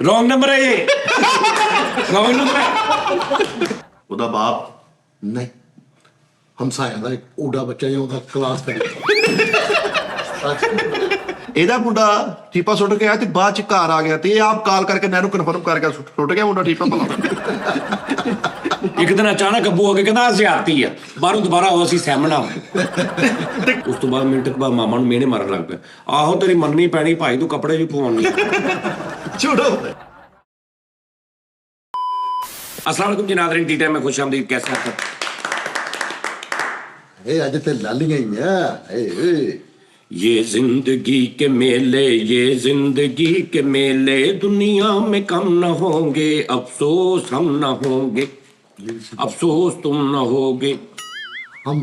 Wrong number ਹੈ ਇਹ wrong number. ਉਹਦਾ ਬਾਪ ਨਹੀਂ ਹਮਸਾਇਆ ਦਾ ਇੱਕ ਊੜਾ ਬੱਚਾ ਜਿਹਾ ਉਹਦਾ ਕਲਾਸ ਪੈ ਇਹਦਾ ਮੁੰਡਾ ਠੀਪਾ ਸੁੱਟ ਕੇ ਆਇਆ ਤੇ ਬਾਅਦ ਚ ਘਰ ਆ ਗਿਆ ਤੇ ਇਹ ਆਪ ਕਾਲ ਕਰਕੇ ਨਹਿਰੂ ਕਨਫਰਮ ਕਰ ਗਿਆ ਸੁੱਟ ਗਿਆ ਮੁੰਡਾ ਠੀਪਾ ਭਲਾ। ਇੱਕ ਦਿਨ ਅਚਾਨਕ ਅੱਬੂ ਆ ਕੇ ਕਹਿੰਦਾ ਜ਼ਿਆਦਤੀ ਆ, ਬਾਹਰੋਂ ਦੁਬਾਰਾ ਉਹ ਅਸੀਂ ਸਹਿਮਣਾ। ਉਸ ਤੋਂ ਬਾਅਦ ਮਿੰਟ ਕੁ ਬਾਅਦ ਮਾਮਾ ਨੂੰ ਮਿਹਣੇ ਮਾਰਨ ਲੱਗ ਪਿਆ, ਆਹੋ ਤੇਰੀ ਮੰਨਣੀ ਪੈਣੀ ਭਾਈ, ਤੂੰ ਕੱਪੜੇ ਵੀ ਪਵਾਉਣੀ। ਛੋੜੋ अस्सलाम वालेकुम जी नाज़रीन, टी टाइम में खुश आमदीद। कैसे हैं आप? ਇਹ ਅੱਜ ਤੇ ਲਾਲੀਆਂ ਹੀ ਆ। ये जिंदगी के मेले, ये जिंदगी के मेले, दुनिया में कम न होंगे, अफसोस हम न होंगे, अफसोस तुम न होगे। ਹਮ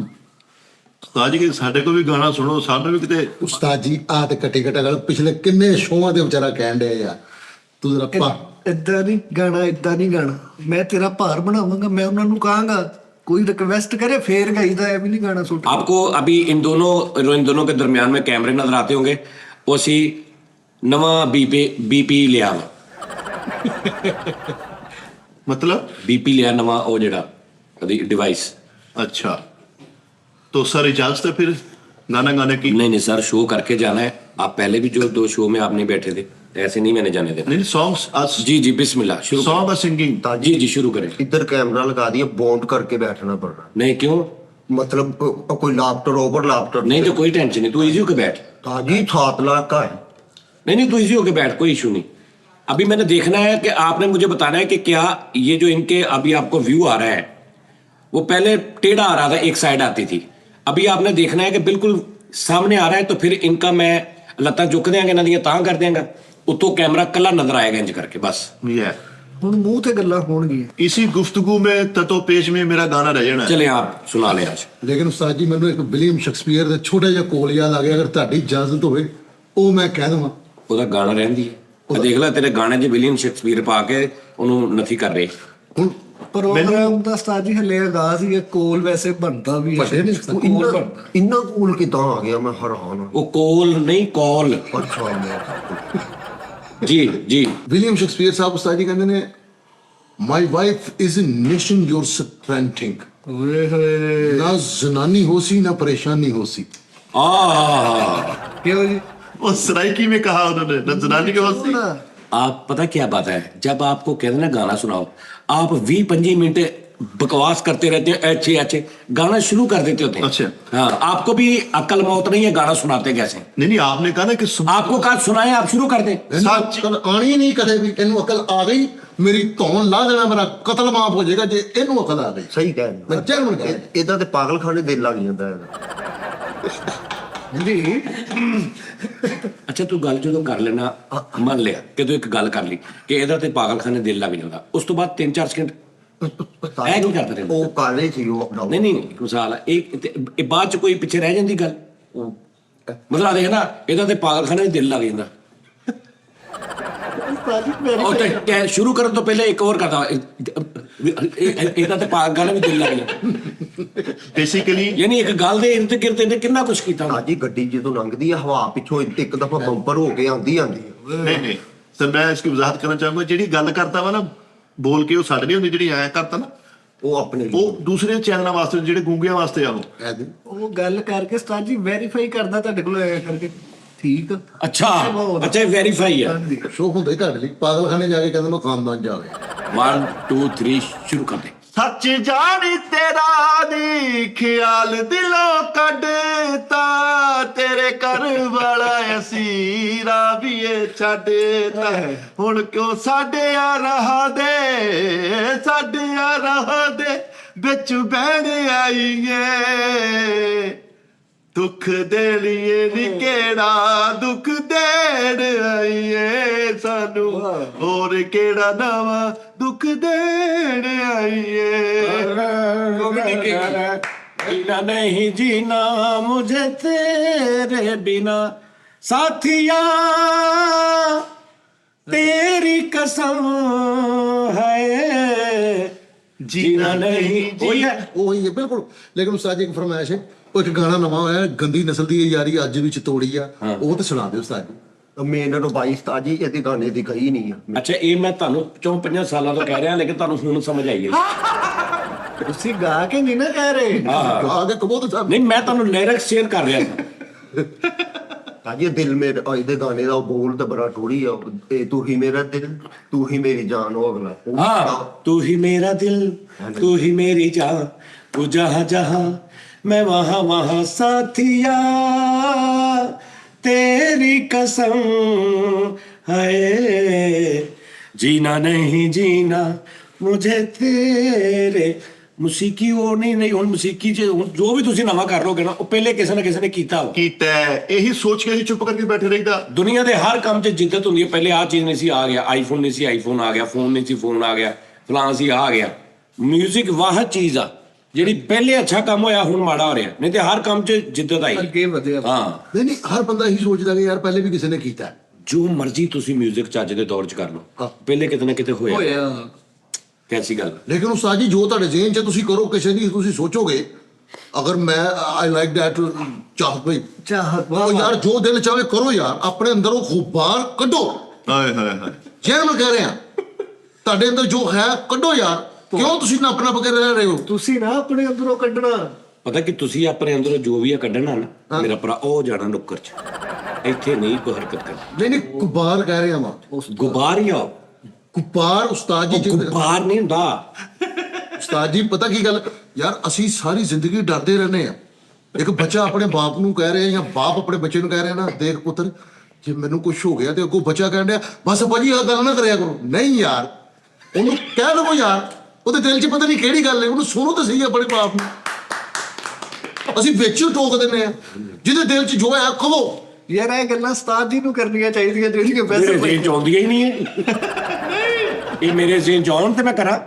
ਉਸਤਾਦ ਜੀ ਸਾਡੇ ਕੋਲ ਵੀ ਗਾਣਾ ਸੁਣੋ, ਸਾਨੂੰ ਵੀ ਕਿਤੇ। ਉਸਤਾਦ ਜੀ ਆ ਤੇ ਕਟੇ ਕਟਾ ਗੱਲ ਪਿਛਲੇ ਕਿੰਨੇ ਸ਼ੋਆਂ ਦੇ ਵਿਚਾਰਾ ਕਹਿਣ ਡਿਆ ਆ, ਤੂੰ ਜਰਾ ਪਾ ਏਦਾਂ ਨਹੀਂ ਗਾਣਾ, ਏਦਾਂ ਨਹੀਂ ਗਾਣਾ। ਮੈਂ ਤੇਰਾ ਭਾਰ ਬਣਾਵਾਂਗਾ, ਮੈਂ ਉਹਨਾਂ ਨੂੰ ਕਹਾਂਗਾ ਕੋਈ रिक्वेस्ट करे फिर गाईदा है, भी नहीं गाना सुट। आपको अभी इन दोनों के दरमियान में कैमरे नजर आते होंगे, वो असी नवा बीपी लिया वा। मतलब बीपी लिया नवा, वो जेड़ा डिवाइस। अच्छा तो सर इजाजत है फिर गाना गाने की? नहीं नहीं सर, शो करके जाना है। आप पहले भी जो 2 शो में आप नहीं बैठे थे, ऐसे नहीं मैंने जाने देना। नहीं सॉन्ग्स जी जी बिस्मिल्लाह शुरू। सॉन्ग और सिंगिंग? जी जी शुरू करें। इधर कैमरा लगा दिया, बॉन्ड करके बैठना पड़ रहा। नहीं क्यों? मतलब कोई लाफ्टर ओवर लाफ्टर नहीं तो कोई टेंशन नहीं, तू इजी होके बैठ। ताजी 7 लाख का है। नहीं नहीं तू इजी होके बैठ, कोई इशू नहीं। अभी मैंने देखना है कि आपने मुझे बताना है कि क्या ये जो इनके अभी आपको व्यू आ रहा है, वो पहले टेढ़ा आ रहा था, एक साइड आती थी, अभी आपने देखना है कि बिल्कुल सामने आ रहा है, तो फिर इनका मैं लत्ता चुक देंगे ना, दियाँ तां कर देंगे, उतो कैमरा कला नजर आएगा इंज करके बस। Yeah. ਹੁਣ ਮੂੰਹ ਤੇ ਗੱਲਾਂ ਹੋਣਗੀਆਂ। इसी गुफ्तगू में ततो पेश में मेरा गाना रह जाना है। चले आप सुना लें आज। ਲੇਕਿਨ ਉਸਤਾਦ ਜੀ ਮੈਨੂੰ ਇੱਕ ਵਿਲੀਅਮ ਸ਼ੇਕਸਪੀਅਰ ਦਾ ਛੋਟਾ ਜਿਹਾ ਕੋਲ ਯਾਦ ਆ ਗਿਆ, ਅਗਰ ਤੁਹਾਡੀ ਇਜਾਜ਼ਤ ਹੋਵੇ ਉਹ ਮੈਂ ਕਹਿ ਦਵਾਂ। ਉਹਦਾ ਗਾਣਾ ਰਹਿੰਦੀ ਹੈ, ਦੇਖ ਲੈ ਤੇਰੇ ਗਾਣੇ 'ਚ ਵਿਲੀਅਮ ਸ਼ੇਕਸਪੀਅਰ ਪਾ ਕੇ ਉਹਨੂੰ ਨਥੀ ਕਰ ਰਹੇ। ਹੁਣ ਪ੍ਰੋਗਰਾਮ ਦਾ ਉਸਤਾਦ ਜੀ ਹਲੇ ਆਗਾਜ਼ ਹੀ ਹੈ, ਕੋਲ ਵੈਸੇ ਬਣਦਾ ਵੀ ਹੈ। ਵੱਡੇ ਨੇ ਕੋਲ ਬਣਦਾ। इन्ना कूल कितना आ गया, मैं हैरान हूं। ਉਹ ਕੋਲ ਨਹੀਂ ਕੌਲ। अच्छा ਜੀ ਜੀ ਵਿਲੀਅਮ ਸ਼ੇਕਸਪੀਅਰ ਸਾਹਿਬ ਉਸਤਾਦ ਜੀ ਕਹਿੰਦੇ ਨੇ, my wife is nation your strengthening. ਓਏ ਹੋਏ ਨਾ ਜ਼ਨਾਨੀ ਹੋ ਸੀ ਨਾ ਪਰੇਸ਼ਾਨੀ ਹੋ ਸੀ। आ ਕਿਉਂ ਜੀ? वो सराइकी में कहा उन्होंने, न जनानी के वास्ते। आप पता क्या बात है, जब आपको कहते हैं ना गाना सुनाओ, आप 20-25 मिनट बकवास करते रहते हैं, अच्छे अच्छे गाना शुरू कर देते होते हैं। अच्छा। हाँ, आपको भी अक्ल मौत नहीं है, गाना सुनाते कैसे? नहीं नहीं आपने कहा ना कि आपको कहा सुनाए, आप शुरू कर दें। ਇਹਨੂੰ ਅਕਲ ਆਣੀ ਨਹੀਂ ਕਦੇ ਵੀ, ਇਹਨੂੰ ਅਕਲ ਆ ਗਈ ਮੇਰੀ ਧੌਣ ਲਾ ਦੇਣਾ, ਮੇਰਾ ਕਤਲ ਮਾਫ ਹੋ ਜਾਏਗਾ ਜੇ ਇਹਨੂੰ ਅਕਲ ਆ ਗਈ। सही कह ਮੈਂ ਜਰਮਨ ਕਹਿ ਰਿਹਾ। इदा ते पागलखाने दिल लग जाता है। ਜੀ ਅੱਛਾ ਤੂੰ ਗੱਲ ਜਦੋਂ ਕਰ ਲੈਣਾ, ਮੰਨ ਲਿਆ ਕਿ ਤੂੰ ਇੱਕ ਗੱਲ ਕਰ ਲਈ ਕਿ ਇਹਦਾ ਤੇ ਪਾਗਲਖਾਨੇ ਦਿਲ ਲੱਗ ਜਾਂਦਾ, ਉਸ ਤੋਂ ਬਾਅਦ 3-4 ਸਕਿੰਟ ਐ ਕਿਉਂ ਕਰਦਾ ਰਹਿੰਦਾ? ਉਹ ਕਰ ਰਹੀ ਸੀ ਉਹ ਨਹੀਂ ਨਹੀਂ ਇੱਕ ਮਿਸਾਲ ਹੈ, ਇਹ ਬਾਅਦ ਚ ਕੋਈ ਪਿੱਛੇ ਰਹਿ ਜਾਂਦੀ ਗੱਲ। ਮਤਲਬ ਆ ਦੇਖ ਨਾ, ਇਹਦਾ ਤੇ ਪਾਗਲਖਾਨੇ ਦਿਲ ਲੱਗ ਜਾਂਦਾ। ਉਹ ਤੇ ਸ਼ੁਰੂ ਕਰਨ ਤੋਂ ਪਹਿਲੇ ਇੱਕ ਹੋਰ ਕਰਦਾ, ਇਹਦਾ ਤੇ ਪਾਗਲਖਾਨੇ ਵੀ ਦਿਲ ਲੱਗ ਜਾਂਦਾ। बेसिकली ਯਾਨੀ ਇੱਕ ਗੱਲ ਦੇ ਇਰਦ ਗਿਰਦ ਇਹਨੇ ਕਿੰਨਾ ਕੁਛ ਕੀਤਾ। ਤਾਜੀ ਗੱਡੀ ਜਦੋਂ ਲੰਘਦੀ ਆ, ਹਵਾ ਪਿੱਛੋਂ ਇੱਕ ਦਫਾ ਬੰਪਰ ਹੋ ਕੇ ਆਉਂਦੀ नहीं नहीं सर मैं इसकी वजाहत करना चाहूंगा, ਜਿਹੜੀ ਗੱਲ ਕਰਦਾ ਵਾ ਨਾ ਬੋਲ ਕੇ, ਉਹ ਸਾਡੇ ਨਹੀਂ ਹੁੰਦੀ, ਜਿਹੜੀ ਐ ਕਰਤਾ ਨਾ ਉਹ ਆਪਣੇ ਉਹ ਦੂਸਰੇ ਚੈਨਲਾਂ ਵਾਸਤੇ, ਜਿਹੜੇ ਗੂੰਗਿਆਂ ਵਾਸਤੇ ਆ ਉਹ। ਉਹ ਗੱਲ ਕਰਕੇ ਉਸਤਾਦ ਜੀ ਵੈਰੀਫਾਈ ਕਰਦਾ ਤੁਹਾਡੇ ਕੋਲ ਆਇਆ ਕਰਕੇ। ਠੀਕ ਆ। ਅੱਛਾ ਅੱਛਾ ਵੈਰੀਫਾਈ ਹੈ। ਹਾਂਜੀ। ਸ਼ੋਕ ਹੁੰਦਾ ਹੀ ਤੁਹਾਡੇ ਲਈ, ਪਾਗਲਖਾਨੇ ਜਾ ਕੇ ਕਹਿੰਦੇ ਮੈਂ ਖਾਨਦਾਨ ਜਾਵੇ। 1 2 3 ਸ਼ੁਰੂ ਕਰ ਦੇ। ਸੱਚ ਜਾਣੀ ਤੇਰਾ ਨੀ ਖਿਆਲ ਦਿਲੋਂ ਕੱਢਤਾ, ਤੇਰੇ ਘਰ ਵਾਲਾ ਅਸੀਂ ਰਾਵੀਏ ਛੱਡਤਾ, ਹੁਣ ਕਿਉਂ ਸਾਡੇ ਆ ਰਾਹ ਦੇ ਵਿੱਚ ਬਹਿਣ ਆਈਏ, ਦੁੱਖ ਦੇ ਲਈ ਨੀ ਕਿਹੜਾ ਦੁੱਖ ਦੇਣ ਆਈਏ ਸਾਨੂੰ, ਹੋਰ ਕਿਹੜਾ ਨਵਾਂ ਦੁੱਖ ਦੇਣ ਆਈਏ। जीना नहीं जीना मुझे तेरे बिना, साथिया तेरी कसम है जीना नहीं ਉਹੀ ਹੈ ਬਿਲਕੁਲ। ਲੇਕਿਨ ਉਸਤਾਦ ਜੀ ਇੱਕ ਫਰਮਾਇਸ਼ ਹੈ, ਉਹ ਇੱਕ ਗਾਣਾ ਨਵਾਂ ਹੋਇਆ, ਗੰਦੀ ਨਸਲ ਦੀ ਯਾਰੀ ਅੱਜ ਵੀ ਚਤੋੜੀ ਆ, ਉਹ ਤੇ ਸੁਣਾ ਦਿਓ ਉਸਤਾਦ ਜੀ। ਮੇਨ ਰਬਾਈ ਉਸਤਾਦ ਜੀ ਇਹਦੇ ਗਾਣੇ ਦੀ ਕਹੀ ਨਹੀਂ ਆ ਅੱਛਾ ਇਹ ਮੈਂ ਤੁਹਾਨੂੰ 4-5 ਸਾਲਾਂ ਤੋਂ ਕਹਿ ਰਿਹਾ ਲੇਕਿਨ ਤੁਹਾਨੂੰ ਹੁਣ ਸਮਝ ਆਈ ਹੈ ਤੁਸੀਂ ਗਾ ਕੇ ਨਹੀਂ ਨਾ ਕਹਿ ਰਹੇ ਗਾ ਕੇ ਕਬੂਤਰ ਸਾਹਿਬ ਨਹੀਂ ਮੈਂ ਤੁਹਾਨੂੰ ਲਿਰਿਕਸ ਸ਼ੇਅਰ ਕਰ ਰਿਹਾ ਸੀ ਤਾਜੀ ਦਿਲ ਮੇਰੇ ਇਹਦੇ ਗਾਣੇ ਦਾ ਬੋਲ ਤਾਂ ਬੜਾ ਟੋੜੀ ਆ ਇਹ ਤੂੰ ਹੀ ਮੇਰਾ ਦਿਲ ਤੂੰ ਹੀ ਮੇਰੀ ਜਾਨ ਉਹ ਅਗਲਾ हाँ तू ही मेरा दिल तू ही मेरी जान तू जहाँ जहाँ मैं वहाँ वहाँ साथिया तेरी कसम है जीना नहीं जीना मुझे तेरे ਮੌਸੀਕੀ ਉਹ ਨਹੀਂ ਹੁਣ ਮੌਸੀਕੀ ਚ ਹੁਣ ਜੋ ਵੀ ਤੁਸੀਂ ਨਵਾਂ ਕਰ ਲੋਗੇ ਨਾ ਉਹ ਪਹਿਲੇ ਕਿਸੇ ਨਾ ਕਿਸੇ ਨੇ ਕੀਤਾ ਵਾ ਕੀਤਾ ਹੈ। ਇਹੀ ਸੋਚ ਕੇ ਅਸੀਂ ਚੁੱਪ ਕਰਕੇ ਬੈਠੇ ਰਹੀਦਾ। ਦੁਨੀਆ ਦੇ ਹਰ ਕੰਮ 'ਚ ਜਿੱਦਤ ਹੁੰਦੀ ਹੈ ਪਹਿਲੇ ਆਹ ਚੀਜ਼ ਨਹੀਂ ਸੀ ਆ ਗਿਆ ਆਈਫੋਨ ਨਹੀਂ ਸੀ ਆਈਫੋਨ ਆ ਗਿਆ ਫੋਨ ਨਹੀਂ ਸੀ ਫੋਨ ਆ ਗਿਆ ਫਲਾਂ ਸੀ ਆ ਗਿਆ ਮਿਊਜ਼ਿਕ ਵਾਹ ਚੀਜ਼ ਆ ਜਿਹੜੀ ਪਹਿਲੇ ਅੱਛਾ ਕੰਮ ਹੋਇਆ ਹੁਣ ਮਾੜਾ ਹੋ ਰਿਹਾ ਨਹੀਂ ਤੇ ਹਰ ਕੰਮ 'ਚ ਜਿੱਦਤ ਆਈ ਅੱਗੇ ਵਧਿਆ ਹਾਂ ਨਹੀਂ ਹਰ ਬੰਦਾ ਇਹੀ ਸੋਚਦਾ ਕਿ ਯਾਰ ਪਹਿਲੇ ਵੀ ਕਿਸੇ ਨੇ ਕੀਤਾ ਹੈ। ਜੋ ਮਰਜ਼ੀ ਤੁਸੀਂ ਮਿਊਜ਼ਿਕ ਚ ਅੱਜ ਦੇ ਦੌਰ 'ਚ ਕਰ ਲਓ ਪਹਿਲੇ ਕਿਤੇ ਨਾ ਕਿਤੇ ਹੋਇਆ ਹੋਇਆ ਕੈਸੀ ਗੱਲ ਲੇਕਿਨ ਉਸਤਾਦ ਜੀ ਜੋ ਤੁਹਾਡੇ ਜ਼ਿਹਨ 'ਚ ਤੁਸੀਂ ਕਰੋ ਕਿਸੇ ਦੀ ਤੁਸੀਂ ਸੋਚੋਗੇ ਅਗਰ ਮੈਂ ਆਈ ਲਾਈਕ ਦੈਟ ਚਾਹਤ ਭਾਈ ਚਾਹਤ ਉਹ ਯਾਰ ਜੋ ਦਿਲ ਚਾਹੇ ਕਰੋ ਯਾਰ ਆਪਣੇ ਅੰਦਰ ਉਹ ਖੂਬਾਰ ਕੱਢੋ ਹਾਏ ਹਾਏ ਹਾਏ ਜੇ ਮੈਂ ਕਹਿ ਰਿਹਾ ਤੁਹਾਡੇ ਅੰਦਰ ਜੋ ਹੈ ਕੱਢੋ ਯਾਰ ਕਿਉਂ ਤੁਸੀਂ ਨੱਪ ਕੇ ਰਹਿ ਰਹੇ ਹੋ ਤੁਸੀਂ ਨਾ ਆਪਣੇ ਅੰਦਰੋਂ ਕੱਢਣਾ ਪਤਾ ਕਿ ਤੁਸੀਂ ਆਪਣੇ ਅੰਦਰੋਂ ਜੋ ਵੀ ਆ ਕੱਢਣਾ ਨਾ ਮੇਰਾ ਭਰਾ ਉਹ ਜਾਣਾ ਨੁੱਕਰ 'ਚ ਇੱਥੇ ਨਹੀਂ ਕੋਈ ਹਰਕਤ ਕਰਨੀ ਨਹੀਂ ਗੁਬਾਰ ਕਹਿ ਰਿਹਾ ਮੈਂ ਗੁਬਾਰ ਹੀ ਆ ਗੁਬਾਰ ਉਸਤਾਦ ਜੀ ਗੁਬਾਰ ਨਹੀਂ ਹੁੰਦਾ ਉਸਤਾਦ ਜੀ ਪਤਾ ਕੀ ਗੱਲ ਯਾਰ ਅਸੀਂ ਸਾਰੀ ਜ਼ਿੰਦਗੀ ਡਰਦੇ ਰਹਿੰਦੇ ਆ ਇੱਕ ਬੱਚਾ ਆਪਣੇ ਬਾਪ ਨੂੰ ਕਹਿ ਰਿਹਾ ਜਾਂ ਬਾਪ ਆਪਣੇ ਬੱਚੇ ਨੂੰ ਕਹਿ ਰਿਹਾ ਨਾ ਦੇਖ ਪੁੱਤਰ ਜੇ ਮੈਨੂੰ ਕੁਝ ਹੋ ਗਿਆ ਤੇ ਅੱਗੋਂ ਬੱਚਾ ਕਹਿਣ ਡਿਆ ਬਸ ਭਾਜੀ ਆਹ ਗੱਲ ਨਾ ਕਰਿਆ ਕਰੋ ਨਹੀਂ ਯਾਰ ਉਹਨੂੰ ਕਹਿ ਦਵੋ ਯਾਰ ਉਹਦੇ ਦਿਲ 'ਚ ਪਤਾ ਨਹੀਂ ਕਿਹੜੀ ਗੱਲ ਹੈ ਉਹਨੂੰ ਸੁਣੋ ਤਾਂ ਸਹੀ ਆਪਣੇ ਬਾਪ ਨੂੰ ਅਸੀਂ ਵਿੱਚ ਹੀ ਟੋਕ ਦਿੰਦੇ ਆ ਜਿਹਦੇ ਦਿਲ 'ਚ ਜੋ ਹੈ ਕਹੋ ਯਾਰ ਇਹ ਗੱਲਾਂ ਉਸਤਾਦ ਜੀ ਨੂੰ ਕਰਨੀਆਂ ਚਾਹੀਦੀਆਂ ਜਿਹੜੀਆਂ ਮੇਰੇ ਵੈਸੇ ਜ਼ੇਨ 'ਚ ਆਉਂਦੀਆਂ ਹੀ ਨਹੀਂ ਹੈ ਇਹ ਮੇਰੇ ਜ਼ੇਨ 'ਚ ਆਉਣ ਤੇ ਮੈਂ ਕਰਾਂ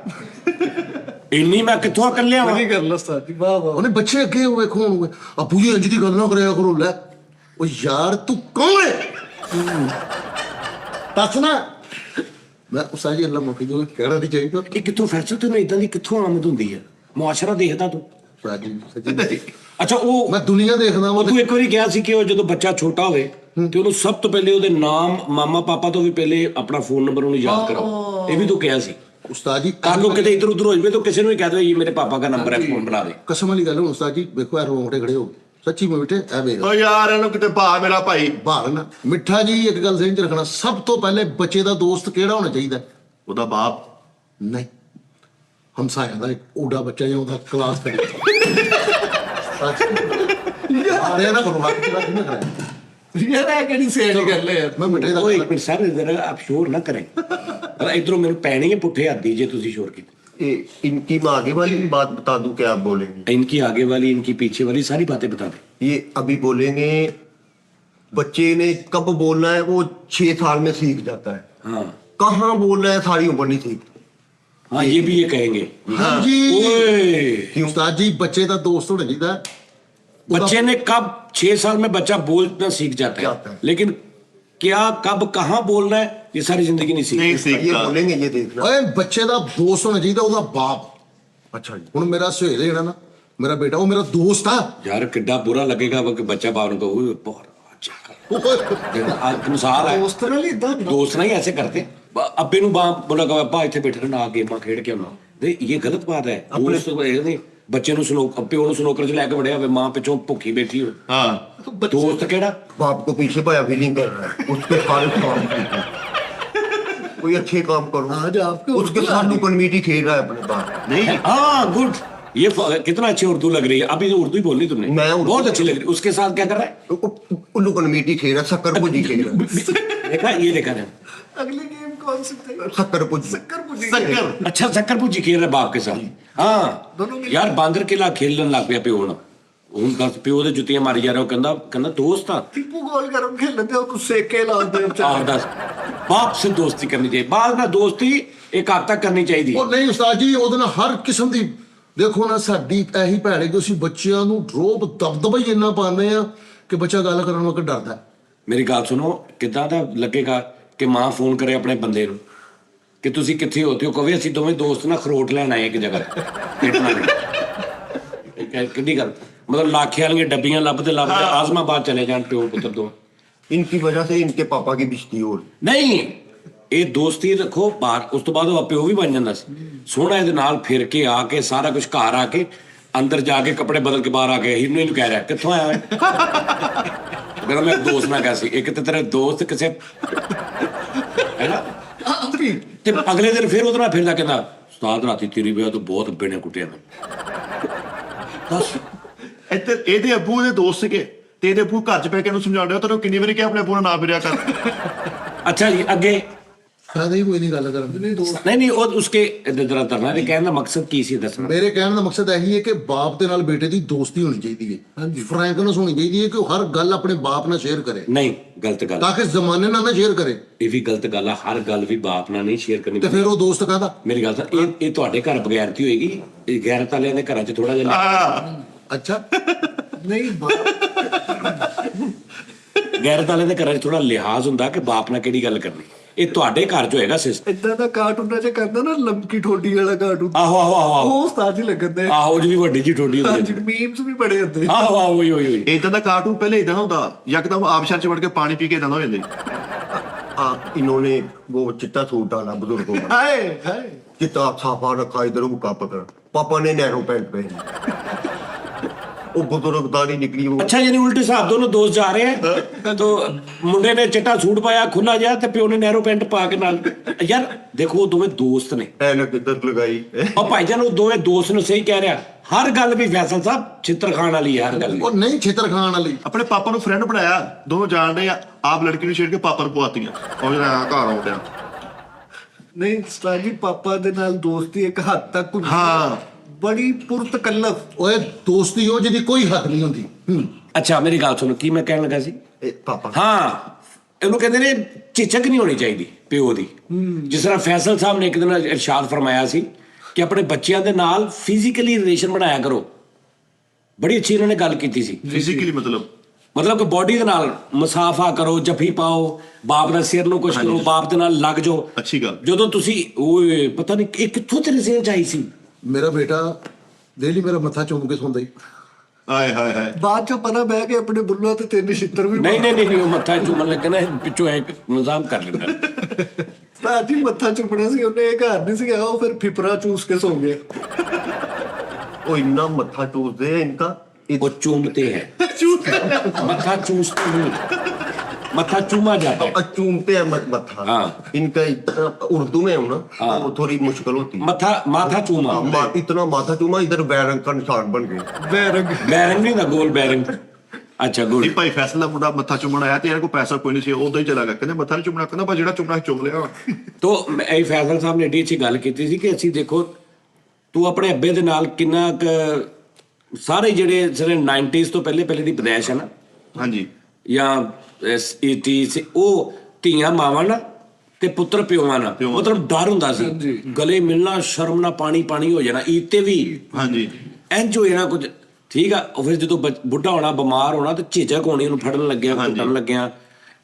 ਇੰਨੀ ਮੈਂ ਕਿੱਥੋਂ ਅਕਲ ਲਿਆਵਾਂ ਨਹੀਂ ਕਰ ਲਾ ਉਸਤਾਦ ਜੀ ਵਾਹ ਵਾਹ ਉਹਨੇ ਬੱਚੇ ਅੱਗੇ ਵੇਖੋ ਹੋਣਗੇ ਆਪੂ ਜੀ ਇੰਜ ਦੀ ਗੱਲ ਨਾ ਕਰਿਆ ਕਰੋ ਲੈ ਉਹ ਯਾਰ ਤੂੰ ਕੌਣ ਹੈ ਦੱਸ ਨਾ ਮੈਂ ਉਸਤਾਦ ਜੀ ਅੱਲਾ ਮੁਕੀ ਜੋ ਕਹਿਣਾ ਨਹੀਂ ਚਾਹੀਦਾ ਇਹ ਕਿੱਥੋਂ ਫੈਸਲ ਤੈਨੂੰ ਇਦਾਂ ਦੀ ਕਿੱਥੋਂ ਆਮਦ ਹੁੰਦੀ ਹੈ ਮੁਆਸ਼ਰਾ ਦੇਖਦਾ ਤੂੰ ਉਸਤਾਦ ਜੀ ਸੱਚੀ ਅੱਛਾ ਉਹ ਮੈਂ ਦੁਨੀਆ ਦੇਖਦਾ ਵਾਂ ਤੂੰ ਇੱਕ ਵਾਰੀ ਕਿਹਾ ਸੀ ਕਿ ਉਹ ਜਦੋਂ ਬੱਚਾ ਛੋਟਾ ਹੋਵੇ ਤੇ ਉਹਨੂੰ ਸਭ ਤੋਂ ਪਹਿਲੇ ਉਹਦੇ ਨਾਮ ਮਾਮਾ ਪਾਪਾ ਤੋਂ ਵੀ ਪਹਿਲੇ ਆਪਣਾ ਫੋਨ ਨੰਬਰ ਉਹਨੂੰ ਯਾਦ ਕਰਾਓ ਇਹ ਵੀ ਤੂੰ ਕਿਹਾ ਸੀ ਉਸਤਾਦ ਜੀ ਕੱਲ ਨੂੰ ਕਿਤੇ ਇੱਧਰ ਉੱਧਰ ਹੋ ਜਾਵੇ ਤਾਂ ਕਿਸੇ ਨੂੰ ਹੀ ਕਹਿ ਦੋ ਇਹ ਮੇਰੇ ਪਾਪਾ ਦਾ ਨੰਬਰ ਹੈ ਫੋਨ ਬਣਾ ਦੇ ਕਸਮ ਵਾਲੀ ਗੱਲ ਹੈ ਉਸਤਾਦ ਜੀ ਵੇਖੋ ਯਾਰ ਰੋਂਗਟੇ ਖੜੇ ਹੋ ਗਏ ਸੱਚੀ ਮੈਂ ਬੇਟੇ ਐ ਵੇਖ ਓ ਯਾਰ ਇਹਨੂੰ ਕਿਤੇ ਭਾ ਮੇਰਾ ਭਾਈ ਬਾਹਰ ਨਾ ਮਿੱਠਾ ਜੀ ਇੱਕ ਗੱਲ ਜ਼ਿਹਨ 'ਚ ਰੱਖਣਾ ਸਭ ਤੋਂ ਪਹਿਲੇ ਬੱਚੇ ਦਾ ਦੋਸਤ ਕਿਹੜਾ ਹੋਣਾ ਚਾਹੀਦਾ ਉਹਦਾ ਬਾਪ ਨਹੀਂ ਹਮਸਾਇਆ ਦਾ ਇੱਕ ਓਡਾ ਬੱਚਾ ਜਾਂ ਉਹਦਾ ਕਲਾਸ ਕਰੇ ਯਾਰ ਨਾ ਕਰੋ ਬਾਕੀ ਬਾਤ ਨਹੀਂ ਕਰਾਇਆ ਯਾਰ ਇਹ ਕਿਹੜੀ ਸੇਲ ਗੱਲ ਹੈ ਯਾਰ ਮੈਂ ਮਿੱਠੇ ਦਾ ਓਏ ਪਰ ਸਰ ਜ਼ਰਾ ਆਪ ਸ਼ੋਰ ਨਾ ਕरें ਇਧਰੋਂ ਮੈਨੂੰ ਪੈਣੀ ਹੈ ਪੁੱਠੇ ਹੱਥ ਦੀ ਜੇ ਤੁਸੀਂ ਸ਼ੋਰ ਕੀਤਾ इनकी मैं आगे वाली भी बात बता दूं क्या आप बोलेंगे इनकी आगे वाली इनकी पीछे वाली सारी बातें बता दे ये अभी बोलेंगे बच्चे ने कब बोलना है वो 6 साल में सीख जाता है हाँ कहाँ बोलना है सारी उम्र नहीं सीखती हाँ ये भी ये कहेंगे ਹਾਂਜੀ ओए ਉਸਤਾਦ ਜੀ ਬੱਚੇ ਦਾ ਦੋਸਤ ਹੋਣਾ ਚਾਹੀਦਾ बच्चे ने कब 6 साल में बच्चा बोलना सीख जाता जाता है है। लेकिन क्या कब कहाँ बोलना है ये सारी जिंदगी नहीं सीखती ਨਹੀਂ ये ਸਿੱਖਦਾ बोलेंगे ये देखना ਓਏ ਬੱਚੇ ਦਾ ਦੋਸਤ ਹੋਣਾ ਚਾਹੀਦਾ ਉਹਦਾ ਬਾਪ अच्छा जी ਹੁਣ ਮੇਰਾ ਸਹੇਲ ਜਿਹੜਾ ਨਾ ਮੇਰਾ ਬੇਟਾ ਉਹ ਮੇਰਾ ਦੋਸਤ ਆ यार किड्डा बुरा लगेगा वो कि बच्चा बाप को बहुत अच्छा आज मिसाल है ਦੋਸਤ ਨਾਲ ਇਦਾਂ दोस्त नहीं ऐसे करते अब्बे नु बाप बोला अब्बा इतने बैठे रहना गेमां खेड के आना ते ये गलत बात है दोस्त नहीं ਬੱਚੇ ਨੂੰ ਸੁਨੋ ਪਿਓ ਨੂੰ ਸਨੋਕਰ 'ਚ ਲੈ ਕੇ ਵੜਿਆ ਹੋਵੇ ਮਾਂ ਪਿੱਛੋਂ ਭੁੱਖੀ ਬੈਠੀ ਹੋਵੇ ਹਾਂ ਦੋਸਤ ਕਿਹੜਾ बाप को पीछे पाया फीलिंग कर रहा है उसके सारे काम करता है। कोई अच्छे काम करो आज आपके उसके साथ कम्युनिटी खेल रहा है अपने बाप ਨਹੀਂ हाँ गुड ये कितना अच्छी उर्दू लग रही है अभी उर्दू ही बोलनी तुमने मैं उर्दू- बहुत अच्छी लग रही है उसके साथ क्या कर रहा है उल्लू कम्युनिटी खेल रहा है शक्कर पुजी खेल रहा है देखा ये देखा है अगली गेम कौन सी थी शक्कर पुजी शक्कर पुजी ਸ਼ੱਕਰ अच्छा शक्कर पूजी खेल रहा है बाप के साथ हाँ दोनों मिल- यार बांदर किला खेलन लग पिया ਪਿਓ ਨਾਲ ਹੁਣ ਦੱਸ ਪਿਓ ਦੇ ਜੁੱਤੀਆਂ ਮਾਰੀ ਜਾ ਰਿਹਾ ਉਹ ਕਹਿੰਦਾ ਦੋਸਤ ਆ ਟਿੱਪੂ ਗੋਲ ਗਰਮ ਖੇਲਦੇ ਹੋ ਕੁਛ ਸੇਕੇ ਲਾਉਂਦੇ ਹੋ ਆਹ ਦੱਸ ਬਾਪ ਸੇ ਦੋਸਤੀ ਕਰਨੀ ਚਾਹੀਦੀ ਬਾਪ ਨਾਲ ਦੋਸਤੀ ਇੱਕ ਹੱਦ ਤੱਕ ਕਰਨੀ ਚਾਹੀਦੀ ਹੈ ਉਹ ਨਹੀਂ ਉਸਤਾਦ ਜੀ ਉਹਦੇ ਨਾਲ ਹਰ ਕਿਸਮ ਦੀ ਦੇਖੋ ਨਾ ਸਾਡੀ ਇਹੀ ਭੈਣ ਹੈ ਕਿ ਅਸੀਂ ਬੱਚਿਆਂ ਨੂੰ ਡਰੋਬ ਦਬਦਬਾ ਹੀ ਇੰਨਾ ਪਾਉਂਦੇ ਆ ਕਿ ਬੱਚਾ ਗੱਲ ਕਰਨ ਵਕਤ ਡਰਦਾ ਹੈ। ਮੇਰੀ ਗੱਲ ਸੁਣੋ ਕਿੱਦਾਂ ਦਾ ਲੱਗੇਗਾ ਕਿ ਮਾਂ ਫੋਨ ਕਰੇ ਆਪਣੇ ਬੰਦੇ ਨੂੰ ਕਿ ਤੁਸੀਂ ਕਿੱਥੇ ਹੋ ਤੇ ਉਹ ਕਹੇ ਅਸੀਂ ਦੋਵੇਂ ਦੋਸਤ ਨਾ ਖਰੋਟ ਲੈਣ ਆਏ ਇੱਕ ਜਗ੍ਹਾ ਖੇਡਣ ਵਾਲੇ ਕਿੱਡੀ ਗੱਲ ਮਤਲਬ ਲਾਖੇ ਵਾਲੀਆਂ ਡੱਬੀਆਂ ਲੱਭਦੇ ਆਜ਼ਮਾਬਾਦ ਚਲੇ ਜਾਣ ਪਿਓ ਪੁੱਤਰ ਦੋ इनकी वजह से इनके पापा की बिजती हो रही। ਨਹੀਂ ਇਹ ਦੋਸਤੀ ਰੱਖੋ ਬਾਹਰ, ਉਸ ਤੋਂ ਬਾਅਦ ਉਹ ਪਿਓ ਵੀ ਬਣ ਜਾਂਦਾ ਸੀ ਸੋਹਣਾ, ਇਹਦੇ ਨਾਲ ਫਿਰ ਕੇ ਆ ਕੇ ਸਾਰਾ ਕੁਝ ਘਰ ਆ ਕੇ ਅੰਦਰ ਜਾ ਕੇ ਕੱਪੜੇ ਬਦਲ ਕੇ ਬਾਹਰ ਆ ਕੇ ਇਹਨੂੰ ਕਹਿ ਰਿਹਾ ਕਿੱਥੋਂ ਆਇਆ ਹੈ ਕਹਿੰਦਾ ਮੈਂ ਦੋਸਤ ਨਾਲ ਗਿਆ ਸੀ। ਇੱਕ ਤੇ ਤੇਰੇ ਦੋਸਤ ਕਿਸੇ ਹੈ ਨਾ, ਤੇ ਅਗਲੇ ਦਿਨ ਫਿਰ ਉਹਦੇ ਨਾਲ ਫਿਰਦਾ ਕਹਿੰਦਾ ਉਸਤਾਦ ਰਾਤੀ ਤੇਰੀ ਵਿਆਹ ਤੋਂ ਬਹੁਤ ਬਿਨੇ ਕੁੱਟਿਆ ਮੈਨੂੰ। ਦੱਸ ਇੱਥੇ ਇਹਦੇ ਅੱਬੂ ਦੇ ਦੋਸਤ ਸੀਗੇ ਤੇ ਇਹਦੇ ਅੱਬੂ ਘਰ 'ਚ ਪੈ ਕੇ ਇਹਨੂੰ ਸਮਝਾਉਣ ਡਿਆ, ਤੈਨੂੰ ਕਿੰਨੀ ਵਾਰੀ ਕਿਹਾ ਆਪਣੇ ਅੱਬੂ ਨਾਲ ਨਾ ਫਿਰਿਆ ਕਰ। ਅੱਛਾ ਜੀ ਅੱਗੇ ਫਾਇਦਾ ਹੀ ਕੋਈ ਨਹੀਂ ਗੱਲ ਕਰਨ ਦਾ। ਨਹੀਂ ਨਹੀਂ ਉਹ ਉਸਕੇ ਜਰਾ ਤਰਨਾ ਦੇ ਕਹਿਣ ਦਾ ਮਕਸਦ ਕੀ ਸੀ ਦੱਸਣਾ। ਮੇਰੇ ਕਹਿਣ ਦਾ ਮਕਸਦ ਇਹੀ ਹੈ ਕਿ ਬਾਪ ਦੇ ਨਾਲ ਬੇਟੇ ਦੀ ਦੋਸਤੀ ਹੋਣੀ ਚਾਹੀਦੀ ਹੈ, ਹਾਂਜੀ ਫਰੈਂਕਨੈਸ ਹੋਣੀ ਚਾਹੀਦੀ ਹੈ ਕਿ ਉਹ ਹਰ ਗੱਲ ਆਪਣੇ ਬਾਪ ਨਾਲ ਸ਼ੇਅਰ ਕਰੇ, ਨਹੀਂ ਗਲਤ ਗੱਲ, ਤਾਂ ਕਿ ਜ਼ਮਾਨੇ ਨਾਲ ਨਾ ਸ਼ੇਅਰ ਕਰੇ। ਇਹ ਵੀ ਗਲਤ ਗੱਲ ਆ, ਹਰ ਗੱਲ ਵੀ ਬਾਪ ਨਾਲ ਨਹੀਂ ਸ਼ੇਅਰ ਕਰਨੀ। ਤੇ ਫਿਰ ਉਹ ਦੋਸਤ ਕਾਹਦਾ? ਮੇਰੀ ਗੱਲ ਤਾਂ ਇਹ ਤੁਹਾਡੇ ਘਰ ਬਗੈਰਤੀ ਹੋਏਗੀ, ਇਹ ਗੈਰਤ ਵਾਲਿਆਂ ਦੇ ਘਰਾਂ 'ਚ ਥੋੜਾ ਜਿਹਾ ਅੱਛਾ ਨਹੀਂ ਗੈਰਤ ਵਾਲਿਆਂ ਦੇ ਘਰਾਂ 'ਚ ਥੋੜਾ ਲਿਹਾਜ਼ ਹੁੰਦਾ ਕਿ ਬਾਪ ਨਾਲ ਕਿਹੜੀ ਗੱਲ ਕਰਨੀ। ਇਹ ਤੁਹਾਡੇ ਘਰ 'ਚ ਹੋਏਗਾ ਸਿਸਟਮ। ਇਦਾਂ ਦਾ ਕਾਰਟੂਨਾਂ 'ਚ ਕਰਦਾ ਨਾ, ਲੰਕੀ ਠੋਡੀ ਵਾਲਾ ਕਾਰਟੂਨ, ਆਹੋ ਆਹੋ ਆਹੋ ਉਹ ਉਸਤਾਦ ਜੀ ਲੱਗਦੇ। ਆਹੋ ਉਹ ਵੀ ਵੱਡੀ ਜੀ ਠੋਡੀ ਹੁੰਦੀ ਹਾਂਜੀ ਮੀਮਸ ਵੀ ਬੜੇ ਹੁੰਦੇ। ਆਹੋ ਆਹੋ ਉਹੀ ਉਹੀ ਇਦਾਂ ਦਾ ਕਾਰਟੂਨ ਪਹਿਲੇ ਇਦਾਂ ਹੁੰਦਾ, ਯਕਦਮ ਆਬਸ਼ਾਰ 'ਚ ਵੜ ਕੇ ਪਾਣੀ ਪੀ ਕੇ ਇਦਾਂ ਦਾ ਹੋ ਜਾਂਦੇ। इन्होंने वो चिट्टा सूट डाला बुजुर्गों का, ਹਾਏ ਹਾਏ चिट्टा छापा रखा, इधर मुका पकड़, पापा ने नैरो पैंट पहनी, वो बुजुर्गदारी निकली वो। अच्छा यानी उल्टे साहब दोनों दोस्त जा रहे हैं तो मुंडे ने चिट्टा सूट पाया खुला जा ते प्यो ने नैरो पैंट पा के नाल। यार देखो वो दोवें दोस्त ने ऐनक इधर लगाई। और भाईजान वो दोवें दोस्त ने सही कह रहा, हर गल भी फैसल साहब चित्र खान वाली है हर गल। ਉਹ ਨਹੀਂ ਛੇਤਰ ਖਾਣ ਵਾਲੀ। ਆਪਣੇ ਪਾਪਾ ਨੂੰ ਫਰੈਂਡ ਬਣਾਇਆ, ਦੋਨੋਂ ਜਾਣਦੇ ਆ, ਆਪ ਲੜਕੀ ਨੂੰ ਛੇੜ ਕੇ ਪਾਪਾ ਨੂੰ ਪਵਾਤੀਆਂ, ਉਹ ਜਿਹੜਾ ਘਰ ਆਉਂਦਿਆ। ਨਹੀਂ ਉਸਤਾਦ ਜੀ ਪਾਪਾ ਦੇ ਨਾਲ ਦੋਸਤੀ ਇੱਕ ਹੱਦ ਤੱਕ ਹੁੰਦੀ ਹੈ, ਹਾਂ ਬੜੀ ਪੁਰਤਕਲਫ। ਓਏ ਦੋਸਤੀ ਉਹ ਜਿਹਦੀ ਕੋਈ ਹੱਦ ਨਹੀਂ ਹੁੰਦੀ। अच्छा मेरी गल सुनो की मैं कहन लगा सी। पापा हाँ ਇਹਨੂੰ ਕਹਿੰਦੇ ਨੇ ਝਿਜਕ ਨਹੀਂ ਹੋਣੀ ਚਾਹੀਦੀ ਪਿਓ ਦੀ। ਜਿਸ ਤਰ੍ਹਾਂ ਫੈਸਲ ਸਾਹਿਬ ਨੇ ਇੱਕ ਦਿਨ ਇਰਸ਼ਾਦ ਫਰਮਾਇਆ ਸੀ ਕਿ ਆਪਣੇ ਬੱਚਿਆਂ ਦੇ ਨਾਲ ਫਿਜ਼ੀਕਲੀ ਰਿਲੇਸ਼ਨ ਬਣਾਇਆ ਕਰੋ। ਬੜੀ ਅੱਛੀ ਇਹਨਾਂ ਨੇ ਗੱਲ ਕੀਤੀ ਸੀ। ਫਿਜ਼ੀਕਲੀ ਮਤਲਬ ਕਿ ਬੋਡੀ ਦੇ ਨਾਲ ਮਸਾਫਾ ਕਰੋ, ਜੱਫੀ ਪਾਓ, ਬਾਪ ਦਾ ਸਿਰ ਨੂੰ ਕੁਛ ਕਰੋ, ਬਾਪ ਦੇ ਨਾਲ ਲੱਗ ਜਾਓ। ਅੱਛੀ ਗੱਲ। ਜਦੋਂ ਤੁਸੀਂ ਓਏ ਪਤਾ ਨਹੀਂ ਇਹ ਕਿੱਥੋਂ ਤੇਰੇ ਸਿਰ ਚ ਆਈ ਸੀ। ਮੇਰਾ ਬੇਟਾ ਡੇਲੀ ਮੇਰਾ ਮੱਥਾ ਚੁੰਮ ਕੇ ਸੌਂਦਾ ਹੀ। ਆਏ ਹਾਏ ਹਾਏ। ਬਾਅਦ ਚੋਂ ਪਤਾ ਬਹਿ ਕੇ ਆਪਣੇ ਬੁੱਲਾਂ ਤੇ ਤਿੰਨ ਛਿੱਤਰ ਵੀ ਨਹੀਂ ਨਹੀਂ ਨਹੀਂ ਉਹ ਮੱਥਾ ਚੁੰਮਣ ਲੱਗੇ ਨਾ ਪਿੱਛੋਂ ਇੱਕ ਨਿਜ਼ਾਮ ਕਰ ਲੈਂਦਾ। ਉਸਤਾਦ ਜੀ ਮੱਥਾ ਚੁੰਮਣਾ ਸੀ ਉਹਨੇ, ਇਹ ਘਰ ਨਹੀਂ ਸੀ ਗਿਆ, ਉਹ ਫਿਰ ਫਿਪਰਾ ਚੂਸ ਕੇ ਸੌ ਗਿਆ। वो इतना मत्था टूटते हैं इनका। वो चूमते हैं मत्था चूसते नहीं, मत्था चूमा जाता है। और चूमते हैं मत्था। हाँ। इनका इतना उर्दू में हो ना, वो थोड़ी मुश्किल होती है। माथा चूमा। इतना माथा चूमा, इधर बैरंग का निशान बन गया। ਬੈਰੰਗ बैरंग नहीं था, गोल बैरंग। अच्छा गुड। ਇਹ ਭਾਈ ਫੈਸਲ ਦਾ ਮੁੰਡਾ ਮੱਥਾ ਚੁੰਮਣ ਆਇਆ ਤੇ ਇਹਨਾਂ ਕੋਲ ਪੈਸਾ ਕੋਈ ਨਹੀਂ ਸੀ, ਉਦੋਂ ਹੀ ਚਲਾ ਗਿਆ। ਕਹਿੰਦੇ ਮੱਥਾ ਨਹੀਂ ਚੁੰਮਣਾ, ਕਹਿੰਦਾ ਬਸ ਜਿਹੜਾ ਚੁੰਮਣਾ ਚੁੰਮ ਲਿਆ। तो ਇਹ ਫੈਸਲ ਸਾਹਿਬ ਨੇ ਏਡੀ ਅੱਛੀ ਗੱਲ ਕੀਤੀ ਸੀ ਕਿ ਅਸੀਂ ਦੇਖੋ ਤੂੰ ਆਪਣੇ ਅੱਬੇ ਦੇ ਨਾਲ ਕਿੰਨਾ ਸਾਰੇ ਜਿਹੜੇ 90s ਤੋਂ ਪਹਿਲੇ ਦੀ ਪਦੈਸ਼ ਹੈ ਨਾ ਹਾਂਜੀ ਜਾਂ 80s ਉਹ ਧੀਆਂ ਮਾਵਾਂ ਨਾ ਤੇ ਪੁੱਤਰ ਪਿਓਾਂ ਨਾਲ ਮਤਲਬ ਡਰ ਹੁੰਦਾ ਸੀ, ਗਲੇ ਮਿਲਣਾ ਸ਼ਰਮ ਨਾਲ ਪਾਣੀ ਪਾਣੀ ਹੋ ਜਾਣਾ। ਈਦ ਤੇ ਵੀ ਹਾਂਜੀ ਇੰਝ ਹੋ ਜਾਣਾ ਕੁਝ। ਠੀਕ ਆ ਉਹ ਫਿਰ ਜਦੋਂ ਬੁੱਢਾ ਹੋਣਾ ਬਿਮਾਰ ਹੋਣਾ ਤੇ ਝਿਜਕ ਹੋਣੀ, ਉਹਨੂੰ ਫੜਨ ਲੱਗਿਆ ਕੁੱਟਣ ਲੱਗਿਆ।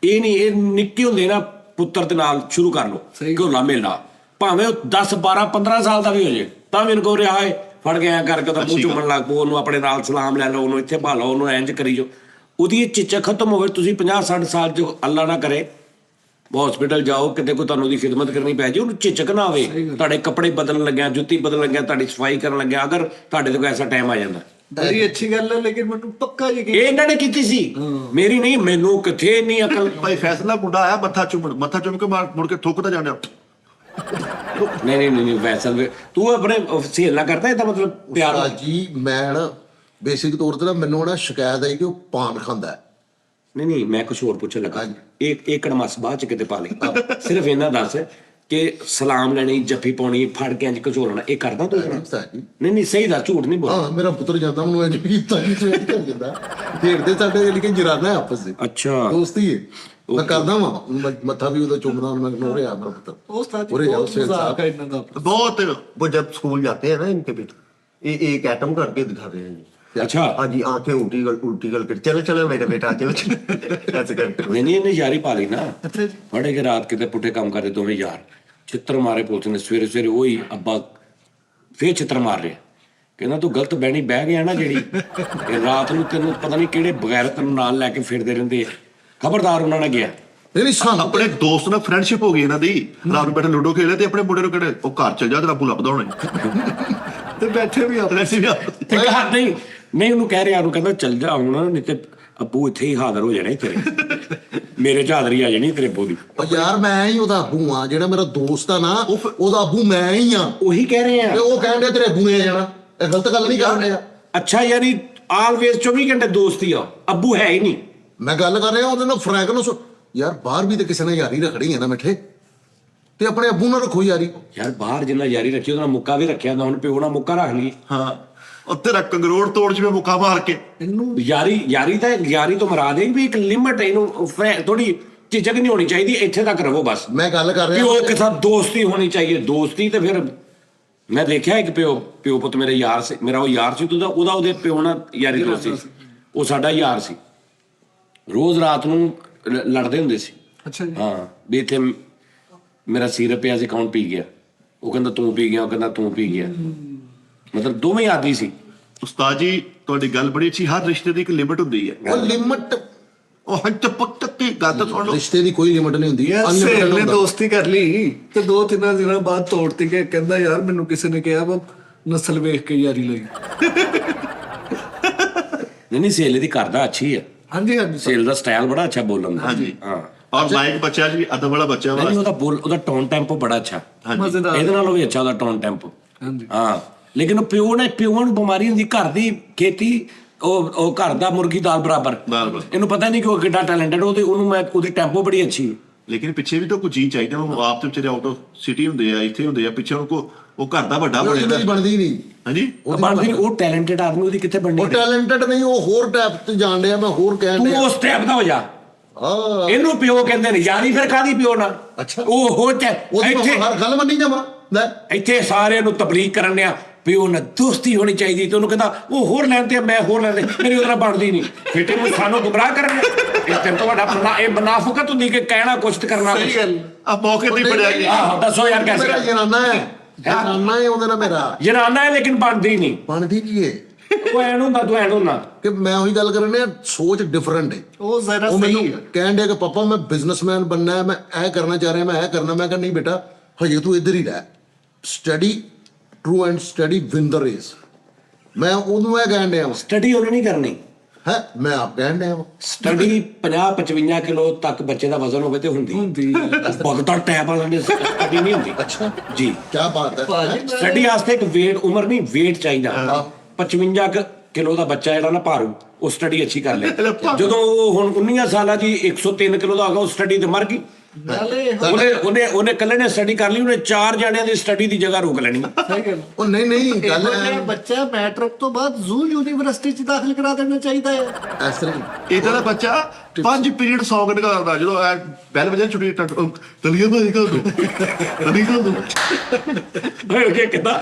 ਇਹ ਨਹੀਂ, ਇਹ ਨਿੱਕੇ ਹੁੰਦੇ ਨਾ ਪੁੱਤਰ ਦੇ ਨਾਲ ਸ਼ੁਰੂ ਕਰ ਲਓ ਘੋਲਾ ਮੇਲਾ, ਭਾਵੇਂ ਉਹ 10 12 15 ਸਾਲ ਦਾ ਵੀ ਹੋ ਜੇ ਤਾਂ ਵੀ ਇਹਨੂੰ ਕਹੋ ਰਿਹਾ ਹੈ ਫੜ ਗਿਆ ਕਰਕੇ ਤਾਂ ਮੂੰਹ ਚੁੰਮਣ ਲੱਗ ਪਓ, ਉਹਨੂੰ ਆਪਣੇ ਨਾਲ ਸਲਾਮ ਲੈ ਲਓ, ਉਹਨੂੰ ਇੱਥੇ ਭਾਲੋ, ਉਹਨੂੰ ਇੰਝ ਕਰੀ ਜਾਓ। ਉਹਦੀ ਇਹ ਝਿਜਕ ਖਤਮ ਹੋਵੇ। ਤੁਸੀਂ 50 60 ਸਾਲ ਚ ਅੱਲਾ ਨਾ ਕਰੇ ਹਸਪੀਟਲ ਜਾਓ, ਕਿਤੇ ਕੋਈ ਤੁਹਾਨੂੰ ਉਹਦੀ ਖਿਦਮਤ ਕਰਨੀ ਪੈ ਜੇ, ਉਹਨੂੰ ਝਿਜਕ ਨਾ ਆਵੇ। ਤੁਹਾਡੇ ਕੱਪੜੇ ਬਦਲਣ ਲੱਗਿਆ, ਜੁੱਤੀ ਬਦਲਣ ਲੱਗਿਆ, ਤੁਹਾਡੀ ਸਫਾਈ ਕਰਨ ਲੱਗਿਆ, ਅਗਰ ਤੁਹਾਡੇ ਤੋਂ ਐਸਾ ਟਾਈਮ ਆ ਜਾਂਦਾ। ਬੜੀ ਅੱਛੀ ਗੱਲ ਹੈ, ਲੇਕਿਨ ਮੈਨੂੰ ਪੱਕਾ ਯਕੀਨ ਇਹ ਇਹਨਾਂ ਨੇ ਕੀਤੀ ਸੀ, ਮੇਰੀ ਨਹੀਂ। ਮੈਨੂੰ ਕਿੱਥੇ ਨਹੀਂ ਅਕਲ। ਭਾਈ ਫੈਸਲ ਦਾ ਮੁੰਡਾ ਆਇਆ ਮੱਥਾ ਚੁੰਮ ਕੇ ਮੁੜ ਕੇ ਥੁੱਕਦਾ ਜਾਂਦਾ। ਨਹੀਂ ਵੈਸਲ ਤੂੰ ਆਪਣੇ ਸਹੇਲ ਨਾਲ ਕਰਦਾ ਇਹਦਾ ਮਤਲਬ ਪਿਆਰ। ਉਸਤਾਦ ਜੀ ਮੈਂ ਨਾ ਬੇਸਿਕ ਤੌਰ ਤੇ ਨਾ ਮੈਨੂੰ ਨਾ ਸ਼ਿਕਾਇਤ ਆਈ ਕਿ ਉਹ ਪਾਨ ਖਾਂਦਾ ਹੈ। ਨਹੀਂ ਮੈਂ ਕੁਝ ਹੋਰ ਪੁੱਛਣ ਲੱਗਾ। ਇਹ ਕੜਮਸ ਬਾਅਦ ਚ ਕਿਤੇ ਪਾ ਲਈ। ਸਿਰਫ ਇਹਨਾਂ ਦੱਸ ਕਿ ਸਲਾਮ ਲੈਣੀ, ਜੱਫੀ ਪਾਉਣੀ, ਫੜ ਕੇ ਇੰਜ ਘਚੋਲਣਾ, ਇਹ ਕਰਦਾ ਤੂੰ? ਉਸਤਾਦ ਜੀ ਨਹੀਂ ਸਹੀ ਦਾ ਝੂਠ ਨਹੀਂ ਬੋਲ। ਹਾਂ ਮੇਰਾ ਪੁੱਤਰ ਜਾਂਦਾ ਮੈਨੂੰ ਇੰਜ ਕੀਤਾ ਜੀ, ਸਵੇਰ ਕਰ ਜਾਂਦਾ। ਖੇਡਦੇ ਸਾਡੇ ਲੇਕਿਨ ਜਰਾਨਾ ਹੈ ਆਪਸ ਵਿੱਚ, ਅੱਛਾ ਦੋਸਤੀ ਹੈ। ਮੈਂ ਕਰਦਾ ਵਾਂ ਮੱਥਾ ਵੀ ਉਹਦਾ ਚੁੰਮਦਾ, ਮੈਂ ਕਿਹਾ ਰਿਹਾ ਮੇਰਾ ਪੁੱਤਰ ਉਸਤਾਦ ਜੀ ਉਰੇ ਜਾਓ ਬਹੁਤ ਮਜ਼ਾਕ ਹੈ ਇਹਨਾਂ ਦਾ। ਬਹੁਤ वो जब स्कूल जाते हैं ना इनके बेटे, ये एक एटम करके दिखाते हैं जी। ਅੱਛਾ हाँ जी, आंखें उल्टी गल कर, चलो चलो मेरा बेटा चलो ऐसे करके। ਨਹੀਂ ਇਹਨੇ ਯਾਰੀ ਪਾ ਲਈ ਨਾ। ਅੱਛਾ ਜੀ ਫੜੇ ਕੇ ਰਾਤ ਕਿਤੇ ਪੁੱਠੇ ਕੰਮ ਕਰਦੇ ਦੋਵੇਂ ਯਾਰ, ਛਿੱਤਰ ਮਾਰੇ ਪੁਲਿਸ ਨੇ। ਸਵੇਰੇ ਉਹੀ ਅੱਬਾ ਫੇਰ ਛਿੱਤਰ ਮਾਰ ਰਿਹਾ, ਕਹਿੰਦਾ ਤੂੰ ਗਲਤ ਬਹਿਣੀ ਬਹਿ ਗਿਆ ਨਾ ਜਿਹੜੀ, ਇਹ ਰਾਤ ਨੂੰ ਤੈਨੂੰ ਪਤਾ ਨਹੀਂ ਕਿਹੜੇ ਬਗੈਰ ਤੈਨੂੰ ਨਾਲ ਲੈ ਕੇ ਫਿਰਦੇ ਰਹਿੰਦੇ ਆ। ਖਬਰਦਾਰ ਉਹਨਾਂ ਨੇ ਗਿਆ। ਨਹੀਂ ਸਾਨੂੰ ਆਪਣੇ ਦੋਸਤ ਨਾਲ ਫਰੈਂਡਸ਼ਿਪ ਹੋ ਗਈ ਇਹਨਾਂ ਦੀ, ਰਾਤ ਨੂੰ ਬੈਠੇ ਲੂਡੋ ਖੇਲੇ ਤੇ ਆਪਣੇ ਮੁੰਡੇ ਨੂੰ ਕਹਿੰਦੇ ਉਹ ਘਰ ਚਲ ਜਾ ਤੇ ਰੱਬੂ ਲੱਭਦਾ ਹੋਣਾ ਤੇ ਬੈਠੇ ਵੀ ਆਪ ਵੈਸੇ ਵੀ ਤੇ ਕਹਾ ਨਹੀਂ ਉਹਨੂੰ ਕਹਿ ਰਿਹਾ, ਉਹਨੂੰ ਕਹਿੰਦਾ ਚੱਲ ਜਾ ਹੁਣ, ਨਹੀਂ ਤੇ ਅੱਬੂ ਇੱਥੇ ਹੀ ਹਾਜ਼ਰ ਹੋ ਜਾਣੇ ਤੇਰੇ, ਮੇਰੇ ਚ ਹਾਜ਼ਰੀ ਆ ਜਾਣੀ ਤੇਰੇ ਅੱਬੂ ਦੀ। ਉਹ ਯਾਰ ਮੈਂ ਹੀ ਉਹਦਾ ਅੱਬੂ ਆ, ਜਿਹੜਾ ਮੇਰਾ ਦੋਸਤ ਆ ਨਾ ਉਹਦਾ ਅੱਬੂ ਮੈਂ ਹੀ ਆ। ਉਹੀ ਕਹਿ ਰਹੇ ਤੇ ਆ। ਉਹ ਕਹਿਣ ਡਿਆ ਤੇਰੇ ਅੱਬੂ ਨੇ ਆ ਜਾਣਾ, ਇਹ ਗਲਤ ਗੱਲ ਨਹੀਂ ਕਰ ਰਿਹਾ। ਅੱਛਾ ਯਾਨੀ ਆਲਵੇਜ਼ 24 ਘੰਟੇ ਦੋਸਤੀ ਆ, ਅੱਬੂ ਹੈ ਹੀ ਨਹੀਂ। ਮੈਂ ਗੱਲ ਕਰ ਰਿਹਾ ਉਹਦੇ ਨਾਲ ਫਰੈਂਕ ਨੂੰ ਯਾਰ ਬਾਹਰ ਵੀ ਤੇ ਕਿਸੇ ਨੇ ਯਾਰੀ ਰੱਖਣੀ ਹੈ ਨਾ ਮਿੱਠੇ, ਤੇ ਆਪਣੇ ਅੱਬੂ ਨਾਲ ਰੱਖੋ ਯਾਰੀ। ਯਾਰ ਬਾਹਰ ਜਿੰਨਾ ਯਾਰੀ ਰੱਖੀ ਉਹਦਾ ਮੁੱਕਾ ਵੀ ਰੱਖਿਆ ਹੁੰਦਾ, ਹੁਣ ਪਿਓ ਨਾਲ ਮੁੱਕਾ ਰੱਖ ਲਈ। ਹਾਂ ਉੱਥੇ ਰੱਖ ਕੰਗਰੋੜ ਤੋੜ ਜਿਵੇਂ ਮੁੱਕਾ ਮਾਰ ਕੇ। ਇਹਨੂੰ ਯਾਰੀ ਤੋਂ ਮਰਾ ਦੇ ਵੀ ਇੱਕ ਲਿਮਟ, ਇਹਨੂੰ ਥੋੜੀ ਝਿਜਕ ਨਹੀਂ ਹੋਣੀ ਚਾਹੀਦੀ, ਇੱਥੇ ਤੱਕ ਰਹੋ ਬਸ। ਮੈਂ ਗੱਲ ਕਰ ਰਿਹਾ ਪਿਓ ਕੇ ਸਾਥ ਦੋਸਤੀ ਹੋਣੀ ਚਾਹੀਏ, ਦੋਸਤੀ। ਤੇ ਫਿਰ ਮੈਂ ਦੇਖਿਆ ਇੱਕ ਪਿਓ ਪੁੱਤ ਮੇਰੇ ਯਾਰ ਸੀ, ਮੇਰਾ ਉਹ ਯਾਰ ਸੀ, ਉਹਦੇ ਪਿਓ ਨਾਲ ਯਾਰੀ ਦੋਸਤੀ ਸੀ, ਉਹ ਸਾਡਾ ਯਾਰ ਸੀ। ਰੋਜ਼ ਰਾਤ ਨੂੰ ਲੜਦੇ ਹੁੰਦੇ ਸੀ। ਅੱਛਾ ਜੀ। ਹਾਂ ਵੀ ਇੱਥੇ ਮੇਰਾ ਸਿਰ ਪਿਆ ਸੀ, ਕੌਣ ਪੀ ਗਿਆ, ਉਹ ਕਹਿੰਦਾ ਤੂੰ ਪੀ ਗਿਆ, ਉਹ ਕਹਿੰਦਾ ਤੂੰ ਪੀ ਗਿਆ, ਮਤਲਬ ਦੋਵੇਂ ਆਦੀ ਸੀ। ਉਸਤਾਦ ਜੀ ਤੁਹਾਡੀ ਗੱਲ ਬੜੀ ਅੱਛੀ, ਹਰ ਰਿਸ਼ਤੇ ਦੀ ਇੱਕ ਲਿਮਿਟ ਹੁੰਦੀ ਹੈ। ਉਹ ਲਿਮਟ, ਉਹ ਹੱਟ ਪੱਕ ਕੀ ਗੱਲ ਤਾਂ ਸੁਣ ਲਓ। ਰਿਸ਼ਤੇ ਦੀ ਕੋਈ ਲਿਮਟ ਨਹੀਂ ਹੁੰਦੀ, ਯਾਰ unlimited ਸਹੇਲ ਨੇ ਹੁੰਦਾ। ਦੋਸਤੀ ਕਰ ਲਈ ਤੇ 2-3 ਦਿਨਾਂ ਬਾਅਦ ਤੋੜਤੀ ਕਿ ਕਹਿੰਦਾ ਯਾਰ ਮੈਨੂੰ ਕਿਸੇ ਨੇ ਕਿਹਾ ਵਾ ਨਸਲ ਵੇਖ ਕੇ ਯਾਰੀ ਲਈ। ਨਹੀਂ ਸੇਲੇ ਦੀ ਕਰਦਾ ਅੱਛੀ ਹੈ, ਹਾਂਜੀ ਹਾਂਜੀ ਸੇਲ ਦਾ ਸਟਾਈਲ ਬੜਾ ਅੱਛਾ ਬੋਲਣ ਦਾ। ਹਾਂਜੀ ਹਾਂ ਔਰ ਮਾਈਕ ਬੱਚਾ ਜੀ ਅਦਬ ਵਾਲਾ ਬੱਚਾ ਵਾ। ਨਹੀਂ ਉਹਦਾ ਟੋਨ ਟੈਂਪੋ ਬੜਾ ਅੱਛਾ, ਮਜ਼ੇਦਾਰ। ਇਹਦੇ ਨਾਲੋਂ ਵੀ ਅੱਛਾ ਉਹਦਾ ਟੋਨ ਟੈਂਪੋ। ਹਾਂਜੀ ਹਾਂ ਲੇਕਿਨ ਉਹ ਪਿਓ ਨੂੰ ਬਿਮਾਰੀ ਹੁੰਦੀ, ਘਰ ਦੀ ਖੇਤੀ, ਉਹ ਘਰ ਦਾ ਮੁਰਗੀ ਦਾਲ ਬਰਾਬਰ। ਇਹਨੂੰ ਪਤਾ ਨਹੀਂ ਕਿ ਉਹ ਕਿੱਡਾ ਟੈਲੈਂਟਡ, ਉਹਦੀ ਟੈਂਪੋ ਬੜੀ ਅੱਛੀ ਹੈ। ਲੇਕਿਨ ਪਿੱਛੇ ਵੀ ਤਾਂ ਕੋਈ ਚੀਜ਼ ਚਾਹੀਦਾ, ਉਹ ਆਪ ਤੇ ਵਿਚਾਰੇ ਆਊਟ ਆਫ ਸਿਟੀ ਹੁੰਦੇ ਆ, ਇੱਥੇ ਹੁੰਦੇ ਆ, ਪਿੱਛੇ ਉਹ ਘਰ ਦਾ ਵੱਡਾ ਉਹਦੀ ਬਣਿਆ। ਬਣਦੀ ਨਹੀਂ। ਹਾਂਜੀ ਉਹ ਟੈਲੈਂਟਡ ਆਦਮੀ, ਉਹਦੀ ਕਿੱਥੇ ਬਣਨੀ ਉਹ ਟੈਲੈਂਟਡ ਨਹੀਂ, ਉਹ ਹੋਰ ਟੈਪ ਤੇ ਜਾਣ ਡਿਆ। ਮੈਂ ਹੋਰ ਕਹਿਣ ਤੂੰ ਡਿਆ ਉਸ ਟੈਪ ਦਾ ਹੋ ਜਾ। ਹਾਂ ਇਹਨੂੰ ਪਿਓ ਕਹਿੰਦੇ ਨੇ, ਯਾਰੀ ਫਿਰ ਕਾਦੀ ਪਿਓ ਨਾਲ। ਅੱਛਾ। ਉਹ ਹੋ ਉਹਦੀ ਇੱਥੇ ਹਰ ਗੱਲ ਮੰਨੀ ਜਾਵਾਂ ਲੈ। ਇੱਥੇ ਸਾਰਿਆਂ ਨੂੰ ਤਬਲੀਗ ਕਰਨ ਆ ਪਿਓ ਨਾਲ ਦੋਸਤੀ ਹੋਣੀ ਚਾਹੀਦੀ, ਤੇ ਉਹਨੂੰ ਕਹਿੰਦਾ ਉਹ ਹੋਰ ਲੈਂਦੇ ਆ, ਮੈਂ ਹੋਰ ਲੈਂਦੇ, ਮੇਰੀ ਉਹਦਾ ਬਣਦੀ ਨਹੀਂ। ਫਿਰ ਤੈਨੂੰ ਸਾਨੂੰ ਗੁੰਮਰਾਹ ਕਰਨ, ਇਹ ਤੈਨੂੰ ਤੁਹਾਡਾ ਇਹ ਮੁਨਾਫਕਤ ਹੁੰਦੀ ਕਿ ਕਹਿਣਾ ਕੁਛ ਤੇ ਕਰਨਾ ਕੁਛ। ਆ ਮੌਕੇ ਤੇ ਫੜਿਆ ਗਿਆ। ਆਹੋ ਦੱਸੋ ਯਾਰ ਮੇਰਾ ਕੈਸੇ ਜਨਾਨਾ ਹੈ, ਜਨਾਨਾ ਹੈ ਉਹਦੇ ਨਾਲ ਮੇਰਾ। ਜਨਾਨਾ ਹੈ ਲੇਕਿਨ ਬਣਦੀ ਨਹੀਂ। ਬਣਦੀ ਕੀ ਹੈ ਉਹ ਐਨ ਹੁੰਦਾ, ਤੂੰ ਐਨ ਹੁੰਦਾ। ਕਿ ਮੈਂ ਉਹੀ ਗੱਲ ਕਰਨ ਡਿਆ, ਸੋਚ ਡਿਫਰੈਂਟ ਹੈ। ਉਹ ਜ਼ਰਾ ਉਹ ਮੈਨੂੰ ਸਹੀ ਹੈ। ਕਹਿਣ ਡਿਆ ਕਿ ਪਾਪਾ ਮੈਂ ਬਿਜ਼ਨਸਮੈਨ ਬਣਨਾ ਹੈ, ਮੈਂ ਇਹ ਕਰਨਾ ਚਾਹ ਰਿਹਾ, ਮੈਂ ਇਹ ਕਰਨਾ। ਮੈਂ ਕਿਹਾ ਨਹੀਂ ਬੇਟਾ ਹਜੇ ਤੂੰ ਇੱਧਰ ਹੀ ਰਹਿ, study true and study win the race. ਮੈਂ ਉਹਨੂੰ ਇਹ ਕਹਿਣ ਡਿਆ ਸਟੱਡੀ ਉਹਨੇ ਨਹੀਂ ਕਰਨੀ ਹੈ, ਮੈਂ ਆਪ ਕਹਿਣ ਡਿਆ ਸਟੱਡੀ 50-55 ਕਿਲੋ ਤੱਕ ਬੱਚੇ ਦਾ ਵਜ਼ਨ ਹੋਵੇ ਤੇ ਹੁੰਦੀ ਭਗਤਾਂ ਟੈਪ ਵਾਲਾ ਨੇ ਸਟੱਡੀ ਨਹੀਂ ਹੁੰਦੀ। ਅੱਛਾ ਜੀ ਕੀ ਬਾਤ ਹੈ। ਸਟੱਡੀ ਵਾਸਤੇ ਇੱਕ ਉਮਰ ਨਹੀਂ weight ਚਾਹੀਦਾ। 55 ਕਿਲੋ ਦਾ ਬੱਚਾ ਜਿਹੜਾ ਨਾ ਭਾਰੂ, ਉਹ ਸਟੱਡੀ ਅੱਛੀ ਕਰ ਲੈ। ਜਦੋਂ ਉਹ ਹੁਣ 19 ਸਾਲਾਂ ਦੀ 103 ਕਿਲੋ ਦਾ ਹੋ ਗਿਆ, ਉਹ ਸਟੱਡੀ ਤੇ ਮਰ ਗਈ। ਨਾਲੇ ਉਹਨੇ ਇਕੱਲੇ ਨੇ ਸਟੱਡੀ ਕਰ ਲਈ, ਉਹਨੇ 4 ਜਣਿਆਂ ਦੀ ਸਟੱਡੀ ਦੀ ਜਗ੍ਹਾ ਰੋਕ ਲੈਣੀ। ਸਹੀ ਗੱਲ। ਉਹ ਨਹੀਂ ਗੱਲ ਇਹ ਬੱਚਾ ਮੈਟ੍ਰਿਕ ਤੋਂ ਬਾਅਦ ਜ਼ੂ ਯੂਨੀਵਰਸਿਟੀ ਚ ਦਾਖਲ ਕਰਾ ਦੇਣਾ ਚਾਹੀਦਾ ਹੈ। ਇਸ ਤਰ੍ਹਾਂ ਇਹਦਾ ਦਾ ਬੱਚਾ 5 ਪੀਰੀਅਡ ਸੌਂਗ ਨਿਕਾਲਦਾ, ਜਦੋਂ ਬੈਲ ਵਜੇ ਛੁੱਟੀ ਤਲੀਆਂ ਭਾਜੀ ਕਰ ਦੋ, ਤਲੀ ਕਰ ਦੋ, ਓਏ ਕਿਦਾਂ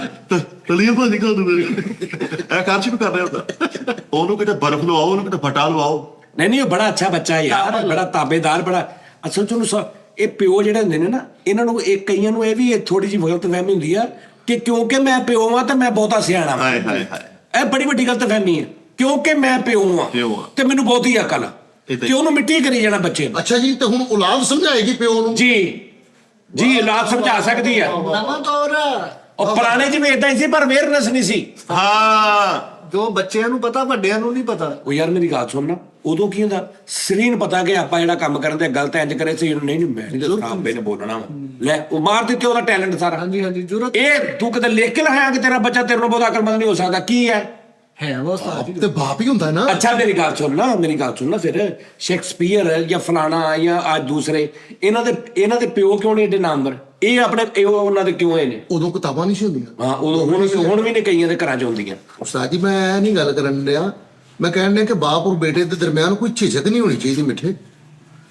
ਤਲੀਆਂ ਭਾਜੀ ਕਰ ਦੋ। ਇਹ ਕਾਰਜ ਵੀ ਕਰ ਰਿਹਾ ਹੁੰਦਾ। ਉਹਨੂੰ ਕਿਤੇ ਬਰਫ਼ ਲਵਾਓ, ਉਹਨੂੰ ਕਿਤੇ ਫਟਾ ਲਵਾਓ। ਨਹੀਂ ਉਹ ਬੜਾ ਅੱਛਾ ਬੱਚਾ ਹੈ ਯਾਰ, ਬੜਾ ਤਾਬੇਦਾਰ, ਬੜਾ ਅਸਲ ਚ ਉਹਨੂੰ ਇਹ ਪਿਓ ਜਿਹੜੇ ਹੁੰਦੇ ਨੇ ਨਾ, ਇਹਨਾਂ ਨੂੰ ਕਈਆਂ ਨੂੰ ਇਹ ਵੀ ਥੋੜੀ ਜਿਹੀ ਗਲਤਫਹਿਮੀ ਹੁੰਦੀ ਆ ਕਿ ਕਿਉਂਕਿ ਮੈਂ ਪਿਓ ਆ ਤਾਂ ਮੈਂ ਬਹੁਤਾ ਸਿਆਣਾ ਵਾਂ। ਹਾਏ ਹਾਏ ਹਾਏ। ਇਹ ਬੜੀ ਵੱਡੀ ਗਲਤਫਹਿਮੀ ਹੈ। ਕਿਉਂਕਿ ਮੈਂ ਪਿਓ ਆ ਤੇ ਮੈਨੂੰ ਬਹੁਤੀ ਅਕਲ ਆ, ਤੇ ਉਹਨੂੰ ਮਿੱਟੀ ਕਰੀ ਜਾਣਾ ਬੱਚੇ ਨੂੰ। ਅੱਛਾ ਜੀ, ਤੇ ਹੁਣ ਔਲਾਦ ਸਮਝਾਏਗੀ ਪਿਓ ਨੂੰ। ਜੀ ਔਲਾਦ ਸਮਝਾ ਸਕਦੀ ਆ। ਨਵਾਂ ਦੌਰ ਆ। ਉਹ ਪੁਰਾਣੇ ਚ ਵੀ ਇਦਾਂ ਹੀ ਸੀ, ਪਰ ਅਵੇਅਰਨੈਸ ਨਹੀਂ ਸੀ। ਹਾਂ ਜੋ ਬੱਚਿਆਂ ਨੂੰ ਪਤਾ ਵੱਡਿਆਂ ਨੂੰ ਨਹੀਂ ਪਤਾ। ਉਹ ਯਾਰ ਮੇਰੀ ਗੱਲ ਸੁਣਨਾ, ਉਦੋਂ ਕੀ ਹੁੰਦਾ ਸਰੀਰ ਪਤਾ ਕਿ ਆਪਾਂ ਜਿਹੜਾ ਕੰਮ ਕਰਨ ਦੇ ਗਲਤ ਇੰਜ ਕਰੇ ਸੀ, ਨਹੀਂ ਮੈਂ ਨਹੀਂ ਦੱਸਣਾ, ਆਪੇ ਨੇ ਬੋਲਣਾ ਵਾ। ਲੈ ਉਹ ਮਾਰ ਦਿੱਤੇ ਉਹਦਾ ਟੈਲੈਂਟ ਸਾਰਾ। ਹਾਂਜੀ ਹਾਂਜੀ ਜ਼ਰੂਰਤ ਇਹ ਤੂੰ ਕਿਤੇ ਲਿਖ ਕੇ ਲਾਇਆ ਕਿ ਤੇਰਾ ਬੱਚਾ ਤੇਰੇ ਨੂੰ ਬਹੁਤਾ ਅਕਲਮੰਦ ਨਹੀਂ ਹੋ ਸਕਦਾ, ਕੀ ਹੈ? ਹੈ ਉਹ ਸਾਥੀ। ਤੇ ਬਾਪ ਹੀ ਹੁੰਦਾ ਨਾ। ਅੱਛਾ ਮੇਰੀ ਗੱਲ ਸੁਣਨਾ ਫਿਰ ਸ਼ੇਕਸਪੀਅਰ ਜਾਂ ਫਲਾਣਾ ਜਾਂ ਅੱਜ ਦੂਸਰੇ ਇਹਨਾਂ ਦੇ ਪਿਓ ਕਿਉਂ ਨਹੀਂ ਏਡੇ ਨਾਮਵਰ? ਇਹ ਉਹਨਾਂ ਦੇ ਕਿਉਂ ਨੇ? ਉਦੋਂ ਕਿਤਾਬਾਂ ਨਹੀਂ ਸੀ ਹੁੰਦੀਆਂ। ਹਾਂ ਉਦੋਂ ਹੁਣ ਵੀ ਨੇ ਕਈਆਂ ਦੇ ਘਰਾਂ ਚ ਹੁੰਦੀਆਂ। ਉਸਤਾਦ ਜੀ ਮੈਂ ਇਹ ਨਹੀਂ ਗੱਲ ਕਰਨ ਡਿਆ, ਮੈਂ ਕਹਿਣ ਡਿਆ ਕਿ ਬਾਪ ਔਰ ਬੇਟੇ ਦੇ ਦਰਮਿਆਨ ਕੋਈ ਝਿਜਕ ਨਹੀਂ ਹੋਣੀ ਚਾਹੀਦੀ। ਮਿੱਠੇ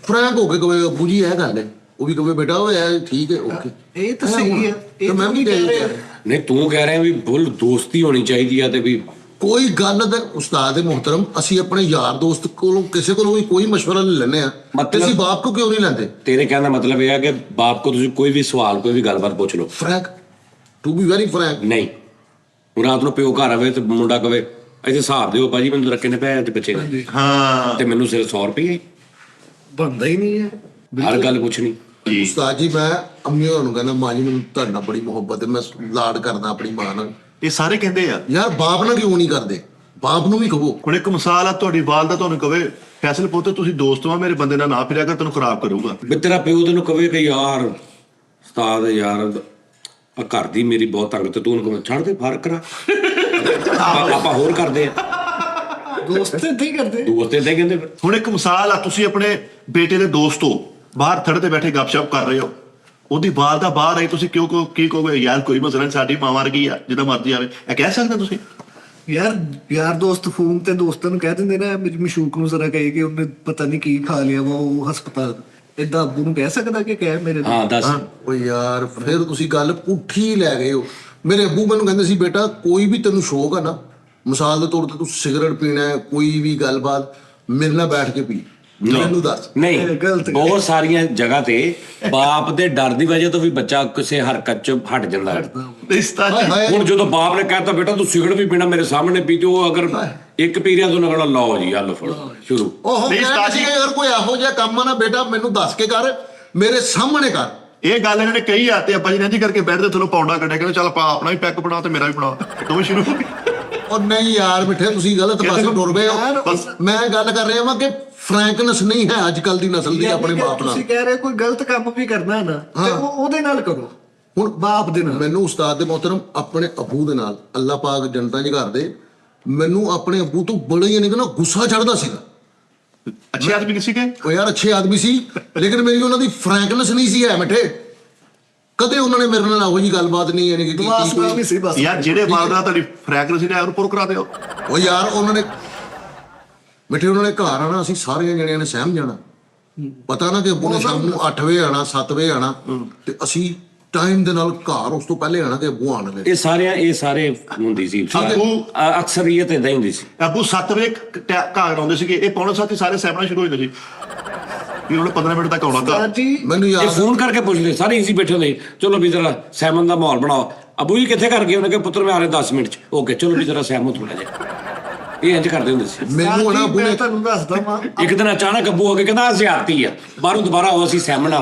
ਫਰੈਂਕ ਹੋ ਕੇ ਕਹੇ ਅੱਬੂ ਜੀ ਇਹ ਗੱਲ ਹੈ, ਉਹ ਵੀ ਕਹੇ ਬੇਟਾ ਉਹ ਇਹ ਠੀਕ ਹੈ ਓਕੇ। ਇਹ ਤਾਂ ਸਹੀ ਹੈ। ਤੇ ਮੈਂ ਵੀ ਕਹਿ ਰਿਹਾ ਨਹੀਂ ਤੂੰ ਕਹਿ ਰਿਹਾ ਵੀ ਬੁੱਲ ਦੋਸਤੀ ਹੋਣੀ ਚਾਹੀਦੀ ਆ, ਤੇ ਵੀ ਕੋਈ ਗੱਲ ਤੇ ਉਸਤਾਦ ਮੁਹਤਰਮ ਅਸੀਂ ਆਪਣੇ ਯਾਰ ਦੋਸਤ ਕੋਲੋਂ ਕਿਸੇ ਕੋਲੋਂ ਵੀ ਕੋਈ ਮਸ਼ਵਰਾ ਲੈ ਲੈਂਦੇ ਆ, ਤੇ ਅਸੀਂ ਬਾਪ ਕੋ ਕਿਉਂ ਨਹੀਂ ਲੈਂਦੇ? ਤੇਰੇ ਕਹਿਣ ਦਾ ਮਤਲਬ ਇਹ ਹੈ ਕਿ ਬਾਪ ਕੋ ਤੁਸੀਂ ਕੋਈ ਵੀ ਸਵਾਲ ਕੋਈ ਵੀ ਗੱਲਬਾਤ ਪੁੱਛ ਲਓ। Frank to be very frank. ਨਹੀਂ ਹੁਣ ਰਾਤ ਨੂੰ ਪਿਓ ਘਰ ਆਵੇ ਤੇ ਮੁੰਡਾ ਕਵੇ ਇੱਥੇ ਹਿਸਾਬ ਦਿਓ ਭਾਜੀ ਮੈਨੂੰ ਕਿੰਨੇ ਪੈਸੇ ਤੇ ਬੱਚੇ ਨੇ, ਹਾਂ ਤੇ ਮੈਨੂੰ ਸਿਰ 100 ਰੁਪਏ ਬਣਦਾ ਹੀ ਨਹੀਂ ਹੈ। ਹਰ ਗੱਲ ਪੁੱਛਣੀ। ਉਸਤਾਦ ਜੀ ਮੈਂ ਅੰਮੀ ਹੋਰਾਂ ਨੂੰ ਕਹਿੰਦਾ ਮਾਂ ਜੀ ਮੈਨੂੰ ਤੁਹਾਡੇ ਨਾਲ ਬੜੀ ਮੁਹੱਬਤ ਹੈ, ਮੈਂ ਲਾਡ ਕਰਦਾ ਆਪਣੀ ਮਾਂ ਨਾਲ। ਇਹ ਸਾਰੇ ਕਹਿੰਦੇ ਆ। ਯਾਰ ਬਾਪ ਨਾਲ ਕਿਉਂ ਨਹੀਂ ਕਰਦੇ? ਬਾਪ ਨੂੰ ਵੀ ਕਹੋ। ਹੁਣ ਇੱਕ ਮਿਸਾਲ ਆ, ਤੁਹਾਡੀ ਵਾਲਦਾ ਤੁਹਾਨੂੰ ਕਵੇ ਫੈਸਲ ਪੁੱਤ ਤੁਸੀਂ ਦੋਸਤ ਆ, ਮੇਰੇ ਬੰਦੇ ਨਾਲ ਨਾ ਫਿਰਿਆ ਕਰ, ਤੈਨੂੰ ਖਰਾਬ ਕਰੂਗਾ। ਵੀ ਤੇਰਾ ਪਿਓ ਤੈਨੂੰ ਕਵੇ ਕਿ ਯਾਰ ਉਸਤਾਦ ਯਾਰ ਆ ਘਰ ਦੀ ਮੇਰੀ ਬਹੁਤ ਤੰਗ ਤੇ ਤੂੰ ਉਹਨੂੰ ਕਹੇ ਛੱਡ ਦੇ ਫਰਕ ਕਰਾ। ਆਪਾਂ ਹੋਰ ਕਰਦੇ ਆ, ਦੋਸਤ ਏਦਾਂ ਹੀ ਕਰਦੇ। ਦੋਸਤ ਏਦਾਂ ਹੀ ਕਹਿੰਦੇ ਫਿਰ। ਹੁਣ ਇੱਕ ਮਿਸਾਲ ਆ, ਤੁਸੀਂ ਆਪਣੇ ਬੇਟੇ ਦੇ ਦੋਸਤ ਹੋ, ਬਾਹਰ ਥੜੇ ਤੇ ਬੈਠੇ ਗੱਪਸ਼ਪ ਕਰ ਰਹੇ ਹੋ, ਉਹਦੀ ਵਾਲਦਾ ਬਾਹਰ ਆਈ, ਤੁਸੀਂ ਕੀ ਕਹੋਗੇ? ਯਾਰ ਕੋਈ ਮਸਲਾ ਨਹੀਂ, ਸਾਡੀ ਮਾਂ ਵਰਗੀ ਆ, ਜਿੱਦਾਂ ਮਰਜ਼ੀ ਆਵੇ। ਇਹ ਕਹਿ ਸਕਦੇ ਤੁਸੀਂ? ਯਾਰ ਦੋਸਤ ਫੋਨ ਤੇ ਦੋਸਤਾਂ ਨੂੰ ਕਹਿ ਦਿੰਦੇ ਨਾ, ਮੇਰੀ ਮਸ਼ੂਕ ਨੂੰ ਜ਼ਰਾ ਕਹੇ ਕਿ ਉਹਨੇ ਪਤਾ ਨਹੀਂ ਕੀ ਖਾ ਲਿਆ ਵਾ ਉਹ ਹਸਪਤਾਲ। ਏਦਾਂ ਅੱਬੂ ਨੂੰ ਕਹਿ ਸਕਦਾ ਕਿ ਕਹਿ ਮੇਰੇ ਨਾਲ? ਹਾਂ ਦੱਸ। ਓ ਯਾਰ ਫਿਰ ਤੁਸੀਂ ਗੱਲ ਪੁੱਠੀ ਲੈ ਗਏ ਹੋ। ਮੇਰੇ ਅੱਬੂ ਮੈਨੂੰ ਕਹਿੰਦੇ ਸੀ ਬੇਟਾ ਕੋਈ ਵੀ ਤੈਨੂੰ ਸ਼ੌਕ ਆ ਨਾ, ਮਿਸਾਲ ਦੇ ਤੌਰ ਤੇ ਤੂੰ ਸਿਗਰਟ ਪੀਣਾ ਹੈ, ਕੋਈ ਵੀ ਗੱਲਬਾਤ ਮੇਰੇ ਨਾਲ ਬੈਠ ਕੇ ਪੀ, ਮੈਨੂੰ ਦੱਸ। ਨਹੀਂ, ਗਲਤ। ਬਹੁਤ ਸਾਰੀਆਂ ਜਗ੍ਹਾ ਤੇ ਬਾਪ ਦੇ ਡਰ ਦੀ ਵਜ੍ਹਾ ਤੋਂ ਵੀ ਬੱਚਾ ਕਿਸੇ ਹਰਕਤ ਚ ਹਟ ਜਾਂਦਾ ਹੈ। ਰਿਸ਼ਤਾ ਹਾਏ ਹਾਏ। ਹੁਣ ਜਦੋਂ ਬਾਪ ਨੇ ਕਹਿਤਾ ਬੇਟਾ ਤੂੰ ਸਿਗਰਟ ਵੀ ਪੀਣਾ ਮੇਰੇ ਸਾਹਮਣੇ ਪੀ, ਤੇ ਉਹ ਅਗਰ ਇੱਕ ਪੀ ਰਿਹਾ ਤਾਂ ਉਹਨਾਂ ਕੋਲ ਲਓ ਜੀ ਆਲੋ ਫੜੋ ਸ਼ੁਰੂ। ਉਹ ਨਹੀਂ, ਕਹਿੰਦਾ ਸੀ ਅਗਰ ਕੋਈ ਇਹੋ ਜਿਹਾ ਕੰਮ ਆ ਨਾ ਬੇਟਾ ਮੈਨੂੰ ਦੱਸ ਕੇ ਕਰ, ਮੇਰੇ ਸਾਹਮਣੇ ਕਰ। ਇਹ ਗੱਲ ਇਹਨਾਂ ਨੇ ਕਹੀ ਆ ਤੇ ਅੱਬਾ ਜੀ ਨੇ ਕਰਕੇ ਬੈਠ ਦੇ ਥੱਲੋਂ ਪੌਂਡਾ ਕੱਢਿਆ, ਕਹਿੰਦੇ ਚੱਲ ਆਪਾਂ ਆਪਣਾ ਵੀ ਪੈਕ ਬਣਾ ਤੇ ਮੇਰਾ ਵੀ ਬਣਾ, ਦੋਵੇਂ ਸ਼ੁਰੂ ਹੋ ਗਏ। ਉਹ ਨਹੀਂ ਯਾਰ ਮਿੱਠੇ ਤੁਸੀਂ ਗਲਤ ਪਾਸੇ ਟੁਰ ਪਏ ਹੋ। ਮੈਂ ਗੱਲ ਕਰ ਰਿਹਾ ਵਾਂ ਕਿ ਫਰੈਂਕਨੈਸ ਨਹੀਂ ਹੈ ਅੱਜ ਕੱਲ ਦੀ ਨਸਲ ਦੀ ਆਪਣੇ ਬਾਪ ਨਾਲ। ਤੁਸੀਂ ਕਹਿ ਰਹੇ ਕੋਈ ਗਲਤ ਕੰਮ ਵੀ ਕਰਨਾ ਨਾ ਤੇ ਉਹਦੇ ਨਾਲ ਕਰੋ, ਹੁਣ ਬਾਪ ਦੇ ਨਾਲ। ਮੈਨੂੰ ਉਸਤਾਦ ਦੇ ਮੁਹਤਰਮ ਆਪਣੇ ਅੱਬੂ ਦੇ ਨਾਲ ਅੱਲਾਹ ਪਾਕ ਜਨਤਾ ਜੀ ਘਰ ਦੇ, ਮੈਨੂੰ ਆਪਣੇ ਅੱਬੂ ਤੋਂ ਬੜਾ ਹੀ ਨਹੀਂ ਕਿ ਨਾ ਗੁੱਸਾ ਚੜਦਾ ਸੀਗਾ। ਅੱਛੇ ਆਦਮੀ ਕਿਸੇ ਕੇ ਉਹ ਯਾਰ ਅੱਛੇ ਆਦਮੀ ਸੀ, ਲੇਕਿਨ ਮੇਰੀ ਉਹਨਾਂ ਦੀ ਫਰੈਂਕਨੈਸ ਨਹੀਂ ਸੀ ਹੈ ਮਿੱਠੇ। ਕਦੇ ਉਹਨਾਂ ਨੇ ਮੇਰੇ ਨਾਲ ਇਹੋ ਜਿਹੀ ਗੱਲਬਾਤ ਨਹੀਂ ਯਾਨੀ ਕਿ ਦਵਾਸ ਕੀਤੀ ਨਹੀਂ ਸੀ ਬਸ। ਯਾਰ ਜਿਹੜੇ ਵਾਲਦਾ ਤੁਹਾਡੀ ਫਰੈਗਰੈਂਸ ਨੇ ਉਹਨੂੰ ਪੁਰ ਕਰਾ ਦਿਓ। ਉਹ ਯਾਰ ਉਹਨਾਂ ਨੇ ਮਿੱਠੇ ਉਹਨਾਂ ਨੇ ਘਰ ਆਣਾ, ਅਸੀਂ ਸਾਰੀਆਂ ਜਣਿਆਂ ਨੇ ਸਹਿਮ ਜਾਣਾ। ਪਤਾ ਨਾ ਕਿ ਅੱਬੂ ਨੇ ਸ਼ਾਮ ਨੂੰ 8 ਵਜੇ ਆਣਾ, 7 ਵਜੇ ਆਣਾ, ਤੇ ਅਸੀਂ ਟਾਈਮ ਦੇ ਨਾਲ ਘਰ ਉਸ ਤੋਂ ਪਹਿਲੇ ਆਣਾ ਕਿ ਅੱਬੂ ਆਣ ਲੈ। ਇਹ ਸਾਰੇ ਹੁੰਦੀ ਸੀ ਅਕਸਰੀਅਤ ਏਦਾਂ ਹੀ ਹੁੰਦੀ ਸੀ। ਅੱਬੂ 7 ਵਜੇ ਘਰ ਆਉਂਦੇ ਸੀਗੇ, ਇਹ ਪੌਣੇ 7 ਹੀ ਸਾਰੇ ਸੈਮਣਾ ਸ਼ੁਰੂ ਹੋ ਜਾਂਦੇ ਸੀ। ਵੀ ਉਹਨੇ 15 ਮਿੰਟ ਤੱਕ ਆਉਣਾ ਤਾਂ ਜੀ ਮੈਨੂੰ ਇਹ ਯਾਦ ਫੋਨ ਕਰਕੇ ਪੁੱਛਦੇ ਸਾਰੇ ਇਸੀ ਬੈਠੇ ਹੁੰਦੇ, ਚਲੋ ਵੀ ਜਰਾ ਸੈਮਨ ਦਾ ਮਾਹੌਲ ਬਣਾਓ। ਅਬੂ ਜੀ ਕਿੱਥੇ ਕਰ ਗਏ? ਉਹਨੇ ਕਿਹਾ ਪੁੱਤਰ ਮੈਂ ਆ ਰਿਹਾ 10 ਮਿੰਟ ਚ। ਓਕੇ ਚਲੋ ਵੀ ਜਰਾ ਸੈਮੋ ਥੋੜਾ ਜਿਹਾ। ਇਹ ਇੰਜ ਕਰਦੇ ਹੁੰਦੇ ਸੀ। ਮੈਨੂੰ ਨਾ ਅੱਬੂ ਮੈਂ ਨੇ ਤੁਹਾਨੂੰ ਦੱਸਦਾ ਵਾਂ, ਇੱਕ ਦਿਨ ਅਚਾਨਕ ਅੱਬੂ ਹੋ ਕੇ ਕਹਿੰਦਾ ਜ਼ਿਆਦਤੀ ਆ, ਬਾਹਰੋਂ ਦੁਬਾਰਾ ਆਓ ਅਸੀਂ ਸੈਮਣਾ।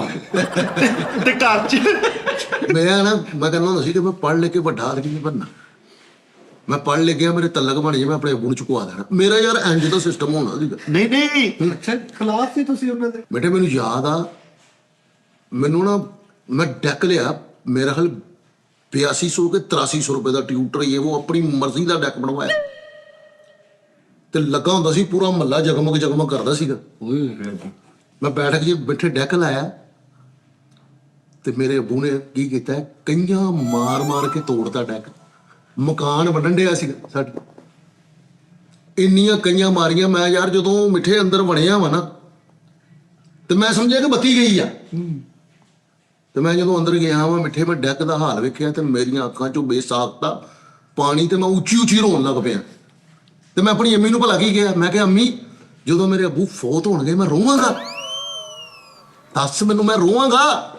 ਤੇ ਘਰ ਚ ਮੈਂ ਕਹਿੰਦਾ ਹੁੰਦਾ ਸੀ ਕਿ ਮੈਂ ਪੜ੍ਹ ਲੈ ਕੇ ਵੱਡਾ ਆਦਮੀ ਨਹੀਂ ਬਣਨਾ। ਮੈਂ ਪੜ੍ਹ ਲਿਖ ਗਿਆ, ਮੇਰੇ ਤਲਕ ਬਣ ਜੇ, ਮੈਂ ਆਪਣੇ ਅੱਬੂ ਨੂੰ ਚੁਕਵਾ ਦੇਣਾ। ਮੇਰਾ ਯਾਰ ਇੰਜ ਦਾ ਸਿਸਟਮ ਹੋਣਾ ਸੀਗਾ। ਨਹੀਂ ਅੱਛਾ ਖਿਲਾਫ ਸੀ ਤੁਸੀਂ ਉਹਨਾਂ ਦੇ? ਬੇਟੇ ਮੈਨੂੰ ਯਾਦ ਆ, ਮੈਨੂੰ ਨਾ ਮੈਂ ਡੈਕ ਲਿਆ, ਮੇਰਾ ਹਾਲ 8200 ਕੇ 8300 ਰੁਪਏ ਦਾ ਟਿਊਟਰ ਹੀ ਉਹ ਆਪਣੀ ਮਰਜ਼ੀ ਦਾ ਡੈਕ ਬਣਵਾਇਆ, ਤੇ ਲੱਗਾ ਹੁੰਦਾ ਸੀ ਪੂਰਾ ਮਹੱਲਾ ਜਗਮਗ ਕਰਦਾ ਸੀਗਾ। ਮੈਂ ਬੈਠ ਕੇ ਬੈਠੇ ਡੈਕ ਲਾਇਆ, ਤੇ ਮੇਰੇ ਅੱਬੂ ਨੇ ਕੀ ਕੀਤਾ, ਕਈਆਂ ਮਾਰ ਕੇ ਤੋੜਦਾ ਡੈਕ। ਮਕਾਨ ਵੰਡਣ ਡਿਆ ਸੀਗਾ ਸਾਡਾ, ਇੰਨੀਆਂ ਕਈਆਂ ਮਾਰੀਆਂ। ਮੈਂ ਯਾਰ ਜਦੋਂ ਮਿੱਠੇ ਅੰਦਰ ਬਣਿਆ ਵਾ ਨਾ, ਤੇ ਮੈਂ ਸਮਝਿਆ ਕਿ ਬੱਤੀ ਗਈ ਆ। ਤੇ ਮੈਂ ਜਦੋਂ ਅੰਦਰ ਗਿਆ ਵਾ ਮਿੱਠੇ, ਮੈਂ ਡੈਕ ਦਾ ਹਾਲ ਵੇਖਿਆ ਤੇ ਮੇਰੀਆਂ ਅੱਖਾਂ ਚੋਂ ਬੇਸਾਖਤਾ ਪਾਣੀ, ਤੇ ਮੈਂ ਉੱਚੀ ਰੋਣ ਲੱਗ ਪਿਆ। ਤੇ ਮੈਂ ਆਪਣੀ ਅੰਮੀ ਨੂੰ ਭਲਾ ਕੀ ਕਿਹਾ, ਮੈਂ ਕਿਹਾ ਅੰਮੀ ਜਦੋਂ ਮੇਰੇ ਅੱਬੂ ਫੌਤ ਹੋਣਗੇ ਮੈਂ ਰੋਵਾਂਗਾ? ਦੱਸ ਮੈਨੂੰ, ਮੈਂ ਰੋਵਾਂਗਾ?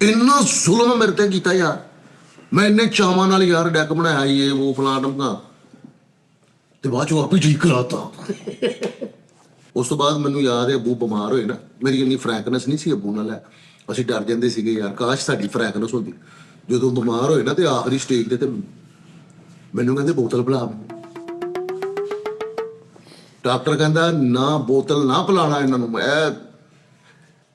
ਇੰਨਾ ਜ਼ੁਲਮ ਮੇਰੇ ਤੇ ਕੀਤਾ ਯਾਰ। ਮੈਂ ਇੰਨੇ ਚਾਵਾਂ ਨਾਲ ਯਾਰ ਡੈਕ ਬਣਾਇਆ ਇਹ ਉਹ ਫਲਾਣਾ ਢਮਕਾ, ਤੇ ਬਾਅਦ ਚੋਂ ਆਪੇ ਠੀਕ ਕਰਾਤਾ। ਉਸ ਤੋਂ ਬਾਅਦ ਮੈਨੂੰ ਯਾਦ ਹੈ ਅੱਬੂ ਬਿਮਾਰ ਹੋਏ ਨਾ, ਮੇਰੀ ਇੰਨੀ ਫਰੈਂਕਨੈਸ ਨਹੀਂ ਸੀ ਅੱਬੂ ਨਾਲ। ਅਸੀਂ ਡਰ ਜਾਂਦੇ ਸੀਗੇ ਯਾਰ, ਕਾਸ਼ ਸਾਡੀ ਫਰੈਂਕਨੈਸ ਹੁੰਦੀ। ਜਦੋਂ ਬਿਮਾਰ ਹੋਏ ਨਾ ਤੇ ਆਖਰੀ ਸਟੇਜ ਤੇ ਮੈਨੂੰ ਕਹਿੰਦੇ ਬੋਤਲ ਪਿਲਾ। ਡਾਕਟਰ ਕਹਿੰਦਾ ਨਾ ਬੋਤਲ ਨਾ ਪਿਲਾਣਾ ਇਹਨਾਂ ਨੂੰ।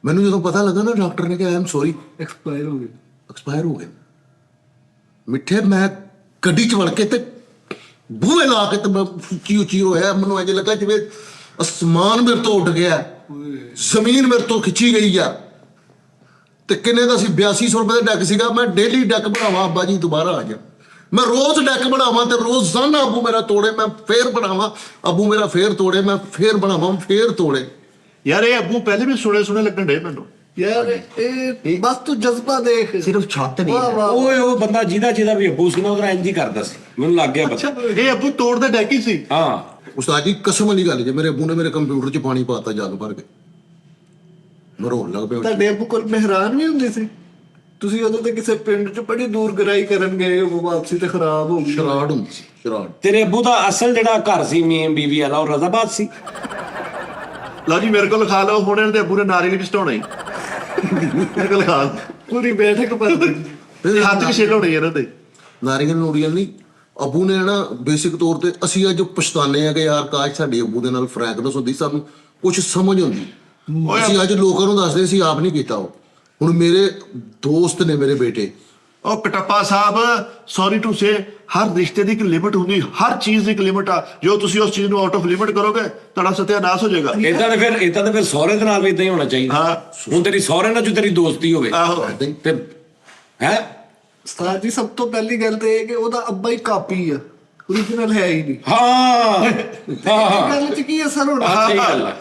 ਮੈਨੂੰ ਜਦੋਂ ਪਤਾ ਲੱਗਾ ਨਾ, ਡਾਕਟਰ ਨੇ ਕਿਹਾ ਆਈ ਐਮ ਸੌਰੀ, ਐਕਸਪਾਇਰ ਹੋ ਗਏ। ਮਿੱਠੇ ਮੈਂ ਗੱਡੀ ਚ ਵੜ ਕੇ ਤੇ ਬੂਹੇ ਲਾ ਕੇ ਤੇ ਮੈਂ ਉੱਚੀ ਹੋਇਆ। ਮੈਨੂੰ ਇੰਝ ਲੱਗਾ ਜਿਵੇਂ ਅਸਮਾਨ ਮੇਰੇ ਤੋਂ ਉੱਡ ਗਿਆ, ਜ਼ਮੀਨ ਮੇਰੇ ਤੋਂ ਖਿੱਚੀ ਗਈ ਆ। ਤੇ ਕਿੰਨੇ ਦਾ ਸੀ? 8200 ਰੁਪਏ ਦਾ ਡੈਕ ਸੀਗਾ। ਮੈਂ ਡੇਲੀ ਡੈਕ ਬਣਾਵਾਂ, ਅੱਬਾ ਜੀ ਦੁਬਾਰਾ ਆ ਜਾ, ਮੈਂ ਰੋਜ਼ ਡੈਕ ਬਣਾਵਾਂ, ਤੇ ਰੋਜ਼ਾਨਾ ਅੱਬੂ ਮੇਰਾ ਤੋੜੇ, ਮੈਂ ਫੇਰ ਬਣਾਵਾਂ, ਅੱਬੂ ਮੇਰਾ ਫੇਰ ਤੋੜੇ, ਮੈਂ ਫੇਰ ਬਣਾਵਾਂ, ਫੇਰ ਤੋੜੇ। ਯਾਰ ਇਹ ਅੱਬੂ ਪਹਿਲੇ ਵੀ ਸੁਣੇ ਲੱਗਣ ਡੇ ਮੈਨੂੰ। ਯਾਰ ਇਹ ਬਸ ਤੂੰ ਜਜ਼ਬਾ ਦੇਖ, ਸਿਰਫ ਛੱਤ ਨਹੀਂ ਵਾਹ ਵਾਹ। ਓਏ ਉਹ ਬੰਦਾ ਜਿਹਦਾ ਵੀ ਅੱਬੂ ਸੀ ਨਾ, ਉਹਦਾ ਇੰਜ ਹੀ ਕਰਦਾ ਸੀ, ਮੈਨੂੰ ਲੱਗ ਗਿਆ ਪਤਾ। ਇਹ ਅੱਬੂ ਤੋੜਦੇ ਡੈਕੀ ਸੀ। ਹਾਂ ਉਸਤਾਦ ਜੀ ਕਸਮ ਵਾਲੀ ਗੱਲ ਜੇ ਮੇਰੇ ਅੱਬੂ ਨੇ ਮੇਰੇ ਕੰਪਿਊਟਰ 'ਚ ਪਾਣੀ ਪਾਤਾ ਜੱਗ ਭਰ ਕੇ, ਮੈਂ ਰੋਣ ਲੱਗ ਪਿਆ। ਤੁਹਾਡੇ ਅੱਬੂ ਕੋਲ ਮਹਿਰਾਨ ਵੀ ਹੁੰਦੇ ਸੀ? ਤੁਸੀਂ ਉਦੋਂ ਤੇ ਕਿਸੇ ਪਿੰਡ 'ਚ ਬੜੀ ਦੂਰ ਗਰਾਈ ਕਰਨ ਗਏ, ਉਹ ਵਾਪਸੀ ਤੇ ਖਰਾਬ ਹੋ ਗਈ। ਸ਼ਰਾੜ ਹੁੰਦੀ ਸੀ, ਸ਼ਰਾੜ। ਤੇਰੇ ਅੱਬੂ ਦਾ ਅਸਲ ਜਿਹੜਾ ਘਰ ਸੀ ਮੇਨ ਬੀਵੀ ਵਾਲਾ, ਉਹ ਰਜ਼ਾਬਾਦ ਸੀ। ਲਓ ਜੀ ਮੇਰੇ ਕੋਲ ਲਿਖਾ ਲਓ, ਹੁਣ ਇਹਨਾਂ ਦੇ ਅੱਬੂ ਨੇ ਨਾਰੀਅਲ ਕਿਸ ਢਾਉਣਾ ਹੀ ਮੇਰੇ ਕੋਲ ਲਿਖਾ ਲਓ। ਪੂਰੀ ਬੈਠਕ ਪਰ ਇਹ ਹੱਥ ਕਿ ਛੇਲ ਹੋਣੀ ਇਹਨਾਂ ਦੇ। ਨਾਰੀਅਲ ਨੂਰੀਅਲ ਨਹੀਂ, ਅੱਬੂ ਨੇ ਨਾ ਬੇਸਿਕ ਤੌਰ ਤੇ ਅਸੀਂ ਅੱਜ ਪਛਤਾਨੇ ਆ ਕਿ ਯਾਰ ਕਾਸ਼ ਸਾਡੇ ਅੱਬੂ ਦੇ ਨਾਲ ਫਰੈਂਕਨੈਸ ਹੁੰਦੀ, ਸਾਨੂੰ ਕੁਝ ਸਮਝ ਹੁੰਦੀ। ਅਸੀਂ ਅੱਜ ਲੋਕਾਂ ਨੂੰ ਦੱਸਦੇ ਸੀ, ਆਪ ਨਹੀਂ ਕੀਤਾ ਉਹ। ਹੁਣ ਮੇਰੇ ਦੋਸਤ ਨੇ ਮੇਰੇ ਬੇਟੇ, ਉਹ ਕਟੱਪਾ ਸਾਹਿਬ, ਸੌਰੀ ਟੂ ਸੇ, ਹਰ ਰਿਸ਼ਤੇ ਦੀ ਇੱਕ ਲਿਮਿਟ ਹੁੰਦੀ, ਹਰ ਚੀਜ਼ ਦੀ ਇੱਕ ਲਿਮਿਟ ਆ। ਜੋ ਤੁਸੀਂ ਉਸ ਚੀਜ਼ ਨੂੰ ਆਊਟ ਆਫ ਲਿਮਿਟ ਕਰੋਗੇ ਤੁਹਾਡਾ ਸਤਿਆਨਾਸ਼ ਹੋ ਜਾਏਗਾ। ਇਦਾਂ ਤੇ ਫਿਰ ਸਹੁਰੇ ਦੇ ਨਾਲ ਵੀ ਇਦਾਂ ਹੀ ਹੋਣਾ ਚਾਹੀਦਾ। ਹਾਂ। ਹੁਣ ਤੇਰੀ ਸਹੁਰੇ ਨਾਲ ਜੋ ਤੇਰੀ ਦੋਸਤੀ ਹੋਵੇ ਆਹੋ ਏਦਾਂ ਹੀ। ਤੇ ਹੈ ਉਸਤਾਦ ਜੀ ਸਭ ਤੋਂ ਪਹਿਲੀ ਗੱਲ ਤੇ ਇਹ ਕਿ ਉਹਦਾ ਅੱਬਾ ਹੀ ਕਾਪੀ ਆ, ਓਰੀਜਨਲ ਹੈ ਹੀ ਨਹੀਂ। ਹਾਂ ਇਹ ਗੱਲ 'ਚ ਕੀ ਅਸਰ ਹੋਣਾ? ਸਹੀ ਗੱਲ ਹੈ।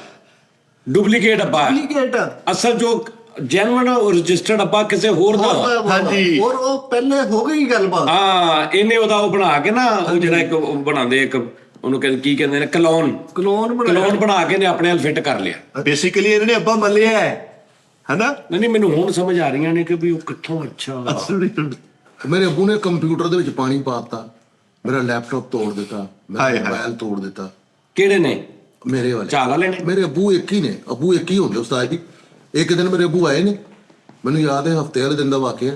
ਡੁਪਲੀਕੇਟ ਅੱਬਾ ਹੈ। ਡੁਪਲੀਕੇਟ ਆ। ਅਸਲ ਜੋ ਜੈਨੂਇਨ ਰਜਿਸਟਰਡ ਅੱਬਾ ਕਿਸੇ ਹੋਰ ਦਾ ਵਾ। ਹਾਂਜੀ। ਔਰ ਉਹ ਪਹਿਲੇ ਹੋ ਗਈ ਗੱਲਬਾਤ। ਹਾਂ, ਇਹਨੇ ਉਹਦਾ ਉਹ ਬਣਾ ਕੇ ਨਾ, ਉਹ ਜਿਹੜਾ ਇੱਕ ਉਹ ਬਣਾਉਂਦੇ ਇੱਕ, ਉਹਨੂੰ ਕੀ ਕਹਿੰਦੇ ਨੇ, ਕਲੋਨ ਕਲੋਨ ਬਣਾ ਕੇ ਨੇ ਆਪਣੇ ਨਾਲ ਫਿੱਟ ਕਰ ਲਿਆ। ਬੇਸਿਕਲੀ ਇਹਨਾਂ ਨੇ ਅੱਬਾ ਮੰਨ ਲਿਆ ਹੈ ਨਾ। ਨਹੀਂ ਮੈਨੂੰ ਹੁਣ ਸਮਝ ਆ ਰਹੀਆਂ ਨੇ ਕਿ ਵੀ ਉਹ ਕਿੱਥੋਂ। ਅੱਛਾ ਮੇਰੇ ਅੱਬੂ ਨੇ ਕੰਪਿਊਟਰ ਦੇ ਵਿੱਚ ਪਾਣੀ ਪਾਤਾ, ਮੇਰਾ ਲੈਪਟਾਪ ਤੋੜ ਦਿੱਤਾ, ਮੇਰਾ ਹਾਏ ਹਾਏ। ਮੋਬਾਈਲ ਤੋੜ ਦਿੱਤਾ। ਕਿਹੜੇ ਨੇ? ਮੇਰੇ ਵਾਲੇ ਚਾਲ ਵਾਲੇ ਨੇ? ਮੇਰੇ ਅੱਬੂ ਇੱਕ ਹੀ ਨੇ, ਅੱਬੂ ਇੱਕ ਹੀ ਹੁੰਦੇ ਉਸਤਾਦ ਜੀ। ਇੱਕ ਦਿਨ ਮੇਰੇ ਅੱਬੂ ਆਏ ਨੇ, ਮੈਨੂੰ ਯਾਦ ਹੈ ਹਫਤੇ ਵਾਲੇ ਦਿਨ ਦਾ ਵਾਕਿਆ,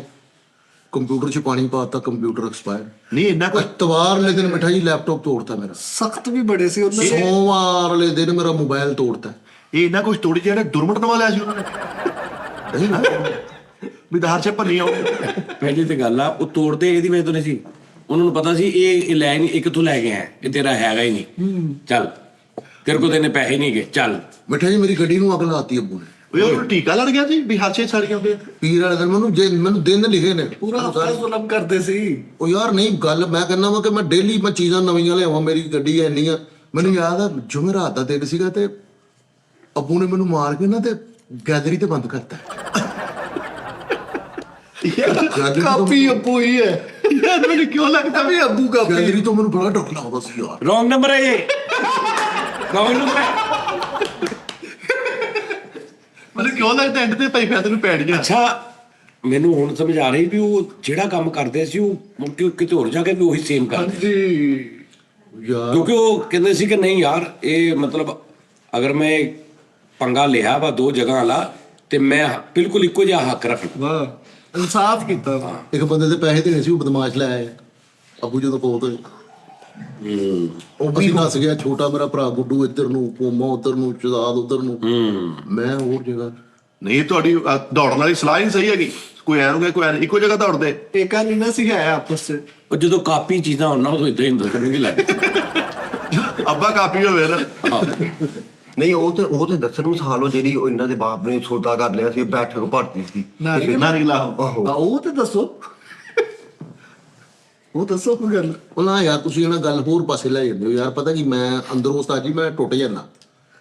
ਕੰਪਿਊਟਰ 'ਚ ਪਾਣੀ ਪਾਤਾ, ਕੰਪਿਊਟਰ ਐਕਸਪਾਇਰ। ਨਹੀਂ ਇੰਨਾ ਕੁਝ। ਐਤਵਾਰ ਵਾਲੇ ਦਿਨ ਮਿਠਾਈ ਲੈਪਟਾਪ ਤੋੜਤਾ ਮੇਰਾ। ਸਖਤ ਵੀ ਬੜੇ ਸੀ ਉਹਨਾਂ ਦੇ। ਸੋਮਵਾਰ ਵਾਲੇ ਦਿਨ ਮੇਰਾ ਮੋਬਾਈਲ ਤੋੜਤਾ। ਇਹ ਇੰਨਾ ਕੁਝ ਤੋੜੀ ਜਿਹੜਾ ਦੁਰਮਟ ਨਵਾ ਲਿਆ ਸੀ ਉਹਨਾਂ ਨੇ। ਨਹੀਂ ਨਾ, ਵੀ ਦਾਰ ਚ ਭੰਨੀ ਆਉ। ਪਹਿਲੀ ਤੇ ਗੱਲ ਆ, ਉਹ ਤੋੜਦੇ ਇਹਦੀ ਵਜ੍ਹਾ ਤੋਂ ਨਹੀਂ ਸੀ। ਉਹਨਾਂ ਨੂੰ ਪਤਾ ਸੀ ਇਹ ਲੈ ਨਹੀਂ, ਇਹ ਕਿੱਥੋਂ ਲੈ ਕੇ ਆਇਆ, ਇਹ ਤੇਰਾ ਹੈਗਾ ਹੀ ਨਹੀਂ। ਚੱਲ ਤੇਰੇ ਕੋਲ ਤੇ ਇਹਨੇ ਪੈਸੇ ਨਹੀਂ ਗਏ, ਚੱਲ। ਮਿਠਾਈ ਮੇਰੀ ਗੱਡੀ ਨੂੰ ਅੱਗ ਲਾਤੀ ਅੱਬੂ ਨੇ। ਉਹ ਟੀਕਾ ਲੜ ਗਿਆ ਸੀ ਵੀ ਹਰ ਚੀਜ਼ ਸੜ ਗਿਆ ਹੁੰਦੇ। ਪੀਰ ਵਾਲੇ ਦਿਨ ਮੈਨੂੰ ਦਿਨ ਲਿਖੇ ਨੇ ਪੂਰਾ ਹਫਤਾ ਜ਼ੁਲਮ ਕਰਦੇ ਸੀ। ਉਹ ਯਾਰ ਨਹੀਂ, ਗੱਲ ਮੈਂ ਕਹਿੰਦਾ ਵਾ ਕਿ ਮੈਂ ਡੇਲੀ ਮੈਂ ਚੀਜ਼ਾਂ ਨਵੀਆਂ ਲਿਆਵਾਂ, ਮੇਰੀ ਗੱਡੀ ਇੰਨੀ ਆ। ਮੈਨੂੰ ਯਾਦ ਆ ਜੁਮੇਰਾਤ ਦਾ ਦਿਨ ਸੀਗਾ ਤੇ ਅੱਬੂ ਨੇ ਮੈਨੂੰ ਮਾਰ ਕੇ ਨਾ ਤੇ ਗੈਲਰੀ ਤੇ ਬੰਦ ਕਰਤਾ। ਕਾਪੀ ਅੱਬੂ ਹੀ ਹੈ। ਯਾਰ ਮੈਨੂੰ ਕਿਉਂ ਲੱਗਦਾ ਵੀ ਅੱਬੂ ਕਾਪੀ। ਗੈਲਰੀ ਤੋਂ ਮੈਨੂੰ ਬੜਾ ਡਰ ਲੱਗਦਾ ਸੀ ਯਾਰ। ਰੋਂਗ ਨੰਬਰ ਹੈ ਇਹ, ਰੋਂਗ ਨੰਬਰ ਹੈ। ਮੈਨੂੰ ਕਿਉਂ ਲੱਗਦਾ ਐਂਡ ਤੇ ਭਾਈ ਫੈਦਰ ਨੂੰ ਪੈੜ ਗਿਆ। ਅੱਛਾ, ਮੈਨੂੰ ਹੁਣ ਸਮਝ ਆ ਰਹੀ ਵੀ ਉਹ ਜਿਹੜਾ ਕੰਮ ਕਰਦੇ ਸੀ ਉਹ ਮੁੜ ਕੇ ਕਿਤੇ ਹੋਰ ਜਾ ਕੇ ਵੀ ਉਹੀ ਸੇਮ ਕਰਦੇ। ਹਾਂਜੀ ਯਾਰ ਕਿਉਂਕਿ ਉਹ ਕਹਿੰਦੇ ਸੀ ਕਿ ਨਹੀਂ ਯਾਰ, ਇਹ ਮਤਲਬ ਅਗਰ ਮੈਂ ਪੰਗਾ ਲਿਆ ਵਾ ਦੋ ਜਗ੍ਹਾ ਵਾਲਾ ਤੇ ਮੈਂ ਬਿਲਕੁਲ ਇੱਕੋ ਜਿਹਾ ਹੱਕ ਰੱਖਣਾ। ਵਾਹ, ਇਨਸਾਫ ਕੀਤਾ ਵਾ। ਇੱਕ ਬੰਦੇ ਦੇ ਪੈਸੇ ਦੇਣੇ ਸੀ, ਉਹ ਬਦਮਾਸ਼ ਲੈ ਆਇਆ ਅੱਬੂ ਜਦੋਂ ਕੋਲ ਤੋਂ। ਉਹ ਵੀ ਨੱਸ ਗਿਆ, ਛੋਟਾ ਮੇਰਾ ਭਰਾ ਗੁੱਡੂ ਇੱਧਰ ਨੂੰ, ਪੋਮਾ ਉੱਧਰ ਨੂੰ, ਸ਼ਹਜ਼ਾਦ ਉੱਧਰ ਨੂੰ, ਮੈਂ ਹੋਰ ਜਗ੍ਹਾ। ਨਹੀਂ ਤੁਹਾਡੀ ਦੌੜਨ ਵਾਲੀ ਸਲਾਹ ਹੀ ਸਹੀ ਹੈਗੀ। ਕੋਈ ਐ ਨੂੰ ਕੋਈ ਇੱਕੋ ਜਗ੍ਹਾ ਦੌੜਦੇ। ਟੇਕਾ ਨਹੀਂ ਨਾ ਸੀ ਹੈ ਆਪਸ ਚ। ਉਹ ਜਦੋਂ ਕਾਪੀ ਚੀਜ਼ਾਂ ਹੋਣ ਨਾ ਉਦੋਂ ਇਦਾਂ ਹੀ ਹੁੰਦਾ ਕਰਨਗੇ ਲੱਗ। ਅੱਬਾ ਕਾਪੀ ਹੋਵੇ ਨਾ। ਨਹੀਂ ਉਹ ਤੇ ਦੱਸਣ ਨੂੰ ਸਾਲੋ ਜਿਹੜੀ ਉਹ ਇਹਨਾਂ ਦੇ ਬਾਪ ਨੇ ਸੌਦਾ ਕਰ ਲਿਆ ਸੀ, ਬੈਠਕ ਭਰਤੀ ਸੀ। ਨਾਰੀਅਲ ਆਹੋ। ਉਹ ਤੇ ਦੱਸੋ, ਉਹ ਦੱਸੋ ਕੋਈ ਗੱਲ। ਉਹ ਨਾ ਯਾਰ, ਤੁਸੀਂ ਇਹਨਾਂ ਗੱਲ ਹੋਰ ਪਾਸੇ ਲੈ ਜਾਂਦੇ ਹੋ ਯਾਰ। ਪਤਾ ਕੀ, ਮੈਂ ਅੰਦਰੋਂ ਉਸਤਾਦ ਜੀ ਮੈਂ ਟੁੱਟ ਜਾਂਦਾ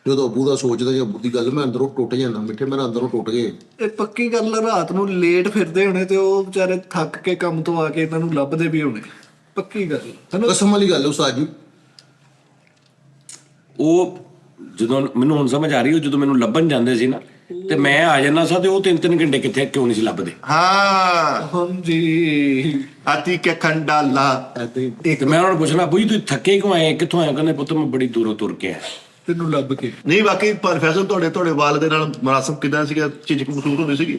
ਜਦੋਂ ਅੱਬੂ ਦਾ ਸੋਚਦਾ ਜਾਂ ਅੱਬੂ ਦੀ ਗੱਲ, ਮੈਂ ਅੰਦਰੋਂ ਟੁੱਟ ਜਾਂਦਾ। ਮਿੱਠੇ ਮੇਰਾ ਅੰਦਰੋਂ ਟੁੱਟ ਗਏ। ਇਹ ਪੱਕੀ ਗੱਲ, ਰਾਤ ਨੂੰ ਲੇਟ ਫਿਰਦੇ ਹੋਣੇ ਤੇ ਉਹ ਵਿਚਾਰੇ ਥੱਕ ਕੇ ਕੰਮ ਤੋਂ ਆ ਕੇ ਇਹਨਾਂ ਨੂੰ ਲੱਭਦੇ ਵੀ ਹੋਣੇ। ਪੱਕੀ ਗੱਲ ਹੈ। ਕਸਮ ਵਾਲੀ ਗੱਲ ਹੈ ਉਸਤਾਦ ਜੀ। ਉਹ ਜਦੋਂ ਮੈਨੂੰ ਹੁਣ ਸਮਝ ਆ ਰਹੀ, ਉਹ ਜਦੋਂ ਮੈਨੂੰ ਲੱਭਣ ਜਾਂਦੇ ਸੀ ਨਾ ਤੇ ਮੈਂ ਆ ਜਾਂਦਾ ਸਾਂ ਤੇ ਉਹ 3-3 ਘੰਟੇ ਕਿੱਥੇ ਕਿਉਂ ਨਹੀਂ ਸੀ ਲੱਭਦੇ। ਹਾਂ ਹਾਂਜੀ ਆਤੀ ਕੇ ਖੰਡਾਲਾ। ਏਦਾਂ ਹੀ ਤੇ ਮੈਂ ਉਹਨਾਂ ਨੂੰ ਪੁੱਛਣਾ, ਬਈ ਤੂੰ ਥੱਕੇ ਕਿਉਂ ਆਏ, ਕਿੱਥੋਂ ਆਏ? ਕਹਿੰਦੇ ਪੁੱਤ ਮੈਂ ਬੜੀ ਦੂਰੋਂ ਤੁਰ ਕੇ ਆਇਆ। ਤੈਨੂੰ ਲੱਭ ਕੇ। ਨਹੀਂ ਬਾਕੀ ਪ੍ਰੋਫੈਸਰ ਤੁਹਾਡੇ ਵਾਲ ਦੇ ਨਾਲ ਮਰਾਸਮ ਕਿਦਾਂ ਸੀਗਾ? ਚੀਜ਼ ਮਹਿਸੂਸ ਹੁੰਦੀ ਸੀਗੀ?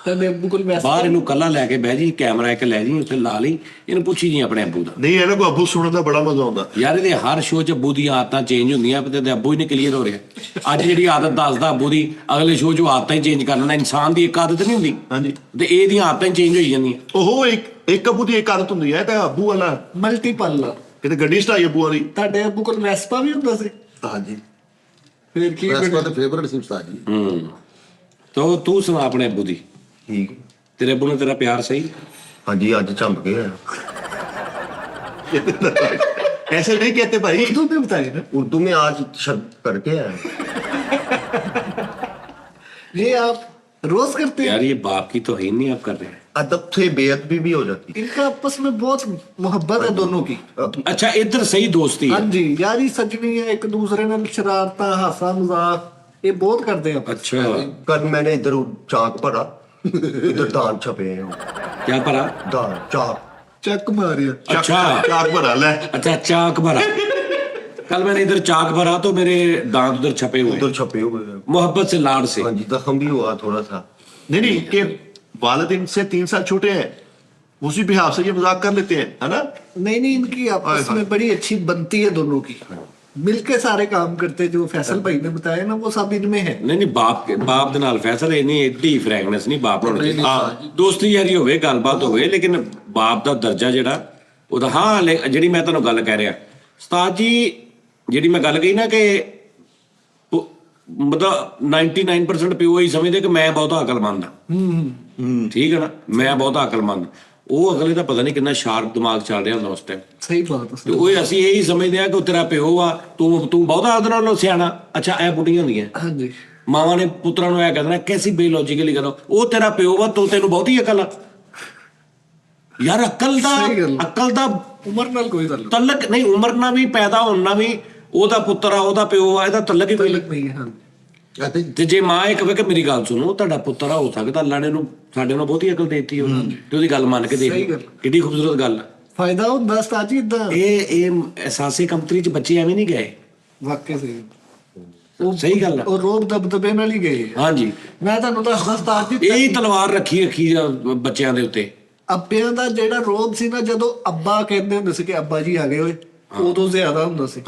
ਤੇਰੇ ਅੱਬੂ ਕੋਲ ਮੈਸੇਜ ਬਾਹਰ ਇਹਨੂੰ ਕੱਲਾ ਲੈ ਕੇ ਬਹਿ ਜੀ, ਕੈਮਰਾ ਇੱਕ ਲੈ ਜੀ, ਉੱਥੇ ਲਾ ਲਈ, ਇਹਨੂੰ ਪੁੱਛੀ ਜੀ ਆਪਣੇ ਅੱਬੂ ਦਾ। ਨਹੀਂ ਇਹਨਾਂ ਕੋ ਅੱਬੂ ਸੁਣਨ ਦਾ ਬੜਾ ਮਜ਼ਾ ਆਉਂਦਾ। ਯਾਰ ਇਹਦੇ ਹਰ ਸ਼ੋਅ 'ਚ ਅੱਬੂ ਦੀਆਂ ਆਦਤਾਂ ਚੇਂਜ ਹੁੰਦੀਆਂ, ਤੇ ਅੱਬੂ ਹੀ ਨਹੀਂ ਕਲੀਅਰ ਹੋ ਰਿਹਾ। ਅੱਜ ਜਿਹੜੀ ਆਦਤ ਦੱਸਦਾ ਅੱਬੂ ਦੀ, ਅਗਲੇ ਸ਼ੋਅ 'ਚ ਉਹ ਆਦਤਾਂ ਹੀ ਚੇਂਜ ਕਰ ਲੈਂਦਾ। ਇਨਸਾਨ ਦੀ ਇੱਕ ਆਦਤ ਨਹੀਂ ਹੁੰਦੀ ਹਾਂਜੀ। ਤੇ ਇਹਦੀਆਂ ਆਦਤਾਂ ਹੀ ਚੇਂਜ ਹੋਈ ਜਾਂਦੀਆਂ। ਉਹ ਇੱਕ ਅੱਬੂ ਦੀ ਇੱਕ ਆਦਤ ਹੁੰਦੀ ਹੈ ਤੇ ਅੱਬੂ ਵਾਲਾ ਮਲਟੀਪਲ। ਕਿਤੇ ਗੱਡੀ ਸਟਾਈ ਅੱਬੂ ਵਾਲੀ। ਤੁਹਾਡੇ ਅੱਬੂ ਕੋਲ ਵੈਸਪਾ ਵੀ ਹੁੰਦਾ ਸੀ? ਹਾਂਜੀ, ਫਿਰ ਕੀ ਵੈਸਪਾ ਤੇ ਫੇਵਰਟ ਸੀ ਉਸਤਾਦ ਜੀ। ਤੋ ਤੂੰ ਸੁਣਾ ਆਪਣੇ ਅੱਬੂ ਦੀ। ਠੀਕ। ਤੇਰੇ ਅੱਬੂ ਨੂੰ ਤੇਰਾ ਪਿਆਰ ਸਹੀ? ਹਾਂਜੀ ਅੱਜ ਚੰਪ ਗਏ। ऐसे नहीं कहते भाई। उर्दू में बताइए ना। उर्दू में आज शब्द करके आए। ये आप रोज करते हैं? यार ये बाप की तो ही नहीं आप कर रहे हैं। अदब से बेअदबी भी हो जाती है। इनका आपस में बहुत मोहब्बत है दोनों की। अच्छा इधर सही दोस्ती हाँ है। जी, यारी सजनी है, एक दूसरे ने शरारता हासा मजाक ये बहुत करते हैं। अच्छा कल मैंने इधर चाक भरा, इधर दान छपे हैं। क्या पढ़ा? दान चाक। चक मारिया। अच्छा चाक भरा ले। अच्छा चाक भरा। कल मैंने इधर चाक भरा तो मेरे दांत उधर छपे हुए हैं। उधर छपे हुए हैं। मोहब्बत से लाड से। हाँ जी, जख्म भी हुआ थोड़ा सा। नहीं नहीं कि वालिद इनसे 3 साल छोटे हैं, उसी बिहार से ये मजाक कर लेते हैं, है ना? नहीं इनकी आपस में बड़ी अच्छी बनती है दोनों की, मिलके सारे काम करते, जो फैसल भाई ने बताया ना वो सब इनमें है। नहीं ਬਾਪ ਦੇ ਨਾਲ ਫੈਸਲਾ ਇਹ ਨਹੀਂ, ਐਡੀ ਫ੍ਰੈਂਕਨੈਸ ਨਹੀਂ ਬਾਪ ਨਾਲ ਹੋਣੀ ਚਾਹੀਦੀ। ਦੋਸਤੀ ਯਾਰੀ ਹੋਵੇ, ਗੱਲਬਾਤ ਹੋਵੇ, ਲੇਕਿਨ ਬਾਪ ਦਾ ਦਰਜਾ ਜਿਹੜਾ ਉਹਦਾ, ਹਾਂ ਜਿਹੜੀ ਮੈਂ ਤੁਹਾਨੂੰ ਗੱਲ ਕਹਿ ਰਿਹਾ ਉਸਤਾਦ ਜੀ, ਜਿਹੜੀ ਮੈਂ ਗੱਲ ਕਹੀ ਨਾ ਕਿ ਮਤਲਬ 99% ਪਿਓ ਹੀ ਸਮਝਦੇ ਕਿ ਮੈਂ ਬਹੁਤਾ ਅਕਲਮੰਦ ਹਾਂ। ਠੀਕ ਹੈ ਨਾ, ਮੈਂ ਬਹੁਤਾ ਅਕਲਮੰਦ। ਉਹ ਅਗਲੇ ਦਾ ਪਤਾ ਨਹੀਂ ਕਿੰਨਾ ਸ਼ਾਰਪ ਦਿਮਾਗ ਚੱਲ ਰਿਹਾ ਹੁੰਦਾ ਉਸ ਟਾਈਮ। ਸਹੀ ਬਾਤ ਤੇ ਉਹ ਅਸੀਂ ਇਹੀ ਸਮਝਦੇ ਆ ਕਿ ਉਹ ਤੇਰਾ ਪਿਓ ਆ, ਤੂੰ ਬਹੁਤਾ ਉਹਦੇ ਨਾਲੋਂ ਸਿਆਣਾ। ਅੱਛਾ, ਇਹ ਬੁੱਢੀਆਂ ਹੁੰਦੀਆਂ ਹਾਂਜੀ, ਮਾਵਾਂ ਨੇ ਪੁੱਤਰਾਂ ਨੂੰ ਇਹ ਕਹਿੰਦੇ ਕੈਸੀ ਬੇਲੋਜੀਕਲੀ ਕਰੋ, ਉਹ ਤੇਰਾ ਪਿਓ ਵਾ, ਤੈਨੂੰ ਬਹੁਤੀ ਅਕਲ ਆ ਯਾਰ। ਅਕਲ ਦਾ ਉਮਰ ਨਾਲ ਕੋਈ ਗੱਲ ਤਲਕ ਨਹੀਂ, ਉਮਰ ਨਾਲ ਵੀ, ਪੈਦਾ ਹੋਣ ਨਾਲ ਵੀ। ਉਹਦਾ ਪੁੱਤਰ ਆ, ਉਹਦਾ ਪਿਓ ਆ, ਇਹਦਾ ਤਲਕ ਹੀ ਕੋਈ ਨਹੀਂ ਹੈ। ਤੇ ਜੇ ਮਾਂ ਇਹ ਕਹੇ ਕਿ ਮੇਰੀ ਗੱਲ ਸੁਣੋ, ਤੁਹਾਡਾ ਪੁੱਤਰ ਆ, ਹੋ ਸਕਦਾ ਅੱਲਾ ਨੇ ਨੂੰ ਸਾਡੇ ਨਾਲ ਬਹੁਤੀ ਅਕਲ ਦੇਤੀ ਉਹਨਾਂ ਤੇ ਉਹਦੀ ਗੱਲ ਮੰਨ ਕੇ ਦੇਖ, ਕਿੱਡੀ ਖੂਬਸੂਰਤ ਗੱਲ ਆ। ਫਾਇਦਾ ਹੁੰਦਾ ਉਸਤਾਦ ਜੀ ਇਦਾਂ। ਇਹ ਅਹਿਸਾਸੇ ਕੰਪਨੀ ਚ ਬੱਚੇ ਐਵੇਂ ਨਹੀਂ ਗਏ। ਵਾਕਈ ਸਹੀ, ਉਹ ਸਹੀ ਗੱਲ ਆ। ਉਹ ਰੋਬ ਦਬਦਬੇ ਨਾਲ ਹੀ ਗਏ। ਹਾਂਜੀ, ਮੈਂ ਤੁਹਾਨੂੰ ਦੱਸਦਾ ਉਸਤਾਦ ਜੀ, ਇਹੀ ਤਲਵਾਰ ਰੱਖੀ ਬੱਚਿਆਂ ਦੇ ਉੱਤੇ। ਅੱਬਿਆਂ ਦਾ ਜਿਹੜਾ ਰੋਬ ਸੀ ਨਾ, ਜਦੋਂ ਅੱਬਾ ਕਹਿੰਦੇ ਹੁੰਦੇ ਸੀ ਕਿ ਅੱਬਾ ਜੀ ਆ ਗਏ ਓਏ, ਉਦੋਂ ਜ਼ਿਆਦਾ ਹੁੰਦਾ ਸੀ।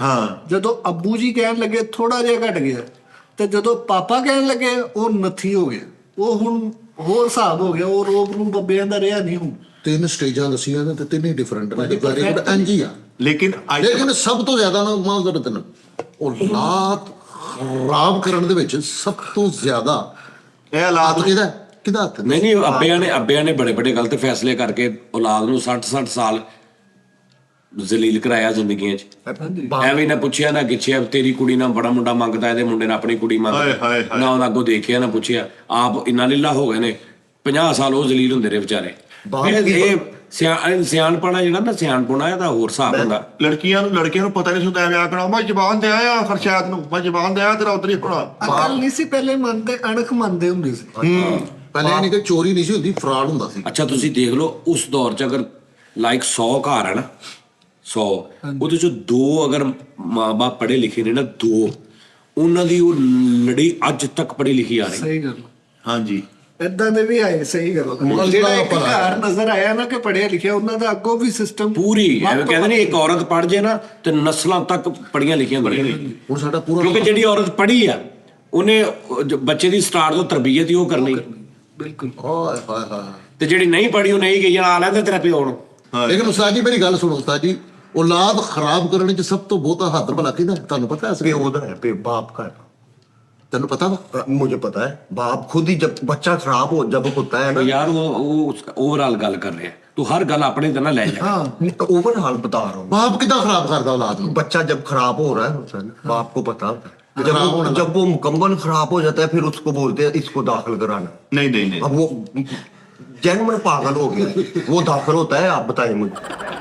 ਜਦੋਂ ਅੱਬੂ ਜੀ ਕਹਿਣ ਲੱਗੇ ਥੋੜਾ ਜਿਹਾ ਘਟ ਗਿਆ, ਤੇ ਜਦੋਂ ਪਾਪਾ ਕਹਿਣ ਲੱਗੇ ਉਹ ਨੱਥੀ ਹੋ ਗਿਆ। ਉਹ ਹੁਣ ਹੋਰ ਹਿਸਾਬ ਹੋ ਗਿਆ, ਉਹ ਰੋਬ ਨੂੰ ਬੱਬਿਆਂ ਦਾ ਰਿਹਾ ਨਹੀਂ ਹੁਣ। 3 ਸਟੇਜਾਂ ਦੱਸੀਆਂ ਨੇ ਤੇ 3 ਹੀ ਡਿਫਰੈਂਟ ਨੇ, ਵੈਰੀ ਗੁੱਡ ਐਨਜੀ ਆ। ਲੇਕਿਨ ਸਭ ਤੋਂ ਜ਼ਿਆਦਾ ਨਾ ਮਾਜ਼ਰਤ ਨਾ ਔਲਾਦ ਖਰਾਬ ਕਰਨ ਦੇ ਵਿੱਚ ਸਭ ਤੋਂ ਜ਼ਿਆਦਾ ਇਹ ਹਾਲਾਤ ਕਿਹਦਾ ਹੱਥ? ਨਹੀਂ ਅੱਬਿਆਂ ਨੇ ਬੜੇ ਗਲਤ ਫੈਸਲੇ ਕਰਕੇ ਔਲਾਦ ਨੂੰ 60 ਸਾਲ ਜ਼ਲੀਲ ਕਰਾਇਆ ਜ਼ਿੰਦਗੀਆਂ 'ਚ। ਐਵੇਂ ਨਾ ਪੁੱਛਿਆ ਨਾ ਗਿੱਛਿਆ, ਤੇਰੀ ਕੁੜੀ ਨਾਲ ਬੜਾ ਮੁੰਡਾ ਮੰਗਦਾ, ਇਹਦੇ ਮੁੰਡੇ ਨਾਲ ਆਪਣੀ ਕੁੜੀ ਮੰਗਦਾ ਨਾ, ਉਹਨਾਂ ਅੱਗੋਂ ਦੇਖਿਆ ਨਾ ਪੁੱਛਿਆ। ਆਪ ਇੰਨਾ ਲੀਲਾ ਹੋ ਗਏ ਨੇ, 50 ਸਾਲ ਉਹ ਜ਼ਲੀਲ ਹੁੰਦੇ ਰਹੇ ਵਿਚਾਰੇ। ਇਹ ਸਿਆਣਪਣਾ ਜਿਹੜਾ ਨਾ, ਸਿਆਣਪਣਾ ਇਹਦਾ ਹੋਰ ਹਿਸਾਬ ਹੁੰਦਾ। ਲੜਕੀਆਂ ਨੂੰ ਪਤਾ ਨਹੀਂ ਹੁੰਦਾ, ਐਵੇਂ ਆਖਣਾ ਮੈਂ ਜ਼ਬਾਨ ਦੇ ਆਇਆ ਖਰਸ਼ਾਦ ਨੂੰ, ਮੈਂ ਜ਼ਬਾਨ ਦੇ ਆਇਆ ਤੇਰਾ ਉਧਰ ਹੀ ਹੋਣਾ। ਅਕਲ ਨਹੀਂ ਸੀ ਪਹਿਲੇ ਮੰਨਦੇ, ਅਣਖ ਮੰਨਦੇ ਹੁੰਦੇ ਸੀ। ਪਹਿਲੇ ਨਹੀਂ ਕਿ ਚੋਰੀ ਨਹੀਂ ਸੀ ਹੁੰਦੀ, ਫਰਾਡ ਹੁੰਦਾ ਸੀ। ਅੱਛਾ, ਤੁਸੀਂ ਦੇਖ ਲਓ ਉਸ ਦੌਰ 'ਚ ਅਗਰ ਲਾਈਕ 100 ਘਰ ਹੈ ਨਾ, 100 ਉਹਦੇ 'ਚੋਂ 2 ਅਗਰ ਮਾਂ ਬਾਪ ਪੜ੍ਹੇ ਲਿਖੇ ਨੇ ਨਾ, 2 ਉਹਨਾਂ ਦੀ ਉਹ ਲੜੀ ਅੱਜ ਤੱਕ ਪੜ੍ਹੀ ਲਿਖੀ ਆ ਰਹੀ। ਸਹੀ ਗੱਲ। ਹਾਂਜੀ, ਏਦਾਂ ਦੇ ਵੀ ਆਏ। ਸਹੀ ਗੱਲ। ਜਿਹੜਾ ਇੱਕ ਘਰ ਨਜ਼ਰ ਆਇਆ ਨਾ ਕਿ ਪੜ੍ਹਿਆ ਲਿਖਿਆ, ਉਹਨਾਂ ਦਾ ਅੱਗੋਂ ਵੀ ਸਿਸਟਮ ਪੂਰੀ ਐਵੇਂ ਕਹਿੰਦੇ ਨੇ, ਇੱਕ ਔਰਤ ਪੜ੍ਹ ਜੇ ਨਾ ਤੇ ਨਸਲਾਂ ਤੱਕ ਪੜ੍ਹੀਆਂ ਲਿਖੀਆਂ ਹੁੰਦੀਆਂ। ਹੁਣ ਸਾਡਾ ਪੂਰਾ, ਕਿਉਂਕਿ ਜਿਹੜੀ ਔਰਤ ਪੜ੍ਹੀ ਆ, ਉਹਨੇ ਬੱਚੇ ਦੀ ਸਟਾਰਟ ਤੋਂ ਤਰਬੀਅਤ ਹੀ ਉਹ ਕਰਨੀ। ਬਿਲਕੁਲ। ਹਾਏ ਹਾਏ ਹਾਏ। ਤੇ ਜਿਹੜੀ ਨਹੀਂ ਪੜ੍ਹੀ ਉਹ ਨਹੀਂ ਗਈ ਆ ਲੈਂਦੇ ਤੇਰਾ ਪਿਓ ਨੂੰ। ਲੇਕਿਨ ਉਸਤਾਦ ਜੀ ਮੇਰੀ ਗੱਲ ਸੁਣੋ ਉਸਤਾਦ ਜੀ, ਔਲਾਦ ਖਰਾਬ ਕਰਨ 'ਚ ਸਭ ਤੋਂ ਬਹੁਤਾ ਹੱਥ ਭਲਾ ਕਿਹਦਾ? ਤੁਹਾਨੂੰ ਪਤਾ ਹੈ? पे उधर है, पे बाप का है। ਤੈਨੂੰ ਪਤਾ ਵਾ? मुझे पता है, बाप खुद ही जब बच्चा खराब हो जब होता है ना। ਯਾਰ ਉਹ ਓਵਰਆਲ ਗੱਲ ਕਰ ਰਿਹਾ, ਤੂੰ ਹਰ ਗੱਲ ਆਪਣੇ ਤੇ ਨਾ ਲੈ ਜਾ। हाँ, ओवरऑल बता रहा हूँ। ਬਾਪ ਕਿੱਦਾਂ ਖਰਾਬ ਕਰਦਾ ਔਲਾਦ ਨੂੰ? बच्चा जब खराब हो रहा है ना, बाप को पता होता है। जब वो मुकम्मल खराब हो जाता है, फिर उसको बोलते हैं इसको दाखिल कराना। नहीं अब वो जन्म में पागल हो गया, वो दाखिल होता है। आप बताइए मुझे।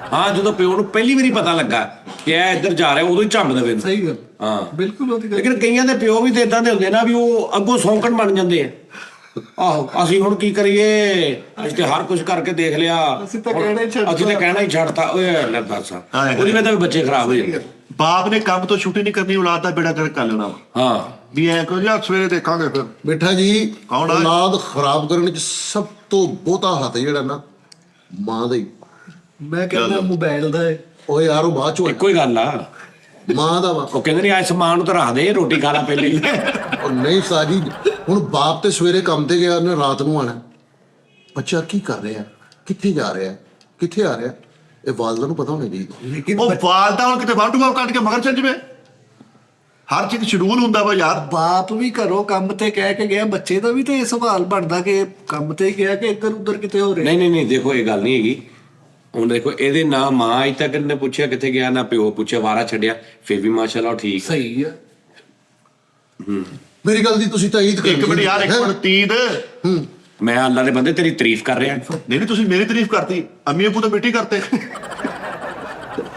ਹਾਂ, ਜਦੋਂ ਪਿਓ ਨੂੰ ਪਹਿਲੀ ਵਾਰੀ ਪਤਾ ਲੱਗਾ ਕਿ ਇਹ ਇੱਧਰ ਜਾ ਰਿਹਾ, ਉਦੋਂ ਹੀ ਝੰਬ ਦੇਵੇ। ਸਹੀ ਗੱਲ। ਹਾਂ, ਬਿਲਕੁਲ ਉਹਦੀ ਗੱਲ। ਲੇਕਿਨ ਕਈਆਂ ਦੇ ਪਿਓ ਵੀ ਤੇ ਇਦਾਂ ਦੇ ਹੁੰਦੇ ਨਾ ਵੀ ਉਹ ਅੱਗੋਂ ਸੌਂਕਣ ਬਣ ਜਾਂਦੇ ਆ। ਆਹੋ, ਅਸੀਂ ਹੁਣ ਕੀ ਕਰੀਏ, ਅਸੀਂ ਤੇ ਹਰ ਕੁਝ ਕਰਕੇ ਦੇਖ ਲਿਆ, ਅਸੀਂ ਤਾਂ ਕਹਿਣਾ ਹੀ ਛੱਡਤਾ। ਓਏ ਲੈ ਦੱਸ, ਉਹਦੀ ਵਜ੍ਹਾ ਵੀ ਬੱਚੇ ਖਰਾਬ ਹੋ ਜਾਂਦੇ। ਬਾਪ ਨੇ ਕੰਮ ਤੋਂ ਛੁੱਟੀ ਨਹੀਂ ਕਰਨੀ, ਔਲਾਦ ਦਾ ਬੇੜਾ ਗਰਕ ਕਰ ਲੈਣਾ। ਹਾਂ, ਵੀ ਐ ਕੋ ਯਾਰ ਸਵੇਰੇ ਦੇਖਾਂਗੇ ਫਿਰ। ਬੇਟਾ ਜੀ, ਕੌਣ ਆ? ਔਲਾਦ ਖਰਾਬ ਕਰਨ 'ਚ ਸਭ ਤੋਂ ਬਹੁਤਾ ਹੱਥ ਜਿਹੜਾ ਨਾ, ਮਾਂ ਦਾ ਹੀ। ਮੈਂ ਕਹਿੰਦਾ ਮੋਬਾਈਲ ਦਾ ਹੈ। ਉਹ ਯਾਰ ਉਹ ਬਾਅਦ ਚੋਂ ਇੱਕੋ ਹੀ ਗੱਲ ਆ, ਮਾਂ ਦਾ ਵਾ। ਉਹ ਕਹਿੰਦੇ ਨੇ ਅੱਜ ਸਮਾਨ ਨੂੰ ਤਾਂ ਰੱਖ ਦੇ, ਰੋਟੀ ਖਾ ਲਾ ਪਹਿਲੇ। ਉਹ ਨਹੀਂ ਸਾਜੀ, ਹੁਣ ਬਾਪ ਤੇ ਸਵੇਰੇ ਕੰਮ ਤੇ ਗਿਆ, ਉਹਨੇ ਰਾਤ ਨੂੰ ਆਣਾ। ਬੱਚਾ ਕੀ ਕਰ ਰਿਹਾ, ਕਿੱਥੇ ਜਾ ਰਿਹਾ, ਕਿੱਥੇ ਆ ਰਿਹਾ, ਇਹ ਵਾਲਦਾ ਨੂੰ ਪਤਾ ਹੋਣਾ ਚਾਹੀਦਾ। ਲੇਕਿਨ ਉਹ ਵਾਲਦਾ ਹੁਣ ਕਿਤੇ ਬਾਟੂ ਕੱਟ ਕੇ ਮਗਰ ਚੱਲ ਜਵੇ। ਹਰ ਚੀਜ਼ ਸ਼ਡਿਊਲ ਹੁੰਦਾ ਵਾ ਯਾਰ। ਬਾਪ ਵੀ ਘਰੋਂ ਕੰਮ ਤੇ ਕਹਿ ਕੇ ਗਿਆ, ਬੱਚੇ ਦਾ ਵੀ ਤੇ ਇਹ ਸਵਾਲ ਬਣਦਾ ਕਿ ਕੰਮ ਤੇ ਗਿਆ ਕਿ ਇੱਧਰ ਉੱਧਰ ਕਿਤੇ ਹੋ ਰਿਹਾ। ਨਹੀਂ, ਦੇਖੋ ਇਹ ਗੱਲ ਨਹੀਂ ਹੈਗੀ। ਹੁਣ ਦੇਖੋ, ਇਹਦੇ ਨਾ ਮਾਂ ਅਜ ਤੱਕ ਨੇ ਪੁੱਛਿਆ ਕਿੱਥੇ ਗਿਆ, ਨਾ ਪਿਓ ਪੁੱਛਿਆ, ਵਾਰਾ ਛੱਡਿਆ, ਫਿਰ ਵੀ ਮਾਸ਼ਾਅੱਲਾ ਠੀਕ। ਸਹੀ ਆ। ਮੇਰੀ ਗੱਲ ਦੀ ਤੁਸੀਂ ਤਾਂ ਈਦ ਇੱਕ ਮਿੰਟ ਯਾਰ, ਇੱਕ ਮਿੰਟ ਤੀਦ। ਮੈਂ ਅੱਲਾ ਦੇ ਬੰਦੇ ਤੇਰੀ ਤਾਰੀਫ ਕਰ ਰਿਹਾ। ਨਹੀਂ, ਤੁਸੀਂ ਮੇਰੀ ਤਾਰੀਫ ਕਰਤੀ, ਅੰਮੀ ਅੱਬੂ ਤਾਂ ਬੇਟੀ ਕਰਤੇ।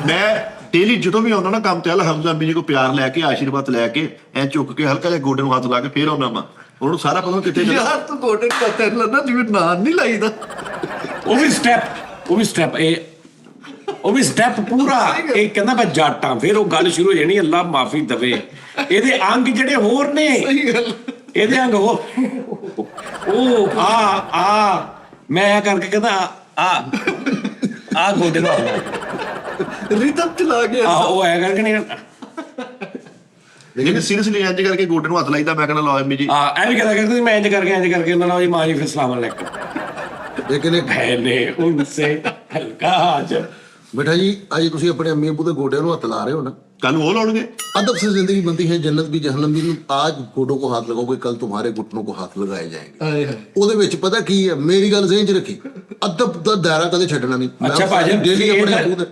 ਮੈਂ ਡੇਲੀ ਜਦੋਂ ਵੀ ਆਉਣਾ ਨਾ ਕੰਮ ਤੇ, ਅਲਹਮਦੁਲਿਲਾ ਅੰਮੀ ਜੀ ਕੋ ਪਿਆਰ ਲੈ ਕੇ, ਆਸ਼ੀਰਵਾਦ ਲੈ ਕੇ, ਐ ਝੁੱਕ ਕੇ ਹਲਕਾ ਜਿਹਾ ਗੋਡੇ ਨੂੰ ਹੱਥ ਲਾ ਕੇ ਫੇਰ ਆਉਣਾ ਵਾ। ਉਹਨੂੰ ਸਾਰਾ ਪਤਾ ਕਿੱਥੇ ਯਾਰ ਤੂੰ ਗੋਡੇ ਨੂੰ ਤੇਰੇ ਲੱਗਦਾ ਜਿਵੇਂ ਨਾਂ ਨਹੀਂ ਲਾਈਦਾ। ਉਹ ਵੀ ਸਟੈਪ ਇਹ ਉਹ ਵੀ ਸਟੈਪ ਪੂਰਾ। ਇਹ ਕਹਿੰਦਾ ਮੈਂ ਜੱਟ ਆਂ, ਫਿਰ ਉਹ ਗੱਲ ਸ਼ੁਰੂ ਹੋ ਜਾਣੀ, ਅੱਲਾ ਮਾਫੀ ਦਵੇ। ਇਹਦੇ ਅੰਗ ਜਿਹੜੇ ਹੋਰ ਨੇ, ਇਹਦੇ ਅੰਗ ਹੋਰ, ਉਹ ਆ ਮੈਂ ਕਰਕੇ ਕਹਿੰਦਾ ਆ ਗੋਡੇ ਨੂੰ ਰਿਦਮ ਚਲਾ ਗਿਆ। ਉਹ ਐ ਕਰਕੇ ਨਹੀਂ, ਲੇਕਿਨ ਸੀਰੀਅਸਲੀ ਇੰਜ ਕਰਕੇ ਗੋਡੇ ਨੂੰ ਹੱਥ ਲਾਈਦਾ, ਮੈਂ ਕਹਿੰਦਾ ਲਓ ਐਮੀ ਜੀ ਐ ਵੀ ਕਹਿੰਦਾ ਕਰਦੇ ਮੈਂ ਇੰਜ ਕਰਕੇ ਉਹਨਾਂ ਨਾਲ ਜੀ ਮਾਂ ਜੀ ਫਿਰ ਸਲਾਮ ਅਲੈਕੁਮ। ਲੇਕਿਨ ਇੱਕ मैंने उनसे हल्का आज बेटा जी आज ਤੁਸੀਂ ਆਪਣੇ ਅੰਮੀ ਅੱਬੂ ਦੇ ਗੋਡਿਆਂ ਨੂੰ ਹੱਥ ਲਾ ਰਹੇ ਹੋ ਨਾ, ਕੱਲ ਨੂੰ ਉਹ ਲਾਉਣਗੇ। अदब से जिंदगी बनती है, जन्नत भी जहन्नम भी। आज घोड़ों को हाथ लगाओगे, कल तुम्हारे घुटनों को हाथ लगाए जाएंगे। ਹਾਏ ਹਾਏ। ਉਹਦੇ ਵਿੱਚ ਪਤਾ ਕੀ ਹੈ, ਮੇਰੀ ਗੱਲ ਜ਼ਿਹਨ 'ਚ ਰੱਖੀ, ਅਦਬ ਦਾ ਦਾਇਰਾ ਕਦੇ ਛੱਡਣਾ ਨਹੀਂ। ਮੈਂ ਅੱਛਾ ਭਾਜੀ, daily ਇਹ ਆਪਣੇ ਤਾਂ- ਅੱਬੂ ਦੇ,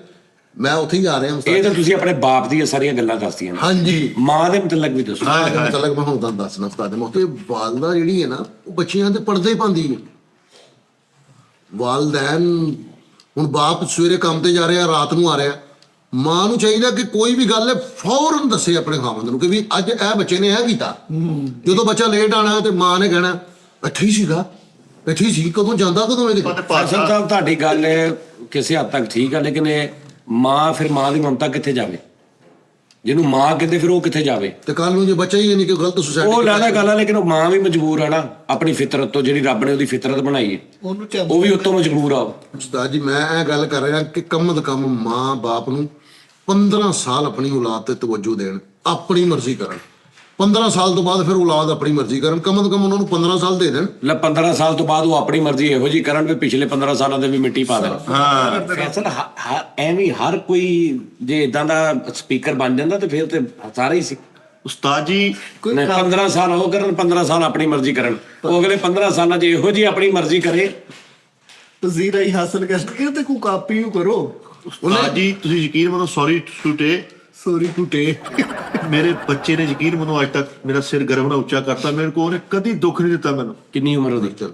ਮੈਂ ਉੱਥੇ ਹੀ ਆ ਰਿਹਾ ਇਹ ਉਸਤਾਦ। ਤਾਂ ਤੁਸੀਂ ਆਪਣੇ ਬਾਪ ਦੀਆਂ ਸਾਰੀਆਂ ਗੱਲਾਂ ਦੱਸਦੀਆਂ ਨੇ, ਹਾਂਜੀ ਮਾਂ ਦੇ ਮੁਤਲਕ ਵੀ ਦੱਸੋ। ਹਾਂ ਮਤਲਬ ਮੈਂ ਹੁਣ ਤੁਹਾਨੂੰ ਦੱਸਣਾ ਉਸਤਾਦ ਦੇ ਮੌਕੇ ਵਾਲਦਾ ਜਿਹੜੀ ਹੈ ਨਾ, ਉਹ ਬੱਚਿਆਂ ਦੇ ਪਰਦੇ ਪਾਉਂਦੀ ਹੈ। ਵਾਲਦੈਨ ਹੁਣ ਬਾਪ ਸਵੇਰੇ ਕੰਮ ਤੇ ਜਾ ਰਿਹਾ, ਰਾਤ ਨੂੰ ਆ ਰਿਹਾ, ਮਾਂ ਨੂੰ ਚਾਹੀਦਾ ਕਿ ਕੋਈ ਵੀ ਗੱਲ ਹੈ ਫੌਰਨ ਦੱਸੇ ਆਪਣੇ ਖਾਵੰਦ ਨੂੰ ਕਿ ਵੀ ਅੱਜ ਇਹ ਬੱਚੇ ਨੇ ਇਹ ਕੀਤਾ। ਜਦੋਂ ਬੱਚਾ ਲੇਟ ਆਣਾ ਤੇ ਮਾਂ ਨੇ ਕਹਿਣਾ ਇੱਥੇ ਹੀ ਸੀਗਾ, ਇੱਥੇ ਹੀ ਸੀ, ਕਦੋਂ ਜਾਂਦਾ ਕਦੋਂ ਇਹਦੇ। ਫੈਸਲ ਸਾਹਿਬ ਤੁਹਾਡੀ ਗੱਲ ਕਿਸੇ ਹੱਦ ਤੱਕ ਠੀਕ ਆ, ਲੇਕਿਨ ਇਹ ਮਾਂ ਫਿਰ ਮਾਂ ਦੀ ਮਮਤਾ ਕਿੱਥੇ ਜਾਵੇ? ਜਿਹਨੂੰ ਮਾਂ ਕਹਿੰਦੇ ਫਿਰ ਉਹ ਕਿੱਥੇ ਜਾਵੇ? ਤੇ ਕੱਲ ਨੂੰ ਜੇ ਬੱਚਾ ਹੀ ਨਹੀਂ ਕਿ ਗਲਤ ਉਹ ਸੁਸਾਇਟੀ ਲਾਦਾ ਗੱਲ ਆ, ਲੇਕਿਨ ਉਹ ਮਾਂ ਵੀ ਮਜਬੂਰ ਆ ਨਾ ਆਪਣੀ ਫਿਤਰਤ ਤੋਂ, ਜਿਹੜੀ ਰੱਬ ਨੇ ਉਹਦੀ ਫਿਤਰਤ ਬਣਾਈ ਹੈ, ਉਹਨੂੰ ਉਹ ਵੀ ਉੱਤੋਂ ਮਜਬੂਰ ਆ। ਉਸਤਾਦ ਜੀ ਮੈਂ ਇਹ ਗੱਲ ਕਰ ਰਿਹਾ ਕਿ ਕਮ ਤੋਂ ਕਮ ਮਾਂ ਬਾਪ ਨੂੰ 15 ਸਾਲ ਆਪਣੀ ਔਲਾਦ ਤੇ ਤਵੱਜੋ ਦੇਣ, ਆਪਣੀ ਮਰਜ਼ੀ ਕਰਨ। 15 ਸਾਲ ਤੋਂ ਬਾਅਦ ਫਿਰ ਔਲਾਦ ਆਪਣੀ ਮਰਜ਼ੀ ਕਰਨ, ਕਮ ਤੋਂ ਕਮ ਉਹਨਾਂ ਨੂੰ 15 ਸਾਲ ਦੇ ਦੇਣ। ਲੈ 15 ਸਾਲ ਤੋਂ ਬਾਅਦ ਉਹ ਆਪਣੀ ਮਰਜ਼ੀ ਇਹੋ ਜੀ ਕਰਨ ਵੀ ਪਿਛਲੇ 15 ਸਾਲਾਂ ਦੇ ਵੀ ਮਿੱਟੀ ਪਾ ਦੇਣ। ਫੈਸਲ ਐਵੇਂ ਹਰ ਕੋਈ ਜੇ ਇਦਾਂ ਦਾ ਸਪੀਕਰ ਬਣ ਜਾਂਦਾ ਤੇ ਫਿਰ ਤੇ ਸਾਰੇ ਹੀ ਸੀ। ਉਸਤਾਦ ਜੀ 15 ਸਾਲ ਉਹ ਕਰਨ, 15 ਸਾਲ ਆਪਣੀ ਮਰਜ਼ੀ ਕਰਨ, ਉਹ ਅਗਲੇ 15 ਸਾਲਾਂ 'ਚ ਇਹੋ ਜੀ ਆਪਣੀ ਮਰਜ਼ੀ ਕਰੇ। ਤਜ਼ੀਰਾ ਹੀ ਹਾਸਲ ਕਰਕੇ ਤੇ ਕੋ ਕਾਪੀ ਨੂੰ ਕਰੋ। ਉਸਤਾਦ ਜੀ ਤੁਸੀਂ ਯਕੀਨ ਮੰਨੋ, ਸੌਰੀ ਟੂਟੇ, ਸੋਰੀ ਟੁੱਟੇ। ਮੇਰੇ ਬੱਚੇ ਨੇ ਯਕੀਨ ਮੰਨੋ ਅੱਜ ਤੱਕ ਮੇਰਾ ਸਿਰ ਗਰਮ ਨਾ ਉੱਚਾ ਕਰਤਾ, ਮੇਰੇ ਕੋਲ ਉਹਨੇ ਕਦੀ ਦੁੱਖ ਨਹੀਂ ਦਿੱਤਾ ਮੈਨੂੰ। ਕਿੰਨੀ ਉਮਰ ਉਹਦੀ?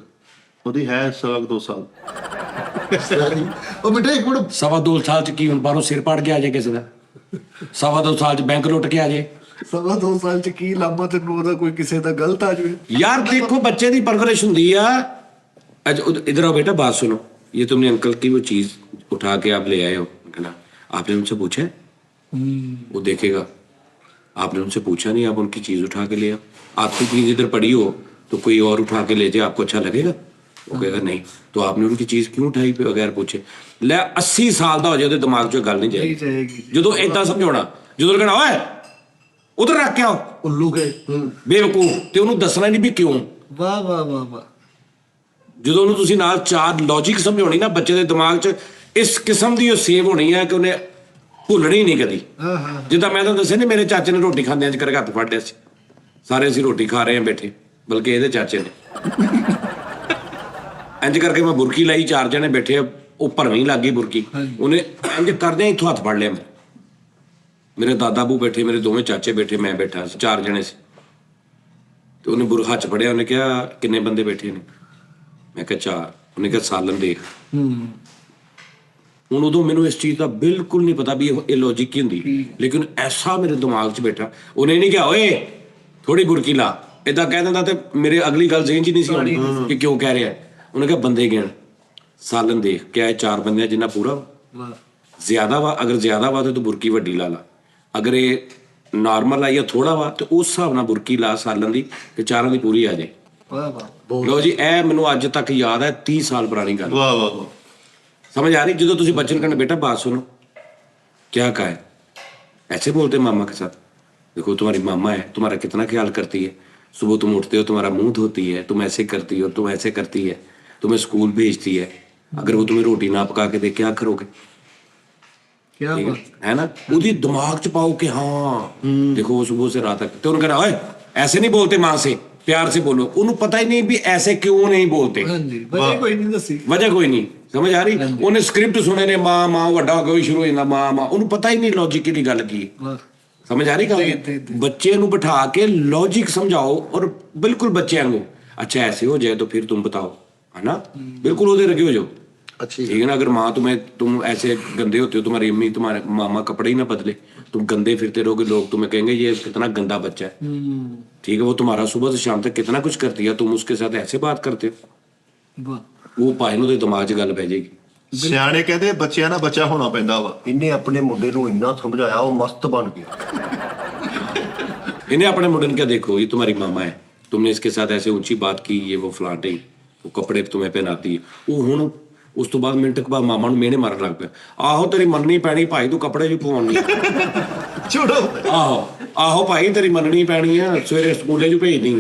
ਉਹਦੀ ਹੈ 2 ਸਾਲ। ਉਹ ਬੇਟਾ ਇੱਕ ਮਿੰਟ, 2.25 ਸਾਲ 'ਚ ਕੀ ਹੁਣ ਬਾਹਰੋਂ ਸਿਰ ਪਾੜ ਕੇ ਆ ਜਾਏ ਕਿਸੇ ਦਾ? 2.25 ਸਾਲ 'ਚ ਬੈਂਕ ਲੁੱਟ ਕੇ ਆ ਜਾਏ? 2.5 ਸਾਲ ਚ ਕੀ ਲਾਮਾ ਤੈਨੂੰ ਉਹਦਾ ਕੋਈ ਕਿਸੇ ਦਾ ਗਲਤ ਆ ਜਾਵੇ। यार देखो बच्चे की परवरिश होती है। इधर आओ बेटा, बात सुनो। ये तुमने अंकल की वो चीज उठा के आप ले आए हो, कहना आपने उनसे पूछा है? वो देखेगा, आपने उनसे पूछा नहीं, आप उनकी चीज उठा के ले आओ। आपकी चीज इधर पड़ी हो तो कोई और उठा के ले जाए, आपको अच्छा लगेगा? वो कहेगा नहीं, तो आपने उनकी चीज क्यों उठाई बगैर पूछे? ले 80 साल का हो जाए दिमाग चो गल नहीं ਨਹੀਂ जाएगी। ਜਾਏਗੀ। जो इदा समझाना, जो कहना ओए उधर रख के आओ, ਉੱਲੂ ਕੇ ਬੇਵਕੂਫ, ਤੇ ਉਹਨੂੰ ਦੱਸਣਾ ਨਹੀਂ ਵੀ ਕਿਉਂ। ਵਾਹ ਵਾਹ ਵਾਹ ਵਾਹ। ਜਦੋਂ ਉਹਨੂੰ ਤੁਸੀਂ ਨਾਲ ਚਾਰ ਲੌਜੀਕ ਸਮਝਾਉਣੀ ਨਾ, ਬੱਚੇ ਦੇ ਦਿਮਾਗ 'ਚ ਇਸ ਕਿਸਮ ਦੀ ਉਹ ਸੇਵ ਹੋਣੀ ਹੈ ਕਿ ਉਹਨੇ ਭੁੱਲਣੀ ਨਹੀਂ ਕਦੀ। ਹਾਂ ਹਾਂ। ਜਿੱਦਾਂ ਮੈਂ ਤੁਹਾਨੂੰ ਦੱਸਿਆ ਨਹੀਂ, ਮੇਰੇ ਚਾਚੇ ਨੇ ਰੋਟੀ ਖਾਂਦੇ ਇੰਜ ਕਰਕੇ ਹੱਥ ਫੜ ਲਿਆ ਸੀ, ਸਾਰੇ ਅਸੀਂ ਰੋਟੀ ਖਾ ਰਹੇ ਹਾਂ ਬੈਠੇ, ਬਲਕਿ ਇਹਦੇ ਚਾਚੇ ਨੇ ਇੰਜ ਕਰਕੇ ਮੈਂ ਬੁਰਕੀ ਲਾਈ, 4 ਜਣੇ ਬੈਠੇ ਆ, ਉਹ ਭਰਵੀਂ ਲੱਗ ਗਈ ਬੁਰਕੀ, ਉਹਨੇ ਇੰਜ ਕਰਦੇ ਇੱਥੋਂ ਹੱਥ ਫੜ ਲਿਆ। ਮੇਰੇ ਦਾਦਾ ਬੂ ਬੈਠੇ, ਮੇਰੇ ਦੋਵੇਂ ਚਾਚੇ ਬੈਠੇ, ਮੈਂ ਬੈਠਾ ਸੀ, 4 ਜਣੇ ਸੀ, ਤੇ ਉਹਨੇ ਬੁਰ ਹੱਥ ਫੜਿਆ, ਉਹਨੇ ਕਿਹਾ ਕਿੰਨੇ ਬੰਦੇ ਬੈਠੇ ਨੇ? ਮੈਂ ਕਿਹਾ 4। ਉਹਨੇ ਕਿਹਾ ਸਾਲਨ ਦੇਖ। ਹੁਣ ਉਦੋਂ ਮੈਨੂੰ ਇਸ ਚੀਜ਼ ਦਾ ਬਿਲਕੁਲ ਨਹੀਂ ਪਤਾ ਵੀ ਇਹ ਲੌਜਿਕ ਕੀ ਹੁੰਦੀ, ਲੇਕਿਨ ਐਸਾ ਮੇਰੇ ਦਿਮਾਗ 'ਚ ਬੈਠਾ। ਉਹਨੇ ਨਹੀਂ ਕਿਹਾ ਓਏ ਥੋੜੀ ਬੁਰਕੀ ਲਾ, ਏਦਾਂ ਕਹਿ ਦਿੰਦਾ ਤੇ ਮੇਰੇ ਅਗਲੀ ਗੱਲ ਜ਼ਿਹਨ 'ਚ ਨਹੀਂ ਸੀ ਆਉਣੀ ਕਿ ਕਿਉਂ ਕਹਿ ਰਿਹਾ। ਉਹਨੇ ਕਿਹਾ ਬੰਦੇ ਗਿਣ, ਸਾਲਨ ਦੇਖ, ਕਿਹਾ ਇਹ 4 ਬੰਦਿਆਂ ਜਿੰਨਾ ਪੂਰਾ ਜ਼ਿਆਦਾ ਵਾ, ਅਗਰ ਜ਼ਿਆਦਾ ਵਾ ਤੇ ਤੂੰ ਬੁਰਕੀ ਵੱਡੀ ਲਾ ਲਾ, ਅਗਰ ਇਹ ਨਾਰਮਲ ਆ ਜਾਂ ਥੋੜਾ ਵਾ ਤੇ ਉਸ ਹਿਸਾਬ ਨਾਲ ਬੁਰਕੀ ਲਾ ਸਾਲਨ ਦੀ, ਕਿ 4 ਦੀ ਪੂਰੀ ਆ ਜਾਏ। ਵਾਹ ਵਾਹ। ਲੋ ਜੀ, ਇਹ ਮੈਨੂੰ ਅੱਜ ਤੱਕ ਯਾਦ ਹੈ, 30 ਸਾਲ ਪੁਰਾਣੀ ਗੱਲ। वाह वाह वाह। समझ आ रही? ਜਦੋਂ ਤੁਸੀਂ बच्चे कहना बेटा बात सुनो, क्या कहा है, ऐसे बोलते मामा के साथ, देखो तुम्हारी मामा है, तुम्हारा कितना ख्याल करती है, सुबह तुम उठते हो तुम्हारा मुंह धोती है, तुम ऐसे करती हो, तुम ऐसे करती है, तुम्हें स्कूल भेजती है, अगर वो तुम्हें रोटी ना पका के दे क्या करोगे? क्या ठीक बात। है ना? ਉਹਦੀ ਦਿਮਾਗ 'ਚ ਪਾਓ ਕਿ हाँ देखो वो सुबह से रात तक, तो उन्होंने कहा ओए ऐसे नहीं बोलते, माँ से प्यार से बोलो। उन्होंने पता ही नहीं भी ऐसे क्यों नहीं बोलते, ਹਾਂਜੀ ਵਜ੍ਹਾ ਕੋਈ ਨਹੀਂ ਦੱਸੀ। वजह कोई नहीं। समझ आ रही? ਉਹਨੇ ਸਕ੍ਰਿਪਟ ਸੁਣੇ ਨੇ, ਮਾਂ ਮਾਂ ਵੱਡਾ ਹੋ ਕੇ ਵੀ ਸ਼ੁਰੂ ਹੋ ਜਾਂਦਾ ਮਾਂ ਮਾਂ, ਉਹਨੂੰ ਪਤਾ ਹੀ ਨਹੀਂ ਲੌਜਿਕ ਦੀ ਗੱਲ ਕੀ ਹੈ। ਸਮਝ ਆ ਰਹੀ ਗੱਲ? ਬੱਚੇ ਨੂੰ ਬਿਠਾ ਕੇ ਲੌਜਿਕ ਸਮਝਾਓ ਔਰ ਬਿਲकुल ਬੱਚਿਆਂ ਨੂੰ, अच्छा ऐसे हो जाए तो फिर तुम बताओ, है ना? बिल्कुल ਉਹਦੇ रगे हो जाओ। अच्छी ठीक है ना? अगर माँ तुम ऐसे गंदे होते हो, तुम्हारी अम्मी तुम्हारे मामा कपड़े ही ना बदले, तुम गंदे फिरते रहोगे, लोग तुम्हें कहेंगे ये कितना गंदा बच्चा है। ठीक है? वो तुम्हारा सुबह से शाम तक कितना कुछ करती है, तुम उसके साथ ऐसे बात करते हो, ਵਾਹ। वो भाई ਨੂੰ ਦੇ ਦਿਮਾਗ 'ਚ ਗੱਲ ਪੈ ਜਾਏਗੀ। ਸਿਆਣੇ ਕਹਿੰਦੇ ਬੱਚਿਆਂ ਨਾਲ ਬੱਚਾ ਹੋਣਾ ਪੈਂਦਾ ਵਾ। ਇਹਨੇ ਆਪਣੇ ਮੁੰਡੇ ਨੂੰ ਇੰਨਾ ਸਮਝਾਇਆ, ਉਹ ਮਸਤ ਬਣ ਗਿਆ। इन्हें अपने मुंडन क्या, देखो ये तुम्हारी मामा है, तुमने इसके साथ ऐसे ऊंची बात की, ये वो फलाटे, वो कपड़े तुम्हें पहनाती है, वो हुण उस तो बाद मिनट के बाद मामा ਨੂੰ मेहने मारन लग पिया। आहो तेरी मननी पैनी भाई, तू कपड़े जो पवाउणी। ਛੋੜੋ। आहो भाई तेरी मननी पैनी है, सवेरे स्कूले जो भेज दी।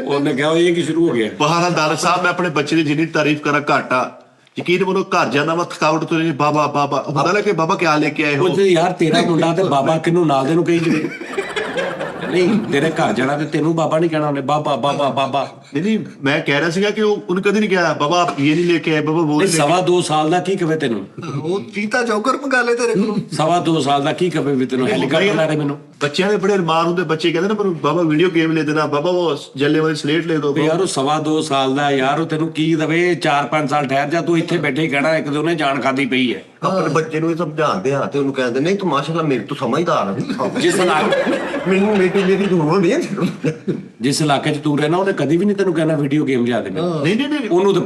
ਉਹਨੇ ਕਿਹਾ ਇਹ ਕੀ ਸ਼ੁਰੂ ਹੋ ਗਿਆ। ਬਹਾਨਾ ਦਾਰ ਸਾਹਿਬ, ਮੈਂ ਆਪਣੇ ਬੱਚੇ ਦੀ ਜਿੰਨੀ ਤਾਰੀਫ ਕਰਾਂ ਘੱਟ ਆ। ਯਕੀਨ ਮੰਨੋ ਘਰ ਜਾਂਦਾ ਮੈਂ ਥਕਾਵਟ ਤੋਂ ਬਾਬਾ ਬਾਬਾ ਪਤਾ ਲੱਗੇ ਬਾਬਾ ਕਿਆ ਲੈ ਕੇ ਆਏ ਹੋ। ਉਹ ਤੇ ਯਾਰ ਤੇਰਾ ਮੁੰਡਾ ਤੇ ਬਾਬਾ ਕਿਹਨੂੰ ਨਾਲ ਦੇ ਨੂੰ ਕਹੀ ਜਵੇ। ਨਹੀਂ ਤੇਰੇ ਘਰ ਜਾਣਾ ਤੇ ਤੈਨੂੰ ਬਾਬਾ ਨਹੀਂ ਕਹਿਣਾ, ਉਹਨੇ ਬਾਬਾ ਬਾਬਾ ਬਾਬਾ। ਨਹੀਂ ਮੈਂ ਕਹਿ ਰਿਹਾ ਸੀਗਾ ਕਿ ਉਹਨੂੰ ਕਦੀ ਨਹੀਂ ਕਿਹਾ ਬਾਬਾ ਇਹ ਨਹੀਂ ਲੈ ਕੇ ਆਏ, ਬਾਬਾ ਉਹ ਨਹੀਂ ਲੈ ਕੇ ਆਏ। 2.5 ਸਾਲ ਦਾ ਕੀ ਕਵੇ ਤੈਨੂੰ? ਉਹ ਚੀਤਾ ਜੋਕਰ ਮੰਗਾ ਲੈ ਤੇਰੇ ਕੋਲੋਂ। 2.5 ਸਾਲ ਦਾ ਕੀ ਕਵੇ ਵੀ ਤੈਨੂੰ ਹੈਲੀਕਾਪਟਰ ਲੈ ਦੇ ਮੈਨੂੰ। ਬੱਚਿਆਂ ਦੇ ਬੜੇ ਅਰਮਾਨ ਹੁੰਦੇ, ਬੱਚੇ ਕਹਿੰਦੇ ਨਾ ਮੈਨੂੰ ਬਾਬਾ ਵੀਡੀਓ ਗੇਮ ਲੈ ਦੇਣਾ, ਬਾਬਾ ਉਹ ਜੱਲੇ ਵਾਲੀ ਸਲੇਟ ਲੈ ਦੋ। ਵੀ ਯਾਰ ਉਹ 2.5 ਸਾਲ ਦਾ ਯਾਰ, ਉਹ ਤੈਨੂੰ ਕੀ ਦਵੇ? 4-5 ਸਾਲ ਠਹਿਰ ਜਾ, ਤੂੰ ਇੱਥੇ ਬੈਠੇ ਹੀ ਕਹਿਣਾ ਇੱਕ ਦੋ ਨੇ ਜਾਨ ਖਾਦੀ ਪਈ ਹੈ। ਆਪਣੇ ਬੱਚੇ ਨੂੰ ਇਹ ਸਮਝਾਉਂਦੇ ਆ ਤੇ ਉਹਨੂੰ ਕਹਿੰਦੇ ਨਹੀਂ ਤੂੰ ਮਾਸ਼ਾਅੱਲਾ ਮੇਰੇ ਤੋਂ ਸਮਝਦਾਰ ਆ। ਜਿਸ ਇਲਾਕੇ ਮੈਨੂੰ ਮੇਰੀ ਜ਼ਰੂਰਤ ਨਹੀਂ ਹੈ। ਜਿਸ ਇਲਾਕੇ 'ਚ ਤੂੰ ਰਹਿਣਾ, ਉਹਨੇ ਕਦੀ ਵੀ ਨਹੀਂ ਤੈਨੂੰ ਕਹਿਣਾ ਵੀਡੀਓ ਗੇਮ ਲਿਆ ਦੇ ਮੈਨੂੰ। ਨਹੀਂ ਨਹੀਂ ਨਹੀਂ ਉਹਨੂੰ ਤਾਂ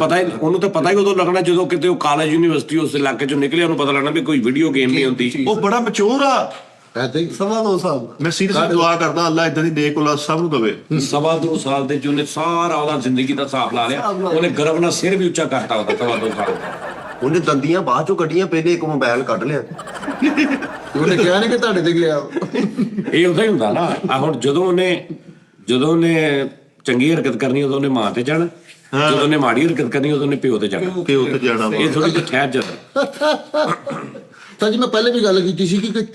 ਪਤਾ ਹੀ ਉਦੋਂ ਲੱਗਣਾ ਜਦੋਂ ਕਿਤੇ ਉਹ ਕਾਲਜ ਯੂਨੀਵਰਸਿਟੀ ਉਸ ਇਲਾਕੇ 'ਚੋਂ ਨਿਕਲਿਆ, ਉਹਨੂੰ ਪਤਾ ਲੱਗਣਾ ਵੀ ਕੋਈ ਵੀਡੀਓ ਗੇਮ ਨਹੀਂ ਹੁੰਦੀ। ਉਹ ਬੜਾ ਮੈਚੁਰ ਆ। ਐਦਾਂ ਹੀ 2.5 ਸਾਲ। ਮੈਂ ਸੀਰੀਅਸਲੀ ਦੁਆ ਕਰਦਾ ਅੱਲਾ ਇਦਾਂ ਦੀ ਨੇਕ ਔਲਾਦ ਸਭ ਨੂੰ ਦੇਵੇ। 2.5 ਸਾਲ ਦੇ 'ਚ ਉਹਨੇ ਸਾਰਾ ਉਹਦਾ ਜ਼ਿੰਦਗੀ ਦਾ ਹਿਸਾਬ ਲਾ ਲਿਆ। ਉਹਨੇ ਗਰਵ ਨਾਲ ਸਿਰ ਵੀ ਉੱਚਾ ਕਰਤਾ ਉਹਦਾ 2.5 ਸਾਲ। ਉਹਨੇ ਦੰਦੀਆਂ ਬਾਅਦ ਚੋਂ ਕੱਢੀਆਂ, ਪਹਿਲੇ ਇੱਕ ਮੋਬਾਈਲ ਕੱਢ ਲਿਆ। ਉਹਨੇ ਕਿਹਾ ਨਹੀਂ ਕਿ ਤੁਹਾਡੇ ਤੇ ਗਿਆ। ਇਹ ਉਦਾਂ ਹੀ ਹੁੰਦਾ ਨਾ। ਆ ਹੁਣ ਜਦੋਂ ਉਹਨੇ ਚੰਗੀ ਹਰਕਤ ਕਰਨੀ ਉਦੋਂ ਉਹਨੇ ਮਾਂ ਤੇ ਜਾਣਾ, ਜਦੋਂ ਉਹਨੇ ਮਾੜੀ ਹਰਕਤ ਕਰਨੀ ਉਦੋਂ ਉਹਨੇ ਪਿਓ ਤੇ ਜਾਣਾ। ਪਿਓ ਤੇ ਜਾਣਾ ਵਾ। ਇਹ ਥੋੜੀ ਜਿਹੀ ਠਹਿਰ ਜਾਂਦਾ। ਤਾਂ ਜੀ ਮੈਂ ਪਹਿਲੇ ਵੀ ਗੱਲ ਕੀਤੀ ਸੀ ਕਿ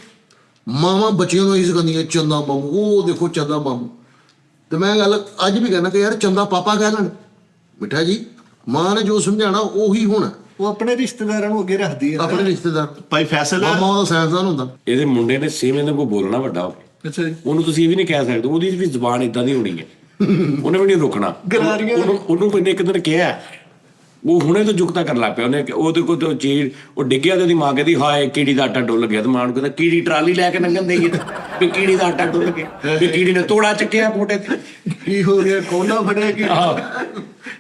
ਮਾਵਾਂ ਬੱਚਿਆਂ ਨੂੰ ਇਹ ਸਿਖਾਉਂਦੀਆਂ ਚੰਦਾ ਮਾਮੂ, ਉਹ ਦੇਖੋ ਚੰਦਾ ਮਾਮੂ। ਤੇ ਮੈਂ ਗੱਲ ਅੱਜ ਵੀ ਕਹਿਣਾ ਕਿ ਯਾਰ ਚੰਦਾ ਪਾਪਾ ਕਹਿ ਲੈਣ। ਮਿੱਠਾ ਜੀ ਮਾਂ ਨੇ ਜੋ ਸਮਝਾਣਾ ਉਹੀ ਹੋਣਾ। ਉਹ ਆਪਣੇ ਰਿਸ਼ਤੇਦਾਰਾਂ ਨੂੰ ਅੱਗੇ ਰੱਖਦੀ ਹੈ। ਆਪਣੇ ਰਿਸ਼ਤੇਦਾਰ ਭਾਈ ਫੈਸਲ ਮਾਮਾ ਉਹਦਾ ਸਾਇੰਸਦਾਨ ਹੁੰਦਾ। ਇਹਦੇ ਮੁੰਡੇ ਨੇ ਸੇਮ ਇਹਦੇ ਕੋਲ ਬੋਲਣਾ ਵੱਡਾ ਹੋ ਕੇ। ਅੱਛਾ ਜੀ। ਉਹਨੂੰ ਤੁਸੀਂ ਇਹ ਵੀ ਨਹੀਂ ਕਹਿ ਸਕਦੇ, ਉਹਦੀ ਵੀ ਜ਼ੁਬਾਨ ਇਦਾਂ ਦੀ ਹੋਣੀ ਹੈ। ਉਹਨੇ ਵੀ ਨਹੀਂ ਰੁਕਣਾ। ਗਰਾਰੀਆਂ। ਉਹਨੂੰ ਕੋਈ ਨੇ ਇੱਕ ਦਿਨ ਕਿਹਾ, ਉਹ ਹੁਣੇ ਤੋਂ ਜੁਗਤਾ ਕਰਨ ਲੱਗ ਪਿਆ। ਉਹਨੇ ਉਹਦੇ ਕੋਲ ਤੋਂ ਚੀਜ਼ ਉਹ ਡਿੱਗਿਆ ਤੇ ਉਹਦੀ ਮਾਂ ਕਹਿੰਦੀ ਹਾਏ ਕੀੜੀ ਦਾ ਆਟਾ ਡੁੱਲ ਗਿਆ। ਤੇ ਮਾਂ ਨੂੰ ਕਹਿੰਦਾ ਕੀੜੀ ਟਰਾਲੀ ਲੈ ਕੇ ਲੰਘਣ ਦੇਗੀ ਵੀ ਕੀੜੀ ਦਾ ਆਟਾ ਡੁੱਲ ਗਿਆ, ਵੀ ਕੀੜੀ ਨੇ ਤੋੜਾ ਚੱਕਿਆ ਮੋਟੇ ਤੇ। ਕੀ ਹੋ ਗਿਆ? ਕੋਨਾ ਫੜਿਆ ਕਿ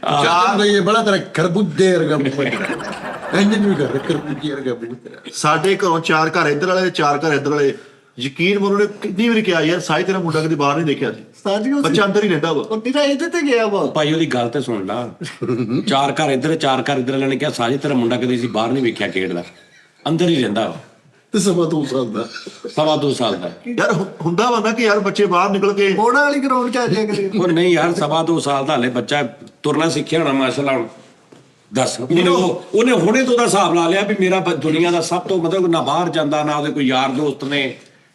ਚਾਰ ਨਹੀਂ ਬੜਾ ਤੇਰਾ ਖਰਬੂਜੇ ਵਰਗਾ ਮੂੰਹ ਇੰਜਨ ਵੀ ਕਰ ਖਰਬੂਜੇ ਵਰਗਾ ਮੂੰਹ ਤੇਰਾ। ਸਾਡੇ ਘਰੋਂ 4 ਘਰ ਇੱਧਰ ਵਾਲੇ 4 ਘਰ ਇੱਧਰ ਵਾਲੇ। ਯਕੀਨ ਮੰਨੋ ਨੇ ਕਿੰਨੀ ਵਾਰੀ ਕਿਹਾ ਯਾਰ ਸਾਈ ਤੇਰਾ ਮੁੰਡਾ ਕਦੀ ਬਾਹਰ ਨਹੀਂ ਦੇਖਿਆ ਸੀ। ਸਾਜੀ ਉਹ ਬੱਚਾ ਅੰਦਰ ਹੀ ਰਹਿੰਦਾ ਵਾ। ਉਹ ਤੇਰਾ ਇਹਦੇ ਤੇ ਗਿਆ ਵਾ। ਭਾਈ ਉਹਦੀ ਗੱਲ ਤੇ ਸੁਣ ਲਾ। 4 ਘਰ ਇੱਧਰ 4 ਘਰ ਇੱਧਰ ਵਾਲਿਆਂ ਨੇ ਕਿਹਾ ਸਾਜੇ ਤੇਰਾ ਮੁੰਡਾ ਕਦੇ ਸੀ ਬਾਹਰ ਨਹੀਂ ਵੇਖਿਆ ਖੇਡਦਾ, ਅੰਦਰ ਹੀ ਰਹਿੰਦਾ ਵਾ। ਤੇ ਸਮਾਂ ਤੂੰ ਸਕਦਾ 2.5 ਸਾਲ ਦਾ। ਯਾਰ ਹੁੰਦਾ ਵਾ ਨਾ ਕਿ ਯਾਰ ਬੱਚੇ ਬਾਹਰ ਨਿਕਲ ਕੇ ਬੋੜਾ ਵਾਲੀ ਗਰਾਊਂਡ 'ਚ ਆ ਜਾਇਆ ਕਰੇ। ਉਹ ਨਹੀਂ ਯਾਰ 2.5 ਸਾਲ ਦਾ ਹਲੇ ਬੱਚਾ ਤੁਰਨਾ ਸਿੱਖਿਆ ਹੋਣਾ ਮਾਸ਼ਾਅੱਲਾ। ਹੁਣ ਦੱਸ ਉਹਨੇ ਹੁਣੇ ਤੋਂ ਦਾ ਹਿਸਾਬ ਲਾ ਲਿਆ ਵੀ ਮੇਰਾ ਦੁਨੀਆ ਦਾ ਸਭ ਤੋਂ ਮਤਲਬ ਨਾ ਬਾਹਰ ਜਾਂਦਾ ਨਾ ਉਹਦੇ ਕੋਈ ਯਾਰ ਦੋਸਤ ਨੇ।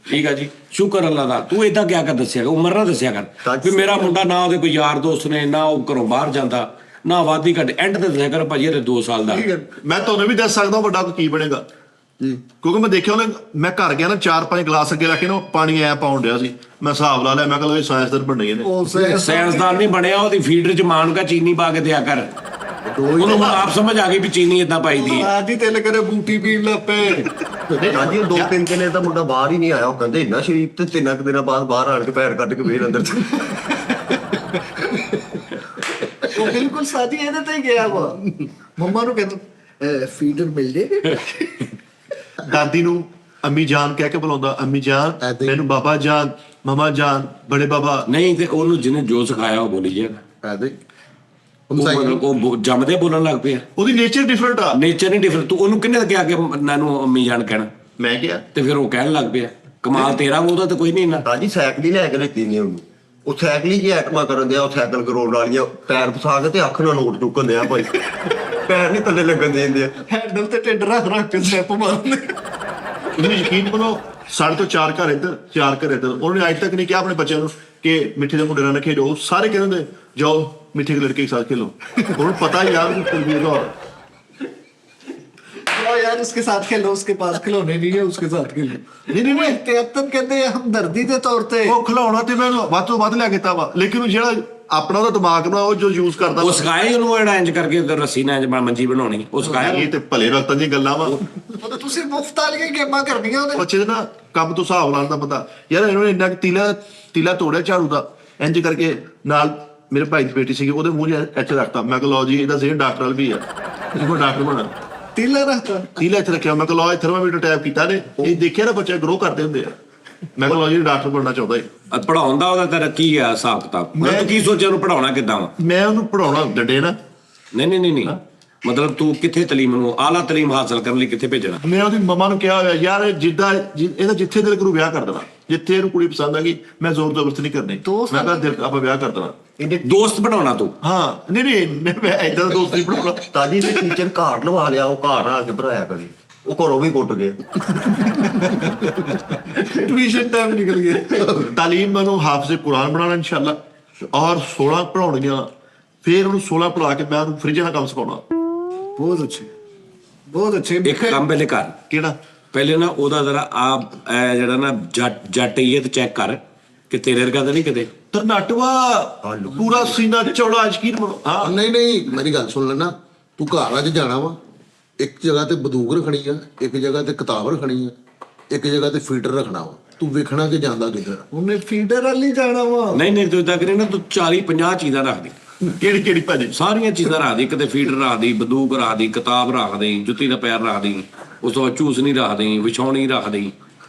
ਠੀਕ ਆ ਜੀ, ਸ਼ੁਕਰ ਅੱਲਾ ਦਾ। ਤੂੰ ਏਦਾਂ ਕਿਆ ਕਰ ਦੱਸਿਆ ਕਰ, ਉਮਰ ਨਾ ਦੱਸਿਆ ਕਰ ਵੀ ਮੇਰਾ ਮੁੰਡਾ ਨਾ ਉਹਦੇ ਕੋਈ ਯਾਰ ਦੋਸਤ ਨੇ, ਨਾ ਉਹ ਘਰੋਂ ਬਾਹਰ ਜਾਂਦਾ, ਨਾ ਵਾਦੀ ਘੱਟ। ਐਂਡ ਤੇ ਦੱਸਿਆ ਕਰ ਭਾਜੀ ਇਹਦੇ 2 ਸਾਲ ਦਾ। ਮੈਂ ਤੁਹਾਨੂੰ ਵੀ ਦੱਸ ਸਕਦਾ ਵੱਡਾ ਕੀ ਬਣੇਗਾ। ਕਿਉਂਕਿ ਮੈਂ ਦੇਖਿਆ ਉਹਨੇ, ਮੈਂ ਘਰ ਗਿਆ ਨਾ 4-5 ਗਲਾਸ ਅੱਗੇ ਰੱਖ ਕੇ ਨਾ ਪਾਣੀ ਐ ਪਾਉਣ ਡਿਆ ਸੀ। ਮੈਂ ਹਿਸਾਬ ਲਾ ਲਿਆ, ਮੈਂ ਕਿਹਾ ਇਹ ਸਾਇੰਸਦਾਨ ਬਣਨੇ ਨੇ। ਉਹ ਸਾਇੰਸਦਾਨ ਨਹੀਂ ਬਣਿਆ, ਉਹਦੀ ਫੀਡਰ ਚ ਮਾਂ ਨੂੰ ਕਾ ਚੀਨੀ ਪਾ ਕੇ ਦਿਆ ਕਰ। ਉਹਨੂੰ ਹੁਣ ਆਪ ਸਮਝ ਆ ਗਈ ਵੀ ਚੀਨੀ ਏਦਾਂ ਪਾਈਦੀ ਹੈ। ਆਦੀ ਤਿਲ ਕਰੇ ਬੂਟੀ ਪੀਣ ਲੱਗ ਪਏ। ਹਾਂਜੀ 2-3 ਦਿਨ ਤਾਂ ਮੁੰਡਾ ਬਾਹਰ ਹੀ ਨਹੀਂ ਆਇਆ। ਉਹ ਕਹਿੰਦੇ ਇੰਨਾ ਸ਼ਰੀਫ, ਤੇ 3 ਦਿਨਾਂ ਬਾਅਦ ਬਾਹਰ ਆਣ ਕੇ ਪੈਰ ਕੱਢ ਕੇ ਫੇਰ ਅੰਦਰ ਉਹ ਬਿਲਕੁਲ ਸਾਦੀ ਇਹਦੇ ਤੇ ਹੀ ਗਿਆ ਵਾ। ਮੰਮਾ ਨੂੰ ਕਹਿੰਦਾ ਫੀਡਰ ਮਿਲ ਜੇ। ਦਾਦੀ ਨੂੰ ਅੰਮੀ ਜਾਨ ਕਹਿ ਕੇ ਬੁਲਾਉਂਦਾ, ਅੰਮੀ ਜਾਨ, ਮੈਨੂੰ ਬਾਬਾ ਜਾਨ, ਮਮਾ ਜਾਨ, ਬੜੇ ਬਾਬਾ। ਨਹੀਂ ਤੇ ਉਹਨੂੰ ਜਿਹਨੇ ਜੋ ਸਿਖਾਇਆ ਉਹ ਬੋਲੀ ਜਾਏਗਾ। ਐਦੇ ਉਹ ਜੰਮਦੇ ਬੋਲਣ ਲੱਗ ਪਿਆ। ਉਹਦੀ ਨੇਚਰ ਡਿਫਰੈਂਟ ਆ। ਨੇਚਰ ਨਹੀਂ ਡਿਫਰੈਂਟ। ਤੂੰ ਉਹਨੂੰ ਕਿੰਨੇ ਕਿਹਾ ਕਿ ਨਾਨੂੰ ਅੰਮੀ ਜਾਨ ਕਹਿਣਾ? ਮੈਂ ਕਿਹਾ ਤੇ ਫਿਰ ਉਹ ਕਹਿਣ ਲੱਗ ਪਿਆ। ਕਮਾਲ ਤੇਰਾ, ਉਹਦਾ ਤਾਂ ਕੋਈ ਨਹੀਂ ਇੰਨਾ। ਹਾਂਜੀ ਸਾਈਕਲ ਹੀ ਲੈ ਕੇ ਦਿੱਤੀ ਨੇ ਉਹਨੂੰ। ਉਹ ਸਾਈਕਲ ਹੀ ਐਟਮਾ ਕਰਨ ਦਿਆ। ਉਹ ਸਾਈਕਲ ਗਰਾਊਂਡ ਵਾਲੀਆਂ ਪੈਰ ਫਸਾ ਕੇ ਤੇ ਅੱਖ ਨਾਲ ਨੋਟ ਚੁੱਕਣ ਦਿਆ ਭਾਈ। ਪੈਰ ਨਹੀਂ ਥੱਲੇ ਲੱਗਣ ਦੇਂਦੇ ਆ। ਹੈਂਡਲ ਤੇ ਢਿੱਡ ਰੱਖ ਕੇ ਸਟੈਪ ਮਾਰਦੇ। ਤੁਸੀਂ ਯਕੀਨ ਕਰੋ ਸਾਡੇ ਤੋਂ 4 ਘਰ ਇੱਧਰ 4 ਘਰ ਇੱਧਰ। ਉਹਨੇ ਅੱਜ ਤੱਕ ਨਹੀਂ ਕਿਹਾ ਆਪਣੇ ਬੱਚਿਆਂ ਨੂੰ ਕਿ ਮਿੱਠੇ ਦੇ ਮੁੰਡੇ ਨਾਲ ਖੇਡੋ। ਸਾਰੇ ਕਹਿੰਦੇ ਜਾਓ मिठे के लड़के के साथ खेलो। उन्हें पता ही यार यार उसके साथ खेलो, उसके पास खिलौने नहीं है, उसके साथ खेलो। नहीं एहतियातन कहते हैं हमदर्दी ਦੇ ਤੌਰ ਤੇ। ਉਹ ਖਿਲਾਉਣਾ ਤੇ ਮੈਂ ਵੱਧ ਤੋਂ ਵੱਧ ਲੈ ਕੇ ਤਾ ਵਾ, ਲੇਕਿਨ ਜਿਹੜਾ ਆਪਣਾ ਉਹਦਾ ਦਿਮਾਗ ਨਾ ਉਹ ਜੋ ਯੂਜ਼ ਕਰਦਾ ਉਹ ਸਿਖਾਇਆ ਉਹਨੂੰ ਜਿਹੜਾ ਇੰਜ ਕਰਕੇ ਰੱਸੀ ਨਾਲ ਮੰਜੀ ਬਣਾਉਣੀ, ਉਹ ਸਿਖਾਇਆ। ਇਹ ਤੇ ਭਲੇ ਵਕਤਾਂ ਦੀਆਂ ਗੱਲਾਂ ਵਾ। ਉਹ ਤੁਸੀਂ ਮੁਫਤ ਵਾਲੀਆਂ ਗੇਮਾਂ ਕਰਨੀਆਂ ਉਹਦੇ ਬੱਚੇ ਦੇ ਨਾ ਕੰਮ ਤੋਂ ਹਿਸਾਬ ਲਾਉਣ ਦਾ ਪਤਾ। ਯਾਰ ਇਹਨਾਂ ਨੇ ਇੰਨਾ ਤੀਲਾ ਤੋੜਿਆ ਝਾੜੂ ਦਾ ਇੰਜ ਕਰਕੇ। ਨਾਲ ਮੇਰੇ ਭਾਈ ਦੀ ਬੇਟੀ ਸੀਗੀ, ਉਹਦੇ ਮੂੰਹ 'ਚ ਰੱਖਤਾ। ਮੈਂ ਕਿਹਾ ਲਓ ਜੀ ਇਹਦਾ ਜ਼ੇਨ ਡਾਕਟਰ ਵੀ ਆ, ਇਹਨੂੰ ਡਾਕਟਰ ਬਣਾ। ਤੀਲਾ ਰੱਖਤਾ ਤੀਲਾ ਇੱਥੇ ਰੱਖਿਆ, ਮੈਂ ਕਿਹਾ ਲਓ ਇਹ ਥਰਮਾਮੀਟਰ ਟੈਪ ਕੀਤਾ ਨੇ, ਇਹ ਦੇਖਿਆ ਨਾ ਬੱਚੇ ਗਰੋ ਕਰਦੇ ਹੁੰਦੇ ਆ, ਮੈਂ ਕਿਹਾ ਲਓ ਜੀ ਡਾਕਟਰ ਬਣਨਾ ਚਾਹੁੰਦਾ ਹੈ। ਪੜਾਉਣ ਦਾ ਉਹਦਾ ਤੇਰਾ ਕੀ ਆ ਹਿਸਾਬ ਕਿਤਾਬ? ਮੈਂ ਕੀ ਸੋਚਿਆ ਉਹਨੂੰ ਪੜਾਉਣਾ ਕਿੱਦਾਂ ਵਾ? ਮੈਂ ਉਹਨੂੰ ਪੜਾਉਣਾ ਡੰਡੇ ਨਾ, ਨਹੀਂ ਮਤਲਬ ਤੂੰ ਕਿੱਥੇ ਤਾਲੀਮ ਨੂੰ ਆਲਾ ਤਾਲੀਮ ਹਾਸਲ ਕਰਨ ਲਈ ਕਿੱਥੇ ਭੇਜਣਾ? ਮੈਂ ਉਹਦੀ ਮਮਾ ਨੂੰ ਕਿਹਾ ਹੋਇਆ ਯਾਰ ਇਹਦਾ ਜਿੱਥੇ ਦਿਲ ਕਰੂ ਵਿਆਹ ਕਰ ਦੇਣਾ, ਜਿੱਥੇ ਇਹਨੂੰ ਕੁੜੀ ਪਸੰਦ ਆ ਗਈ ਮੈਂ ਜ਼ੋਰ ਜ਼ਬਰਦਸਤੀ ਨਹੀਂ ਕਰਨੀ, ਮੈਂ ਕਿਹਾ ਦਿਲ ਆਪਾਂ ਵਿਆਹ ਕਰ ਦੇਣਾ। ਦੋਸਤ ਬਣਾਉਣਾ ਤੂੰ? ਹਾਂ ਨਹੀਂ ਮੈਂ ਏਦਾਂ ਦਾ ਦੋਸਤ ਨਹੀਂ ਬਣਾਉਣਾ। ਤਾਜੀ ਦੇ ਟੀਚਰ ਘਾਟ ਲਵਾ ਲਿਆ, ਉਹ ਘਾਟ ਆ ਕੇ ਭਰਾਇਆ ਕਰੀ, ਉਹ ਘਰੋਂ ਵੀ ਕੁੱਟ ਗਏ। ਟਿਊਸ਼ਨ ਟਾਈਮ ਨਿਕਲ ਗਿਆ। ਤਾਲੀਮ ਮੈਨੂੰ ਹਾਫਿਜ਼ ਕੁਰਾਨ ਬਣਾਉਣਾ ਇਨਸ਼ਾਅੱਲਾ, ਔਰ 16 ਪੜਾਉਣੀਆਂ, ਫਿਰ ਉਹਨੂੰ 16 ਪੜਾ ਕੇ ਮੈਂ ਉਹਨੂੰ ਫਰਿੱਜ ਦਾ ਕੰਮ ਸਿਖਾਉਣਾ। ਬਹੁਤ ਅੱਛੇ, ਬਹੁਤ ਅੱਛੇ। ਇੱਕ ਕੰਮ ਪਹਿਲੇ ਕਰ, ਕਿਹੜਾ? ਪਹਿਲੇ ਨਾ ਉਹਦਾ ਜ਼ਰਾ ਆਪ ਜਿਹੜਾ ਨਾ ਜੱਟ ਇਹ ਤੇ ਚੈੱਕ ਕਰ ਕਿ ਤੇਰੇ ਵਰਗਾ ਤਾਂ ਨਹੀਂ ਕਿਤੇ। ਤਰਨਾਟਵਾ ਪੂਰਾ ਸੀਨਾ ਚੌੜਾ ਅਸ਼ਕੀਰ ਬਣੋ। ਹਾਂ ਨਹੀਂ ਮੇਰੀ ਗੱਲ ਸੁਣ ਲੈਣਾ, ਤੂੰ ਘਰ ਅੱਜ ਜਾਣਾ ਵਾ, ਇੱਕ ਜਗ੍ਹਾ ਤੇ ਬੰਦੂਕ ਰੱਖਣੀ ਆ, ਇੱਕ ਜਗ੍ਹਾ ਤੇ ਕਿਤਾਬ ਰੱਖਣੀ ਆ, ਇੱਕ ਜਗ੍ਹਾ ਤੇ ਫੀਡਰ ਰੱਖਣਾ ਵਾ, ਤੂੰ ਵੇਖਣਾ ਕਿ ਜਾਂਦਾ ਕਿੱਧਰ। ਉਹਨੇ ਫੀਡਰ ਵਾਲੀ ਜਾਣਾ ਵਾ। ਨਹੀਂ ਤੂੰ ਇਦਾਂ ਕਰੇ ਨਾ, ਤੂੰ 40-50 ਚੀਜ਼ਾਂ ਰੱਖ ਦੇ। ਕਿਹੜੀ ਭਾਜੀ? ਸਾਰੀਆਂ ਚੀਜ਼ਾਂ ਰੱਖ ਦੇ, ਕਿਤੇ ਫੀਡਰ ਰੱਖ ਦੀ, ਬੰਦੂਕ ਰੱਖ ਦੀ, ਕਿਤਾਬ ਰੱਖ ਦੇ, ਜੁੱਤੀ ਦਾ ਪੈਰ ਰੱਖ ਦੀ, ਉਸ ਤੋਂ ਬਾਅਦ ਝੂਸਣੀ ਰੱਖ ਦੇ, ਵਿਛਾਉਣੀ ਰੱਖ ਦੇ,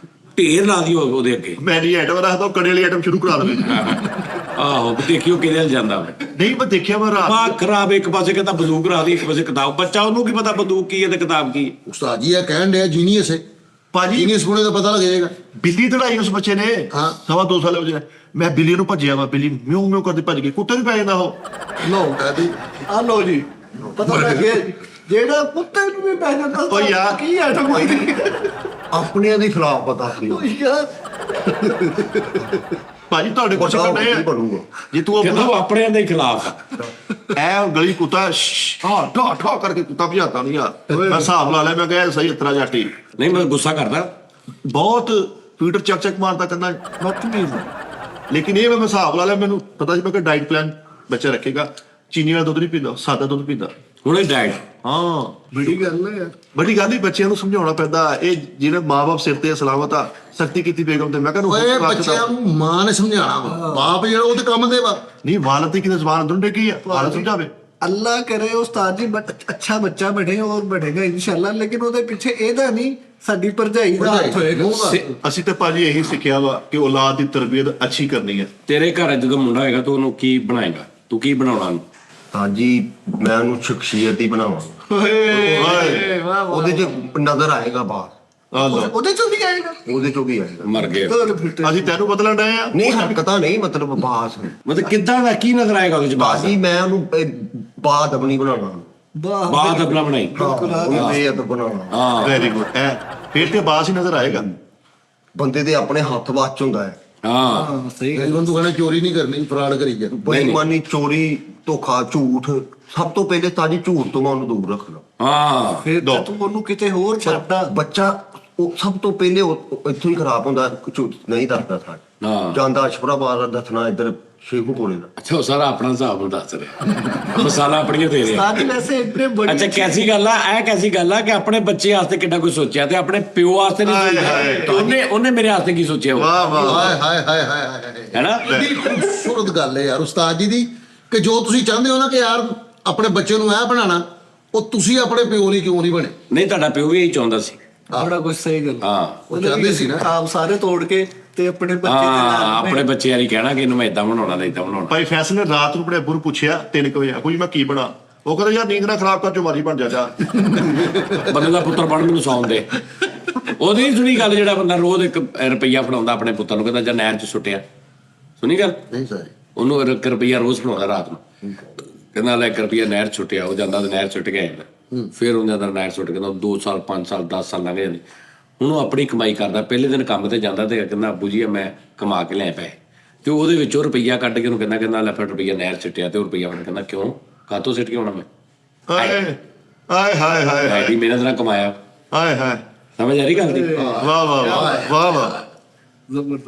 ਢੇਰ ਲਾ ਦੀ ਉਹਦੇ ਅੱਗੇ। ਮੈਂ ਨਹੀਂ ਆਈਟਮ ਰੱਖਦਾ, ਉਹ ਕੜੇ ਵਾਲੀ ਆਈਟਮ ਸ਼ੁਰੂ ਕਰਾ ਦੇਵੇ। ਆਹੋ ਦੇਖਿਓ ਕਿਹਦੇ ਨਾਲ ਜਾਂਦਾ ਵਾ। ਨਹੀਂ ਮੈਂ ਦੇਖਿਆ ਮੈਂ ਰਾਤ ਦਿਮਾਗ ਖਰਾਬ, ਇੱਕ ਪਾਸੇ ਕਹਿੰਦਾ ਬੰਦੂਕ ਰੱਖ ਦੀ, ਇੱਕ ਪਾਸੇ ਕਿਤਾਬ। ਬੱਚਾ ਉਹਨੂੰ ਕੀ ਪਤਾ ਬੰਦੂਕ ਕੀ ਹੈ ਤੇ ਕਿਤਾਬ ਕੀ ਹੈ? ਉਸਤਾਦ ਜੀ ਇਹ ਕਹਿਣ ਡਿਆ ਜੀਨੀਅਸ ਹੈ, ਭਾਜੀ ਜੀਨੀਅਸ ਹੋਣੇ ਦਾ ਪਤਾ ਲੱਗ ਜਾਏਗਾ। ਬਿੱਲੀ ਦੜਾਈ ਉਸ ਬੱਚੇ ਨੇ, ਹਾਂ। 2.5 ਸਾਲ ਹੋ ਗਏ, ਮੈਂ ਬਿੱਲੀ ਨੂੰ ਭੱਜਿਆ ਵਾ, ਬਿੱਲੀ ਮਿਉਂ ਕਰਦੀ ਭੱਜ ਗਈ, ਕੁੱਤੇ ਵੀ ਪੈ ਜਾਂਦਾ ਉਹ। ਲੋ ਕਹਦੇ ਆ ਲੋ ਜੀ, ਪਤਾ ਲੱਗ ਗਿਆ ਜੀ। ਜਿਹੜਾ ਕੁੱਤੇ ਨੂੰ ਵੀ ਪੈ ਜਾਂਦਾ ਓ ਯਾਰ। ਕੀ ਆਟਮ ਹੋਈ ਨਹੀਂ ਆਪਣਿਆਂ ਦੇ ਖਿਲਾਫ ਪਤਾ ਸੀ ਯਾਰ। ਭਾਜੀ ਤੁਹਾਡੇ ਕੋਲ ਬਤਾਓ ਕਰਨਾ ਕੀ ਹੈ ਬਣੂਗਾ। ਜੇ ਤੂੰ ਕਹਿੰਦਾ ਉਹ ਆਪਣਿਆਂ ਦੇ ਖਿਲਾਫ ਆ। ਐ ਗਲੀ ਕੁੱਤਾ ਹਾਂ ਠਾ ਕਰਕੇ ਕੁੱਤਾ ਭਜਾਤਾ ਨਹੀਂ ਆ, ਮੈਂ ਹਿਸਾਬ ਲਾ ਲਿਆ, ਮੈਂ ਕਿਹਾ ਸਹੀ ਇਤਰਾ ਜਾਟੀ ਨਹੀਂ ਮੈਂ ਗੁੱਸਾ ਕਰਦਾ। ਬਹੁਤ ਪੀਟਰ ਚੱਕ ਮਾਰਦਾ ਕਹਿੰਦਾ ਬਦਤਮੀਜ਼। ਲੇਕਿਨ ਇਹ ਮੈਂ ਹਿਸਾਬ ਲਾ ਲਿਆ, ਮੈਨੂੰ ਪਤਾ ਸੀ ਮੈਂ ਕਿ ਡਾਈਟ ਪਲਾਨ ਬੱਚਾ ਰੱਖੇਗਾ, ਚੀਨੀ ਵਾਲਾ ਦੁੱਧ ਨਹੀਂ ਪੀਂਦਾ, ਸਾਦਾ ਦੁੱਧ ਪੀਂਦਾ। ਹੁਣੇ ਡੈਡ ਹਾਂ ਬੜੀ ਗੱਲ ਹੈ ਯਾਰ। ਬੜੀ ਗੱਲ ਹੀ ਬੱਚਿਆਂ ਨੂੰ ਸਮਝਾਉਣਾ ਪੈਂਦਾ। ਇਹ ਜਿਹੜੇ ਮਾਂ-ਬਾਪ ਸਿਰ ਤੇ ਸਲਾਮਤ ਆ, ਸਖਤੀ ਕੀਤੀ ਬੇਗਮ ਤੇ, ਮੈਂ ਕਹਿੰਦਾ ਓਏ ਬੱਚਿਆਂ ਨੂੰ ਮਾਂ ਨੇ ਸਮਝਾਉਣਾ ਵਾ, ਬਾਪ ਜਿਹੜਾ ਉਹਦੇ ਕੰਮ ਦੇ ਵਾ। ਨਹੀਂ ਵਾਲਦ ਦੀ ਕਿਤੇ ਜ਼ਬਾਨ ਅੰਦਰੋਂ ਕੀ ਆ, ਵਾਲਦ ਸਮਝਾਵੇ। अल्लाह करे उस्ताद जी अच्छा बच्चा बने और बढ़ेगा इंशाल्लाह, लेकिन ਉਹਦੇ ਪਿੱਛੇ ਇਹਦਾ ਨਹੀਂ ਸਾਡੀ ਭਰਜਾਈ ਦਾ ਹੱਥ ਹੋਏਗਾ। ਅਸੀਂ ਤਾਂ ਭਾਜੀ ਇਹੀ ਸਿੱਖਿਆ ਵਾ ਕਿ ਔਲਾਦ ਦੀ ਤਰਬੀਅਤ ਅੱਛੀ ਕਰਨੀ ਹੈ। ਤੇਰੇ ਘਰ ਜਦੋਂ ਮੁੰਡਾ ਹੋਏਗਾ ਤੂੰ ਉਹਨੂੰ ਕੀ ਬਣਾਏਗਾ? ਤੂੰ ਕੀ ਬਣਾਉਣਾ ਉਹਨੂੰ? ਹਾਂਜੀ ਮੈਂ ਉਹਨੂੰ ਸ਼ਖਸੀਅਤ ਹੀ ਬਣਾਵਾਂਗਾ, ਉਹਦੇ 'ਚ ਨਜ਼ਰ ਆਏਗਾ ਬਾਹਰ, ਉਹਦੇ ਚੋਂ ਵੀ ਆਏਗਾ, ਉਹਦੇ 'ਚੋਂ ਵੀ ਆਏਗਾ। ਮਰ ਗਏ। ਅਸੀਂ ਤੈਨੂੰ ਬਦਲਣ ਡਏ ਆ। ਨਹੀਂ ਹਰਕਤਾਂ ਨਹੀਂ, ਮਤਲਬ ਬਾਸ ਮਤਲਬ ਕਿੱਦਾਂ ਦਾ ਕੀ ਨਜ਼ਰ ਆਏਗਾ ਉਹਦੇ ਚ? ਬਾਜੀ ਮੈਂ ਉਹਨੂੰ ਬਾਦ ਆਪਣੀ ਬਣਾਉਣਾ, ਬਾਤ ਆਪਣਾ ਬਣਾਈ। ਉਹਨੂੰ ਬੇਅਦਬ ਬਣਾਉਣਾ। ਹਾਂ ਵੈਰੀ ਗੁੱਡ। ਐ ਫਿਰ ਤੇ ਬਾਸ ਹੀ ਨਜ਼ਰ ਆਏਗਾ। ਬੰਦੇ ਦੇ ਆਪਣੇ ਹੱਥ ਵੱਚ ਹੁੰਦਾ ਹੈ, ਹਾਂ ਸਹੀ ਕਈ ਬੰਦੂ ਕਹਿੰਦੇ ਚੋਰੀ ਨਹੀਂ ਕਰਨੀ, ਫਰਾਡ ਕਰੀ ਜਾ। ਬੇਈਮਾਨੀ, ਚੋਰੀ, ਧੋਖਾ, ਝੂਠ, ਸਭ ਤੋਂ ਪਹਿਲੇ ਤਾਂ ਜੀ ਝੂਠ ਤੋਂ ਮੈਂ ਉਹਨੂੰ ਦੂਰ ਰੱਖਣਾ। ਹਾਂ ਫਿਰ ਤਾਂ ਤੂੰ ਉਹਨੂੰ ਕਿਤੇ ਹੋਰ ਛੱਡਦਾ। ਬੱਚਾ ਉਹ ਸਭ ਤੋਂ ਪਹਿਲੇ ਇੱਥੋਂ ਹੀ ਖਰਾਬ ਹੁੰਦਾ, ਝੂਠ ਨਹੀਂ ਦੱਸਦਾ ਹਾਂ। ਸਾਡਾ ਜਾਂਦਾ ਅਸ਼ਪਰਾਬਾਦ ਦੱਸਣਾ, ਇੱਧਰ ਸ਼ੇਖੂ ਕੋਲੇ ਦਾ। ਅੱਛਾ ਉਹ ਸਾਰਾ ਆਪਣਾ ਹਿਸਾਬ ਨੂੰ ਦੱਸ ਰਿਹਾ, ਮਸਾਲਾ ਆਪਣੀਆਂ ਦੇ ਰਿਹਾ। ਉਸਤਾਦ ਜੀ ਵੈਸੇ ਇੱਥੇ ਬੜੀ ਅੱਛਾ ਕੈਸੀ ਗੱਲ ਆ ਇਹ, ਕੈਸੀ ਗੱਲ ਆ ਕਿ ਆਪਣੇ ਬੱਚੇ ਵਾਸਤੇ ਕਿੰਨਾ ਕੁਝ ਸੋਚਿਆ ਤੇ ਆਪਣੇ ਪਿਓ ਵਾਸਤੇ ਨਹੀਂ ਸੋਚਿਆ। ਤੇ ਉਹਨੇ ਮੇਰੇ ਵਾਸਤੇ ਕੀ ਸੋਚਿਆ ਉਹ? ਵਾਹ ਵਾਹ ਹਾਏ ਹਾਏ ਹਾਏ ਹਾਏ ਹਾਏ, ਹੈਨਾ? ਬੜੀ ਖੂਬਸੂਰਤ ਗੱਲ ਹੈ ਯਾਰ ਉਸਤਾਦ ਜੀ ਦੀ, ਕਿ ਜੋ ਤੁਸੀਂ ਚਾਹੁੰਦੇ ਹੋ ਨਾ ਕਿ ਯਾਰ ਆਪਣੇ ਬੱਚੇ ਨੂੰ ਇਹ ਬਣਾਉਣਾ, ਉਹ ਤੁਸੀਂ ਆਪਣੇ ਪਿਓ ਲਈ ਕਿਉਂ ਨਹੀਂ ਬਣੇ? ਨਹੀਂ ਤੁਹਾਡਾ ਪਿਓ ਵੀ ਇਹੀ ਚਾਹੁੰਦਾ ਸੀ। ਬੜਾ ਕੁਝ ਸਹੀ ਗੱਲ। ਹਾਂ ਉਹ ਚਾਹੁੰਦੇ ਸੀ ਨਾ। ਆਪ ਸਾਰੇ ਤੋੜ ਕੇ ਤੇ ਆਪਣੇ ਬੱਚੇ ਦੇ ਹਾਂ ਨਾਲ ਆਪਣੇ ਬੱਚੇ ਵਾਲੀ ਕਹਿਣਾ ਕਿ ਇਹਨੂੰ ਮੈਂ ਇਦਾਂ ਬਣਾਉਣਾ ਤੇ ਇਦਾਂ ਬਣਾਉਣਾ। ਭਾਈ ਫੈਸਲ ਨੇ ਰਾਤ ਨੂੰ ਆਪਣੇ ਅੱਬੂ ਨੂੰ ਪੁੱਛਿਆ 3 ਵਜੇ, ਕੋਈ ਮੈਂ ਕੀ ਬਣਾ? ਉਹ ਕਹਿੰਦਾ ਯਾਰ ਨੀਂਦ ਨਾ ਖਰਾਬ ਕਰ, ਜੋ ਮਰਜ਼ੀ ਬਣ ਜਾ। ਬੰਦੇ ਦਾ ਪੁੱਤਰ ਬਣ ਮੈਨੂੰ ਸੌਣ ਦੇ। ਉਹਦੀ ਨੀ ਸੁਣੀ ਗੱਲ, ਜਿਹੜਾ ਬੰਦਾ ਰੋਜ਼ 1 ਰੁਪਈਆ ਫੜਾਉਂਦਾ ਆਪਣੇ ਪੁੱਤਰ ਨੂੰ, ਕਹਿੰਦਾ ਜਾਂ ਨਹਿਰ 'ਚ ਸੁੱਟਿਆ। ਸੁਣੀ ਗੱਲ? ਨਹੀਂ ਸਰ, ਉਹਨੂੰ 1 ਰੁਪਈਆ ਰੋਜ਼ ਫੜਾਉਂਦਾ ਰਾਤ ਨੂੰ, ਕਹਿੰਦਾ ਲੈ 1 ਰੁਪਈਆ ਨਹਿਰ 'ਚ ਸੁੱਟਿਆ। ਉਹ ਜਾਂਦਾ ਤੇ ਨਹਿਰ 'ਚ ਸੁੱਟ ਕੇ ਆਉਂਦਾ, ਫਿਰ ਉਹਨੇ ਦਾ ਨਹਿਰ ਸੁੱਟ ਕੇ 2 ਸਾਲ 5 ਸਾਲ 10 ਸਾਲ ਲੰਘ ਜਾਂਦੇ। ਹੁਣ ਉਹ ਆਪਣੀ ਕਮਾਈ ਕਰਦਾ, ਪਹਿਲੇ ਦਿਨ ਕੰਮ ਤੇ ਜਾਂਦਾ ਤੇ ਕਹਿੰਦਾ ਅੱਬੂ ਜੀ ਮੈਂ ਕਮਾ ਕੇ ਲੈ ਪਏ, ਤੇ ਉਹਦੇ ਵਿੱਚੋਂ ਰੁਪਈਆ ਕੱਢ ਕੇ ਉਹਨੂੰ ਕਹਿੰਦਾ ਲੈ ਫਿਰ ਰੁਪਈਆ ਨਹਿਰ ਸੁੱਟਿਆ। ਤੇ ਉਹ ਰੁਪਈਆ ਉਹਨੇ ਕਹਿੰਦਾ ਕਿਉਂ, ਕਾਹਤੋਂ ਸਿੱਟ ਕੇ ਆਉਣਾ ਮੈਂ? ਹਾਏ ਹਾਏ ਹਾਏ ਹਾਏ ਐਡੀ ਮਿਹਨਤ ਨਾਲ ਕਮਾਇਆ। ਹਾਏ ਹਾਏ ਸਮਝ ਆ ਰਹੀ ਗੱਲ ਦੀ? ਵਾਹ ਵਾਹ ਵਾਹ ਵਾਹ ਵਾਹ।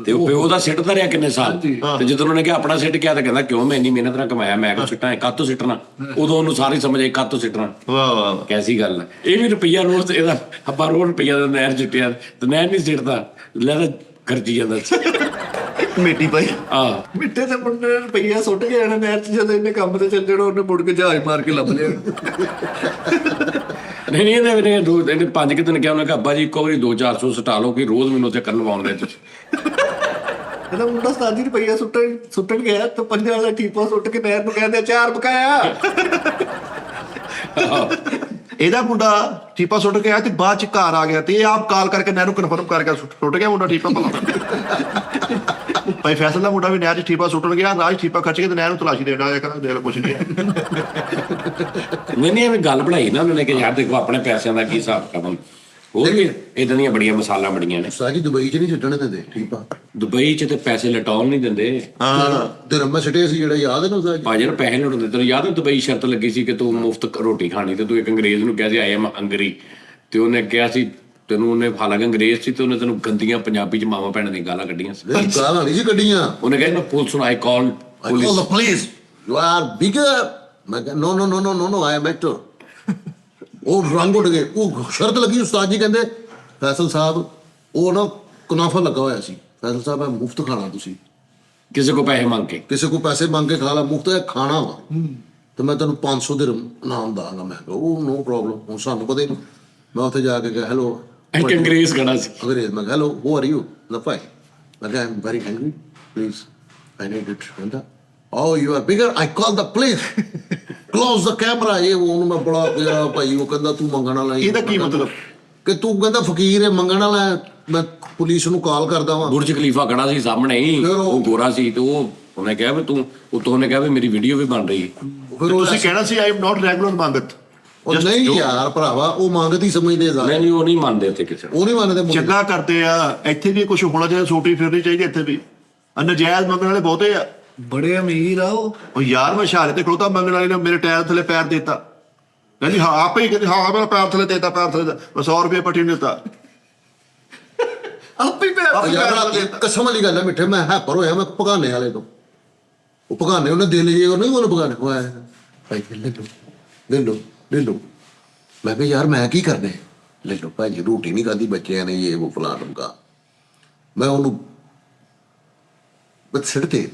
ਤੇ ਉਹ ਪਿਓ ਦਾ ਸਿੱਟਦਾ ਰਿਹਾ ਕਿੰਨੇ ਸਾਲ, ਤੇ ਜਦੋਂ ਉਹਨੇ ਕਿਹਾ ਆਪਣਾ ਸਿੱਟ ਗਿਆ ਤਾਂ ਕਹਿੰਦਾ ਕਿਉਂ, ਮੈਂ ਇੰਨੀ ਮਿਹਨਤ ਨਾਲ ਕਮਾਇਆ, ਮੈਂ ਕਿਉਂ ਸਿੱਟਾਂ, ਕਾਹਤੋਂ ਸਿੱਟਣਾ? ਉਦੋਂ ਉਹਨੂੰ ਸਾਰੀ ਸਮਝ ਆਈ ਕਾਹਤੋਂ ਸਿੱਟਣਾ। ਵਾਹ ਵਾਹ। ਕੈਸੀ ਗੱਲ ਹੈ ਇਹ ਵੀ, ਰੁਪਈਆ ਰੋਜ਼ ਇਹਦਾ ਆਪਾਂ ਰੋਜ਼ ਰੁਪਈਆ ਦਾ ਨਹਿਰ ਸਿੱਟਿਆ ਤੇ ਨਹਿਰ ਨਹੀਂ ਸਿੱਟਦਾ, ਲੈ ਤਾਂ ਖਰਚੀ ਜਾਂਦਾ ਸੀ। ਕਮੇਟੀ ਭਾਈ ਆ ਮਿੱਟੇ ਦੇ ਮੁੰਡੇ ਨੇ ਰੁਪਈਆ ਸੁੱਟ ਕੇ ਆਣਾ ਨਹਿਰ 'ਚ, ਜਦੋਂ ਇਹਨੇ ਕੰਮ ਤੇ ਚੱਲ ਜਾਣਾ ਉਹਨੇ ਮੁੜ ਕੇ ਜਹਾਜ਼ ਮਾਰ ਕੇ ਲੱਭ ਲਿਆ। ਨਹੀਂ ਇਹਨੇ 5 ਕਿ ਦਿਨ ਕਿਹਾ, ਉਹਨੇ ਕਿਹਾ ਅੱਬਾ ਜੀ ਇੱਕੋ ਵਾਰੀ 200-400 ਸਟਾ ਲਓ ਕਿ ਰੋਜ਼ ਮੈਨੂੰ ਉੱਥੇ ਕਰਨ ਲਵਾਉਣ ਦੇ ਤੁਸੀਂ। ਇਹਦਾ ਮੁੰਡਾ ਉਸਤਾਦ ਜੀ ਰੁਪਈਆ ਸੁੱਟਣ ਗਿਆ ਤਾਂ ਪੰਜਾਂ ਵਾਲਾ ਠੀਪਾ ਸੁੱਟ ਕੇ ਨਹਿਰ ਨੂੰ ਕਹਿੰਦੇ ਅਚਾਰ ਪਕਾਇਆ। ਇਹਦਾ ਮੁੰਡਾ ਠੀਪਾ ਸੁੱਟ ਕੇ ਆਇਆ ਤੇ ਬਾਅਦ ਚ ਘਰ ਆ ਗਿਆ ਤੇ ਇਹ ਆਪ ਕਾਲ ਕਰਕੇ ਨਹਿਰ ਨੂੰ ਕਨਫਰਮ ਕਰ ਗਿਆ ਸੁੱਟ ਗਿਆ ਮੁੰਡਾ ਠੀਪਾ ਭਲਾ। ਭਾਈ ਫੈਸਲ ਦਾ ਮੁੰਡਾ ਵੀ ਨਹਿਰ 'ਚ ਠੀਪਾ ਸੁੱਟਣ ਗਿਆ, ਰਾਜ ਠੀਪਾ ਖੱਚ ਕੇ ਤੇ ਨਹਿਰ ਨੂੰ ਤਲਾਸ਼ੀ ਦੇਣ ਆਇਆ, ਕਹਿੰਦਾ ਦੇਖ ਕੁਛ ਨਹੀਂ। ਨਹੀਂ ਐਵੇਂ ਗੱਲ ਬਣਾਈ ਨਾ ਉਹਨਾਂ ਨੇ ਕਿ ਯਾਰ ਦੇਖੋ ਆਪਣੇ ਪੈਸਿਆਂ ਦਾ ਕੀ ਹਿਸਾਬ ਕੰਮ। ਹੋਰ ਵੀ ਇਦਾਂ ਦੀਆਂ ਬੜੀਆਂ ਮਸਾਲਾ ਬੜੀਆਂ ਨੇ। ਉਸਤਾਦ ਜੀ ਦੁਬਈ 'ਚ ਨਹੀਂ ਛੱਡਣ ਦਿੰਦੇ ਠੀਕ ਆ। ਦੁਬਈ 'ਚ ਤੇ ਪੈਸੇ ਲਟਾਉਣ ਨਹੀਂ ਦਿੰਦੇ। ਹਾਂ ਤੇ ਰੰਮਾ ਸਿੱਟੇ ਸੀ ਜਿਹੜਾ ਯਾਦ ਹੈ ਨਾ ਉਸਤਾਦ ਜੀ? ਭਾਜੀ ਨੂੰ ਪੈਸੇ ਲੁੱਟਦੇ। ਤੈਨੂੰ ਯਾਦ ਹੈ ਦੁਬਈ ਸ਼ਰਤ ਲੱਗੀ ਸੀ ਕਿ ਤੂੰ ਮੁਫਤ ਰੋਟੀ ਖਾਣੀ, ਤੇ ਤੂੰ ਇੱਕ ਅੰਗਰੇਜ਼ ਨੂੰ ਕਿਹਾ ਸੀ ਆਈ ਐਮ ਹੰਗਰੀ, ਤੇ ਉਹਨੇ ਕਿਹਾ ਸੀ ਤੈਨੂੰ, ਉਹਨੇ ਹਾਲਾਂਕਿ ਅੰਗਰੇਜ਼ ਸੀ ਤੇ ਉਹਨੇ ਤੈਨੂੰ ਗੰਦੀਆਂ ਪੰਜਾਬੀ 'ਚ ਮਾਵਾਂ ਭੈਣਾਂ ਦੀਆਂ ਗਾਲਾਂ ਕੱਢੀਆਂ ਸੀ। ਨਹੀਂ ਗਾਲਾਂ ਨਹੀਂ ਸੀ ਕੱਢੀਆਂ। ਉਹਨੇ ਕਿਹਾ ਮੈਂ ਪੁਲਿਸ ਨੂੰ ਆਈ ਕਾਲ I call the police. You are bigger. ਮੈਂ ਕਿਹਾ no, I am actor. ਉਹ ਰੰਗ ਉੱਡ ਗਏ। ਉਹ ਸ਼ਰਤ ਲੱਗੀ ਉਸਤਾਦ ਜੀ ਕਹਿੰਦੇ ਫੈਸਲ ਸਾਹਿਬ, ਉਹ ਨਾ ਕੁਨਾਫਾ ਲੱਗਾ ਹੋਇਆ ਸੀ, ਫੈਸਲ ਸਾਹਿਬ ਮੈਂ ਮੁਫਤ ਖਾਣਾ, ਤੁਸੀਂ ਕਿਸੇ ਕੋ ਪੈਸੇ ਮੰਗ ਕੇ। ਕਿਸੇ ਕੋ ਪੈਸੇ ਮੰਗ ਕੇ ਖਾ ਲਾ, ਮੁਫਤ ਖਾਣਾ ਵਾ ਤੇ ਮੈਂ ਤੈਨੂੰ 500 ਦੇ ਇਨਾਮ ਦਾਂਗਾ। ਮੈਂ ਕਿਹਾ ਉਹ ਨੋ ਪ੍ਰੋਬਲਮ, ਹੁਣ ਸਾਨੂੰ ਪਤਾ ਹੀ ਨਹੀਂ। ਮੈਂ ਉੱਥੇ ਜਾ ਕੇ ਕਿਹਾ ਹੈਲੋ, ਇੱਕ ਅੰਗਰੇਜ਼ ਖੜਾ ਸੀ। ਅੰਗਰੇਜ਼। ਮੈਂ ਕਿਹਾ ਹੈਲੋ ਹੂ ਆਰ ਯੂ? ਨਾ ਭਾਈ ਮੈਂ ਕਿਹਾ I am very hungry please I need it. ਕਹਿੰਦਾ oh you are beggar I call the police close the camera. ਇਹ ਉਹਨੂੰ ਮੈਂ ਬੜਾ ਕਿਹਾ ਭਾਈ, ਉਹ ਕਹਿੰਦਾ ਤੂੰ ਮੰਗਣ ਵਾਲਾ। ਇਹਦਾ ਕੀ ਮਤਲਬ? ਕਿ ਤੂੰ ਕਹਿੰਦਾ ਫਕੀਰ ਹੈ ਮੰਗਣ ਵਾਲਾ, ਮੈਂ ਪੁਲਿਸ ਨੂੰ ਕਾਲ ਕਰਦਾ ਵਾਂ। ਬੁਰਜ ਖਲੀਫਾ ਖੜਾ ਸੀ ਸਾਹਮਣੇ ਹੀ, ਫਿਰ ਉਹ ਗੋਰਾ ਸੀ ਤੇ ਉਹਨੇ ਕਿਹਾ ਵੀ ਤੂੰ, ਉਤੋਂ ਉਹਨੇ ਕਿਹਾ ਵੀ ਮੇਰੀ ਵੀਡੀਓ ਵੀ ਬਣ ਰਹੀ ਹੈ। ਫਿਰ ਉਹ ਤੁਸੀਂ ਕਹਿਣਾ ਸੀ ਆਈ ਐਮ ਨਾਟ ਰੈਗੂਲਰ ਮੰਗਤ। ਉਹ ਨਹੀਂ ਯਾਰ ਭਰਾਵਾ, ਉਹ ਮੰਗਦੀ ਸਮਝਦੇ ਜਾ। ਨਹੀਂ ਉਹ ਨਹੀਂ ਮੰਨਦੇ ਉੱਥੇ ਕਿਸੇ ਨੂੰ। ਉਹ ਨਹੀਂ ਮੰਨਦੇ ਮੁੰਡੇ। ਚੰਗਾ ਕਰਦੇ ਆ, ਇੱਥੇ ਵੀ ਕੁਝ ਹੋਣਾ ਚਾਹੀਦਾ, ਛੋਟੀ ਫਿਰਨੀ ਚਾਹੀਦੀ ਇੱਥੇ ਵੀ। ਨਜਾਇਜ਼ ਮੰਗਣ ਵਾਲੇ ਬਹੁਤੇ ਆ। ਬੜੇ ਅਮੀਰ ਆ ਉਹ। ਉਹ ਯਾਰ ਮੈਂ ਇਸ਼ਾਰੇ ਤੇ ਖੜੋਤਾ, ਮੰਗਣ ਵਾਲੇ ਨੇ ਮੇਰੇ ਟਾਇਰ ਥੱਲੇ ਪੈਰ ਦੇਤਾ, ਕਹਿੰਦੀ ਹਾਂ ਆਪੇ ਹੀ ਕਹਿੰਦੀ ਹਾਂ ਮੇਰਾ ਪੈਰ ਥੱਲੇ ਦੇਤਾ, ਪੈਰ ਥੱਲੇ ਮੈਂ 100 ਰੁਪਏ ਪੱਟੀ ਨੂੰ ਦਿੱਤਾ। ਆਪੇ ਹੀ ਉਹ ਯਾਰ ਕਸਮ ਵਾਲੀ ਗੱਲ ਹੈ ਮਿੱਠੇ, ਮੈਂ ਹੈਪਰ ਹੋਇਆ ਮੈਂ ਭਗਾਨੇ ਵਾਲੇ ਤੋਂ। ਉਹ ਭਗਾਨੇ ਉਹਨੇ ਦੇ ਲਏ, ਉਹ ਨਹੀਂ ਉਹਨੂੰ ਭਗਾਨੇ ਹੋਇਆ ਭਾਈ ਲੈ ਲਓ। ਮੈਂ ਕਿਹਾ ਯਾਰ ਮੈਂ ਕੀ ਕਰਨਾ? ਲੈ ਲਓ ਭਾਈ, ਰੋਟੀ ਨਹੀਂ ਖਾਦੀ ਬੱਚਿਆਂ ਨੇ, ਇਹ ਉਹ ਫਲਾਣ ਟਮਕਾ। ਮੈਂ ਉਹਨੂੰ ਬਸ ਸਿੱਟ ਤੇ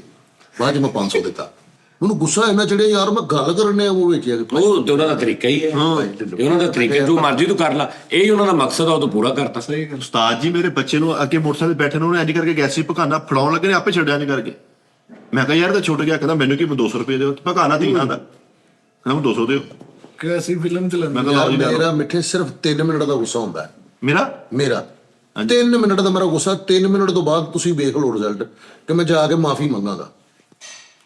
ਬਾਅਦ 'ਚ ਮੈਂ 500 ਦਿੱਤਾ। ਉਹਨੂੰ ਗੁੱਸਾ ਇੰਨਾ ਚੜਿਆ ਯਾਰ, ਮੈਂ ਗੱਲ ਕਰਨੇ ਆ ਉਹ ਵੇਚਿਆ। ਉਹ ਤੇ ਉਹਨਾਂ ਦਾ ਤਰੀਕਾ ਹੀ ਹੈ, ਇਹ ਉਹਨਾਂ ਦਾ ਤਰੀਕਾ, ਜੋ ਮਰਜ਼ੀ ਤੂੰ ਕਰ ਲਾ, ਇਹ ਹੀ ਉਹਨਾਂ ਦਾ ਮਕਸਦ ਆ, ਉਹ ਤਾਂ ਪੂਰਾ ਕਰਤਾ। ਸਹੀ ਗੱਲ। ਉਸਤਾਦ ਜੀ ਮੇਰੇ ਬੱਚੇ ਨੂੰ ਅੱਗੇ ਮੋਟਰਸਾਈਕਲ ਤੇ ਬੈਠੇ ਨੂੰ ਉਹਨੇ ਇੰਜ ਕਰਕੇ ਗੈਸੀ ਭਕਾਨਾ ਫੜਾਉਣ ਲੱਗੇ ਨੇ, ਆਪੇ ਛੱਡਿਆ ਨਹੀਂ ਕਰਕੇ। ਮੈਂ ਕਿਹਾ ਯਾਰ ਤਾਂ ਛੁੱਟ ਗਿਆ। ਕਹਿੰਦਾ ਮੈਨੂੰ ਕੀ 200 ਰੁਪਏ ਦਿਓ, ਭਕਾਨਾ ਤੀਨਾਂ ਦਾ। ਕਹਿੰਦਾ ਮੈਨੂੰ 200 ਦਿਓ। ਕਿ ਅਸੀਂ ਫਿਲਮ ਚ ਮੈਂ ਕਿਹਾ ਲਓ ਜੀ ਲੈ ਲਓ। ਮੇਰਾ ਮਿੱਠੇ ਸਿਰਫ 3 ਮਿੰਟ ਦਾ ਗੁੱਸਾ ਹੁੰਦਾ ਹੈ। ਮੇਰਾ 3 ਮਿੰਟ ਦਾ ਮੇਰਾ ਗੁੱਸਾ। 3 ਮਿੰਟ ਤੋਂ ਬਾਅਦ ਤੁਸੀਂ ਵੇਖ ਲਓ ਰਿਜ਼ਲਟ ਕਿ ਮੈਂ ਜਾ ਕੇ ਮਾਫੀ ਮੰਗਾਂਗਾ।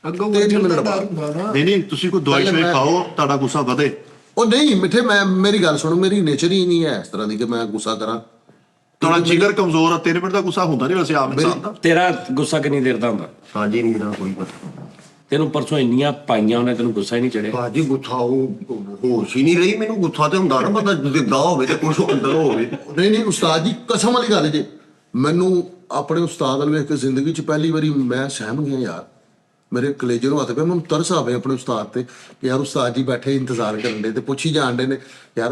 ਅੱਗੋਂ 3 ਮਿੰਟ ਡਰ ਬਾਅਦ। ਹੁੰਦਾ ਨਾ। ਨਹੀਂ ਤੁਸੀਂ ਕੋਈ ਦਵਾਈ ਸ਼ਵਾਈ ਖਾਓ, ਤੁਹਾਡਾ ਗੁੱਸਾ ਵਧੇ। ਉਹ ਨਹੀਂ ਮਿੱਠੇ, ਮੈਂ ਮੇਰੀ ਗੱਲ ਸੁਣੋ, ਮੇਰੀ ਨੇਚਰ ਹੀ ਨਹੀਂ ਹੈ ਇਸ ਤਰ੍ਹਾਂ ਦੀ ਕਿ ਮੈਂ ਗੁੱਸਾ ਕਰਾਂ। ਤੁਹਾਡਾ ਜਿਗਰ ਕਮਜ਼ੋਰ ਆ, 3 ਮਿੰਟ ਦਾ ਗੁੱਸਾ ਹੁੰਦਾ ਨਹੀਂ ਵੈਸੇ ਆਮ ਇਨਸਾਨ ਦਾ। ਤੇਰਾ ਗੁੱਸਾ ਕਿੰਨੀ ਦੇਰ ਦਾ ਹੁੰਦਾ? ਸਾਜੀ ਨਹੀਂ ਦਾ ਕੋਈ ਪਤਾ। ਤੈਨੂੰ ਪਰਸੋਂ ਇੰਨੀਆਂ ਪਾਈਆਂ ਉਹਨੇ, ਤੈਨੂੰ ਗੁੱਸਾ ਹੀ ਨਹੀਂ ਚੜਿਆ? ਭਾਜੀ ਗੁੱਸਾ ਉਹ ਹੋਸ਼ ਹੀ ਨਹੀਂ ਰਹੀ ਮੈਨੂੰ। ਗੁੱਸਾ ਤੇ ਹੁੰਦਾ ਨਾ, ਪਤਾ ਜਿੱਦਾਂ ਹੋਵੇ ਤੇ ਕੁਝ ਅੰਦਰ ਹੋਵੇ। ਨਹੀਂ ਉਸਤਾਦ ਜੀ ਕਸਮ ਵਾਲੀ ਗੱਲ ਜੇ, ਮੈਨੂੰ ਆਪਣੇ ਉਸਤਾਦ ਵੱਲ ਵੇਖ ਕੇ ਜ਼ਿੰਦਗੀ 'ਚ ਪਹਿਲੀ ਵਾਰੀ ਮੈਂ ਸਹਿਮ ਗਿਆ ਯਾਰ। ਮੇਰੇ ਕਲੇਜੇ ਨੂੰ ਹੱਥ ਪਿਆ, ਮੈਨੂੰ ਤਰਸ ਆਵੇ ਆਪਣੇ ਉਸਤਾਦ ਤੇ ਕਿ ਯਾਰ ਉਸਤਾਦ ਜੀ ਬੈਠੇ ਇੰਤਜ਼ਾਰ ਕਰਨ ਦੇ ਤੇ ਪੁੱਛੀ ਜਾਣ ਦੇ ਨੇ ਯਾਰ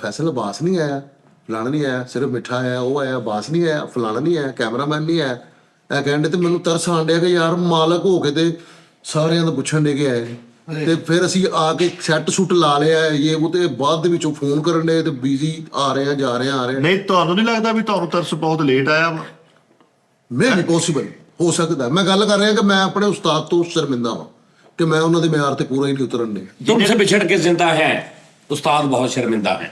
ਫੈਸਲ ਬਾਸ ਨਹੀਂ ਆਇਆ, ਫਲਾਣਾ ਨਹੀਂ ਆਇਆ, ਸਿਰਫ ਮਿੱਠਾ ਆਇਆ, ਉਹ ਆਇਆ, ਬਾਸ ਨਹੀਂ ਆਇਆ, ਫਲਾਣਾ ਨਹੀਂ ਆਇਆ, ਕੈਮਰਾਮੈਨ ਨਹੀਂ ਆਇਆ। ਇਹ ਕਹਿਣ ਦੇ ਤੇ ਮੈਨੂੰ ਤਰਸ ਆਣ ਡਿਆ ਕਿ ਯਾਰ ਮਾਲਕ ਹੋ ਕੇ ਤੇ ਸਾਰਿਆਂ ਦਾ ਪੁੱਛਣ ਦੇ ਕੇ ਆਏ। ਤੇ ਫਿਰ ਅਸੀਂ ਆ ਕੇ ਸੈੱਟ ਸੁੱਟ ਲਾ ਲਿਆ ਇਹ ਉਹ, ਤੇ ਬਾਅਦ ਦੇ ਵਿੱਚੋਂ ਫੋਨ ਕਰਨ ਦੇ ਤੇ ਬਿਜ਼ੀ ਆ ਰਹੇ ਆ, ਜਾ ਰਹੇ ਆ ਰਹੇ। ਨਹੀਂ ਤੁਹਾਨੂੰ ਨਹੀਂ ਲੱਗਦਾ ਵੀ ਤੁਹਾਨੂੰ ਤਰਸ ਬਹੁਤ ਲੇਟ ਆਇਆ ਵਾ? ਮੇ ਵੀ ਪੋਸੀਬਲ ਹੋ ਸਕਦਾ। ਮੈਂ ਗੱਲ ਕਰ ਰਿਹਾ ਕਿ ਮੈਂ ਆਪਣੇ ਉਸਤਾਦ ਤੋਂ ਸ਼ਰਮਿੰਦਾ ਹਾਂ ਕਿ ਮੈਂ ਉਹਨਾਂ ਦੇ ਮਿਆਰ ਤੇ ਪੂਰਾ ਹੀ ਨਹੀਂ ਉਤਰਨ ਦੇ। तुमसे बिछड़ के जिंदा है, उस्ताद बहुत शर्मिंदा है।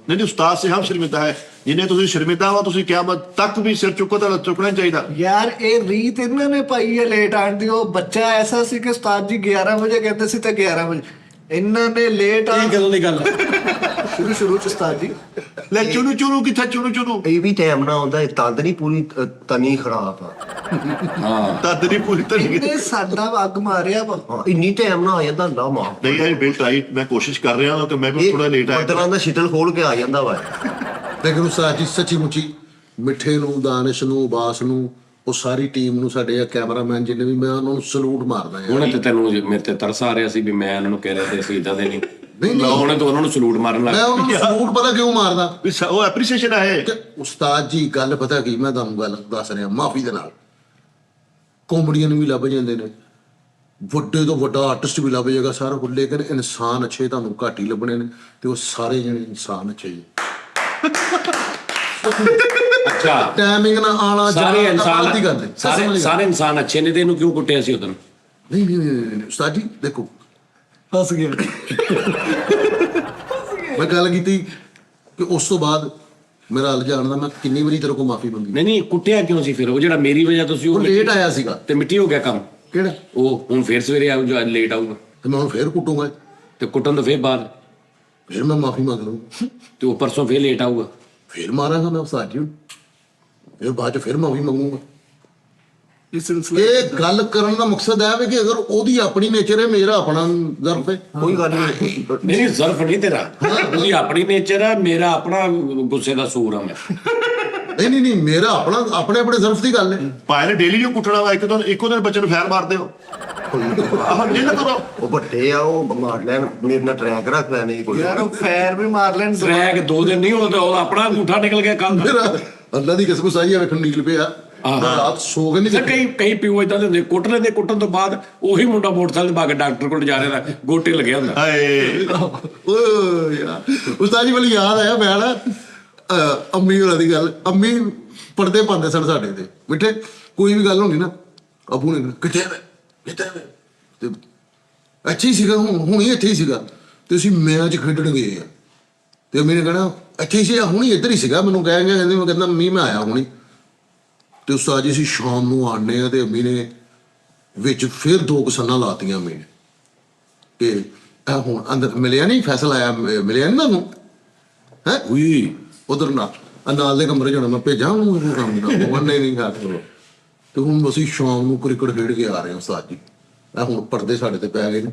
ਨਹੀਂ ਉਸਤਾਦ ਸੇ ਹਮ ਸ਼ਰਮਿੰਦਾ ਹੈ। ਜਿੰਨੇ ਤੁਸੀਂ ਸ਼ਰਮਿੰਦਾ ਵਾ, ਤੁਸੀਂ ਕਿਆਮਤ ਤੱਕ ਵੀ ਸਿਰ ਚੁੱਕੋ ਤਾਂ ਚੁੱਕਣਾ ਹੀ ਚਾਹੀਦਾ। ਯਾਰ ਇਹ ਰੀਤ ਇਹਨਾਂ ਨੇ ਪਾਈ ਹੈ ਲੇਟ ਆਣ ਦੀ। ਉਹ ਬੱਚਾ ਐਸਾ ਸੀ ਕਿ ਉਸਤਾਦ ਜੀ 11 ਵਜੇ ਕਹਿੰਦੇ ਸੀ ਤੇ 11 ਵਜੇ ਇਹਨਾਂ ਨੇ ਲੇਟ ਆ। ਕਦੋਂ ਦੀ ਗੱਲ ਹੈ? ਸ਼ੁਰੂ ਚ ਉਸਤਾਦ ਜੀ ਲੈ ਚੁਣੂ ਕਿੱਥੇ ਚੁਣੂ ਇਹ ਵੀ ਟਾਈਮ ਨਾ ਆਉਂਦਾ, ਇਹ ਤੰਦ ਨਹੀਂ ਪੂਰੀ ਤਨੀ ਖਰਾਬ ਆ। ਹਾਂ ਤਦ ਨਹੀਂ ਪੂਰੀ ਤਰੀਕੇ ਇਹਨੇ ਸਾਡਾ ਅੱਗ ਮਾਰਿਆ ਵਾ। ਹਾਂ ਇੰਨੀ ਟਾਈਮ ਨਾ ਆ ਜਾਂਦਾ ਨਾ ਮਾਂ। ਨਹੀਂ ਆਈ ਬਿਲਟ ਆਈ। ਮੈਂ ਕੋਸ਼ਿਸ਼ ਕਰ ਰਿਹਾ ਹਾਂ ਕਿ ਮੈਂ ਵੀ ਥੋੜਾ ਲੇਟ ਆਇਆ। ਬੱਦਲਾਂ ਦਾ ਸ਼ਿਟਲ ਖੋਲ ਕੇ ਆ ਜਾਂਦਾ ਵਾ। ਲੇਕਿਨ ਉਸਤਾਦ ਜੀ ਸੱਚੀ ਮੁੱਚੀ ਮਿੱਠੇ ਨੂੰ, ਦਾਨਿਸ਼ ਨੂੰ, ਬਾਸ ਨੂੰ, ਉਹ ਸਾਰੀ ਟੀਮ ਨੂੰ, ਸਾਡੇ ਕੈਮਰਾਮੈਨ ਜਿੰਨੇ ਵੀ, ਮੈਂ ਉਹਨਾਂ ਨੂੰ ਸਲੂਟ ਮਾਰਦਾ ਯਾਰ। ਹੁਣ ਤੇ ਤੈਨੂੰ ਮੇਰੇ ਤੇ ਤਰਸ ਆ ਰਿਹਾ ਸੀ ਵੀ ਮੈਂ ਇਹਨਾਂ ਨੂੰ ਕਹਿ ਰਿਹਾ ਤੇ ਅਸੀਂ ਇਦਾਂ ਦੇ ਨਹੀਂ। ਨਹੀਂ। ਹੁਣ ਤੂੰ ਉਹਨਾਂ ਨੂੰ ਸਲੂਟ ਮਾਰਨ ਲੱਗ ਮੈਂ ਉਹਨਾਂ ਨੂੰ ਸਲੂਟ ਪਤਾ ਕਿਉਂ ਮਾਰਦਾ ਵੀ ਉਹ ਐਪਰੀਸੀਏਸ਼ਨ ਹੈ। ਕਿ ਉਸਤਾਦ ਜੀ ਗੱਲ ਪਤਾ ਕੀ, ਮੈਂ ਤੁਹਾਨੂੰ ਗੱਲ ਦੱਸ ਰਿਹਾ ਮਾਫੀ ਦੇ ਨਾਲ ਕਾਮੇਡੀਅਨ ਵੀ ਲੱਭ ਜਾਂਦੇ ਨੇ, ਵੱਡੇ ਤੋਂ ਵੱਡਾ ਆਰਟਿਸਟ ਵੀ ਲੱਭ ਜਾਏਗਾ ਸਾਰਾ ਕੁਝ, ਲੇਕਿਨ ਇਨਸਾਨ ਅੱਛੇ ਤੁਹਾਨੂੰ ਘੱਟ ਹੀ ਲੱਭਣੇ ਨੇ, ਤੇ ਉਹ ਸਾਰੇ ਜਿਹੜੇ ਇਨਸਾਨ ਅੱਛੇ ਜੀ। ਅੱਛਾ, ਟਾਈਮਿੰਗ ਨਾਲ ਆਣਾ ਸਾਰੇ ਜਾਣਾ ਤਾਂ ਇਨਸਾਨ ਦੀ ਗੱਲ ਹੈ। ਸਾਰੇ ਇਨਸਾਨ ਅੱਛੇ ਨੇ, ਤੇ ਇਹਨੂੰ ਕਿਉਂ ਕੁੱਟਿਆ ਸੀ ਉਦੋਂ? ਨਹੀਂ ਉਸਤਾਦ ਜੀ ਦੇਖੋ, ਫਸ ਗਿਆ। ਮੈਂ ਗੱਲ ਕੀਤੀ ਕਿ ਉਸ ਤੋਂ ਬਾਅਦ ਮੇਰਾ ਹਲ ਜਾਣ ਦਾ, ਮੈਂ ਕਿੰਨੀ ਵਾਰੀ ਤੇਰੇ ਕੋਲ ਮਾਫੀ ਮੰਗੀ। ਨਹੀਂ ਕੁੱਟਿਆ ਕਿਉਂ ਸੀ ਫਿਰ? ਉਹ ਜਿਹੜਾ ਮੇਰੀ ਵਜ੍ਹਾ ਤੁਸੀਂ ਉਹ ਉਹ ਲੇਟ ਆਇਆ ਸੀਗਾ। ਤੇ ਮਿੱਟੀ ਹੋ ਗਿਆ ਕੰਮ। ਕਿਹੜਾ? ਉਹ ਹੁਣ ਫੇਰ ਸਵੇਰੇ ਆਊ ਜੋ ਅੱਜ ਲੇਟ ਆਊਗਾ, ਤੇ ਮੈਂ ਹੁਣ ਫੇਰ ਕੁੱਟੂਗਾ, ਤੇ ਕੁੱਟਣ ਤੋਂ ਫੇਰ ਬਾਅਦ ਫਿਰ ਮੈਂ ਮਾਫੀ ਮੰਗ ਲਊਂ, ਤੇ ਉਹ ਪਰਸੋਂ ਫੇਰ ਲੇਟ ਆਊਗਾ। ਫਿਰ ਮਾਰਾਂਗਾ ਮੈਂ ਉਸਤਾਦ ਜੀ ਨੂੰ, ਫਿਰ ਬਾਅਦ ਚ ਫਿਰ ਮਾਫੀ ਮੰਗੂਗਾ। ਇਸ ਸਿਲਸਿਲੇ ਇਹ ਗੱਲ ਕਰਨ ਦਾ ਮਕਸਦ ਹੈ ਵੀ ਕਿ ਅਗਰ ਉਹਦੀ ਆਪਣੀ ਨੇਚਰ ਹੈ, ਮੇਰਾ ਆਪਣਾ ਜ਼ਰਫ ਹੈ, ਕੋਈ ਗੱਲ ਨਹੀਂ। ਨਹੀਂ ਜ਼ਰਫ ਨਹੀਂ ਤੇਰਾ, ਉਹਦੀ ਆਪਣੀ ਨੇਚਰ ਹੈ, ਮੇਰਾ ਆਪਣਾ ਗੁੱਸੇ ਦਾ ਸੂਰ ਆ ਮੈਂ। ਨਹੀਂ ਮੇਰਾ ਆਪਣਾ ਆਪਣੇ ਜ਼ਰਫ ਦੀ ਗੱਲ ਹੈ। ਭਾਈ ਨੇ ਡੇਲੀ ਜੋ ਕੁੱਟਣਾ ਵਾ, ਇੱਕੋ ਦਿਨ ਬੱਚੇ ਨੂੰ ਫੈਰ ਮਾਰਦੇ ਹੋ। ਆਹ ਨਹੀਂ ਨਾ ਕਰੋ। ਉਹ ਵੱਡੇ ਆ, ਉਹ ਮਾਰ ਲੈਣ, ਮੇਰੇ ਨਾਲ ਟਰੈਕ ਰੱਖ ਲੈਣੇ ਕੋਈ। ਯਾਰ ਉਹ ਫੈਰ ਵੀ ਮਾਰ ਲੈਣ। ਟਰੈਕ 2 ਦਿਨ ਨਹੀਂ ਹੋਦਾ, ਉਹ ਆਪਣਾ ਅੰਗੂਠਾ ਨਿਕਲ ਗਿਆ ਕੱਲ ਦਾ। ਮੇਰਾ ਅੱਲਾ ਦੀ ਕਿਸਮ ਸਹੀ ਆ, ਵੇਖਣ ਨਿਕਲ ਪਿਆ। ਮੈਂ ਰਾਤ ਸੋ ਕੇ ਨਹੀਂ ਸਰ ਕਈ ਪਿਓ ਇਦਾਂ ਦੇ ਹੁੰਦੇ, ਕੁੱਟ ਲੈਂਦੇ, ਕੁੱਟਣ ਤੋਂ ਬਾਅਦ ਉਹੀ ਮੁੰਡਾ ਮੋਟਰਸਾਈਕਲ ਤੇ ਪਾ ਕੇ ਡਾਕਟਰ ਕੋਲ ਜਾ ਰਿਹਾ, ਗੋਟੇ ਲੱਗਿਆ ਹੁੰਦਾ। ਹਾਏ ਓਏ ਯਾਰ ਉਸਤਾਦ ਜੀ ਮੈਨੂੰ ਯਾਦ ਆਇਆ, ਮੈਂ ਨਾ ਅੰਮੀ ਹੋਰਾਂ ਦੀ ਗੱਲ, ਅੰਮੀ ਪਰਦੇ ਪਾਉਂਦੇ ਸਨ ਸਾਡੇ ਤੇ ਮਿੱਠੇ, ਕੋਈ ਵੀ ਗੱਲ ਹੋਣੀ ਨਾ ਅਬੂ ਨੇ ਕਿੱਥੇ ਤੇ ਇੱਥੇ ਹੀ ਸੀਗਾ, ਹੁਣ ਹੀ ਇੱਥੇ ਹੀ ਸੀਗਾ, ਤੇ ਅਸੀਂ ਮੈਚ ਖੇਡਣ ਗਏ ਆ, ਤੇ ਅੰਮੀ ਨੇ ਕਹਿਣਾ ਇੱਥੇ ਹੀ ਸੀ, ਹੁਣ ਹੀ ਇੱਧਰ ਹੀ ਸੀਗਾ, ਮੈਨੂੰ ਕਹਿੰਦੇ ਮੈਂ ਕਹਿੰਦਾ ਅੰਮੀ ਮੈਂ ਆਇਆ ਹੁਣੀ, ਤੇ ਉਸਤਾਦ ਜੀ ਅਸੀਂ ਸ਼ਾਮ ਨੂੰ ਆਉਂਦੇ ਆ, ਤੇ ਅੰਮੀ ਨੇ ਵਿੱਚ ਫਿਰ 2 ਕਸਨਾਂ ਲਾਤੀਆਂ ਅੰਮੀ ਨੇ ਕਿ ਇਹ ਹੁਣ ਅੰਦਰ ਮਿਲਿਆ ਨਹੀਂ, ਫੈਸਲਾ ਆਇਆ, ਮਿਲਿਆ ਨਹੀਂ ਤੁਹਾਨੂੰ ਹੈ ਉਈ ਉਧਰ ਨਾਲ ਦੇ ਕਮਰੇ ਜਾਣਾ, ਮੈਂ ਭੇਜਾਂ ਉਹਨੂੰ ਕੰਮ ਨਾ ਉਹਨੇ ਨਹੀਂ ਖਾਤ ਕਰੋ। ਤੇ ਹੁਣ ਅਸੀਂ ਸ਼ਾਮ ਨੂੰ ਕ੍ਰਿਕਟ ਖੇਡ ਕੇ ਆ ਰਹੇ ਹਾਂ ਉਸਤਾਦ ਜੀ, ਇਹ ਹੁਣ ਪਰਦੇ ਸਾਡੇ ਤੇ ਪੈ ਗਏ ਨੇ,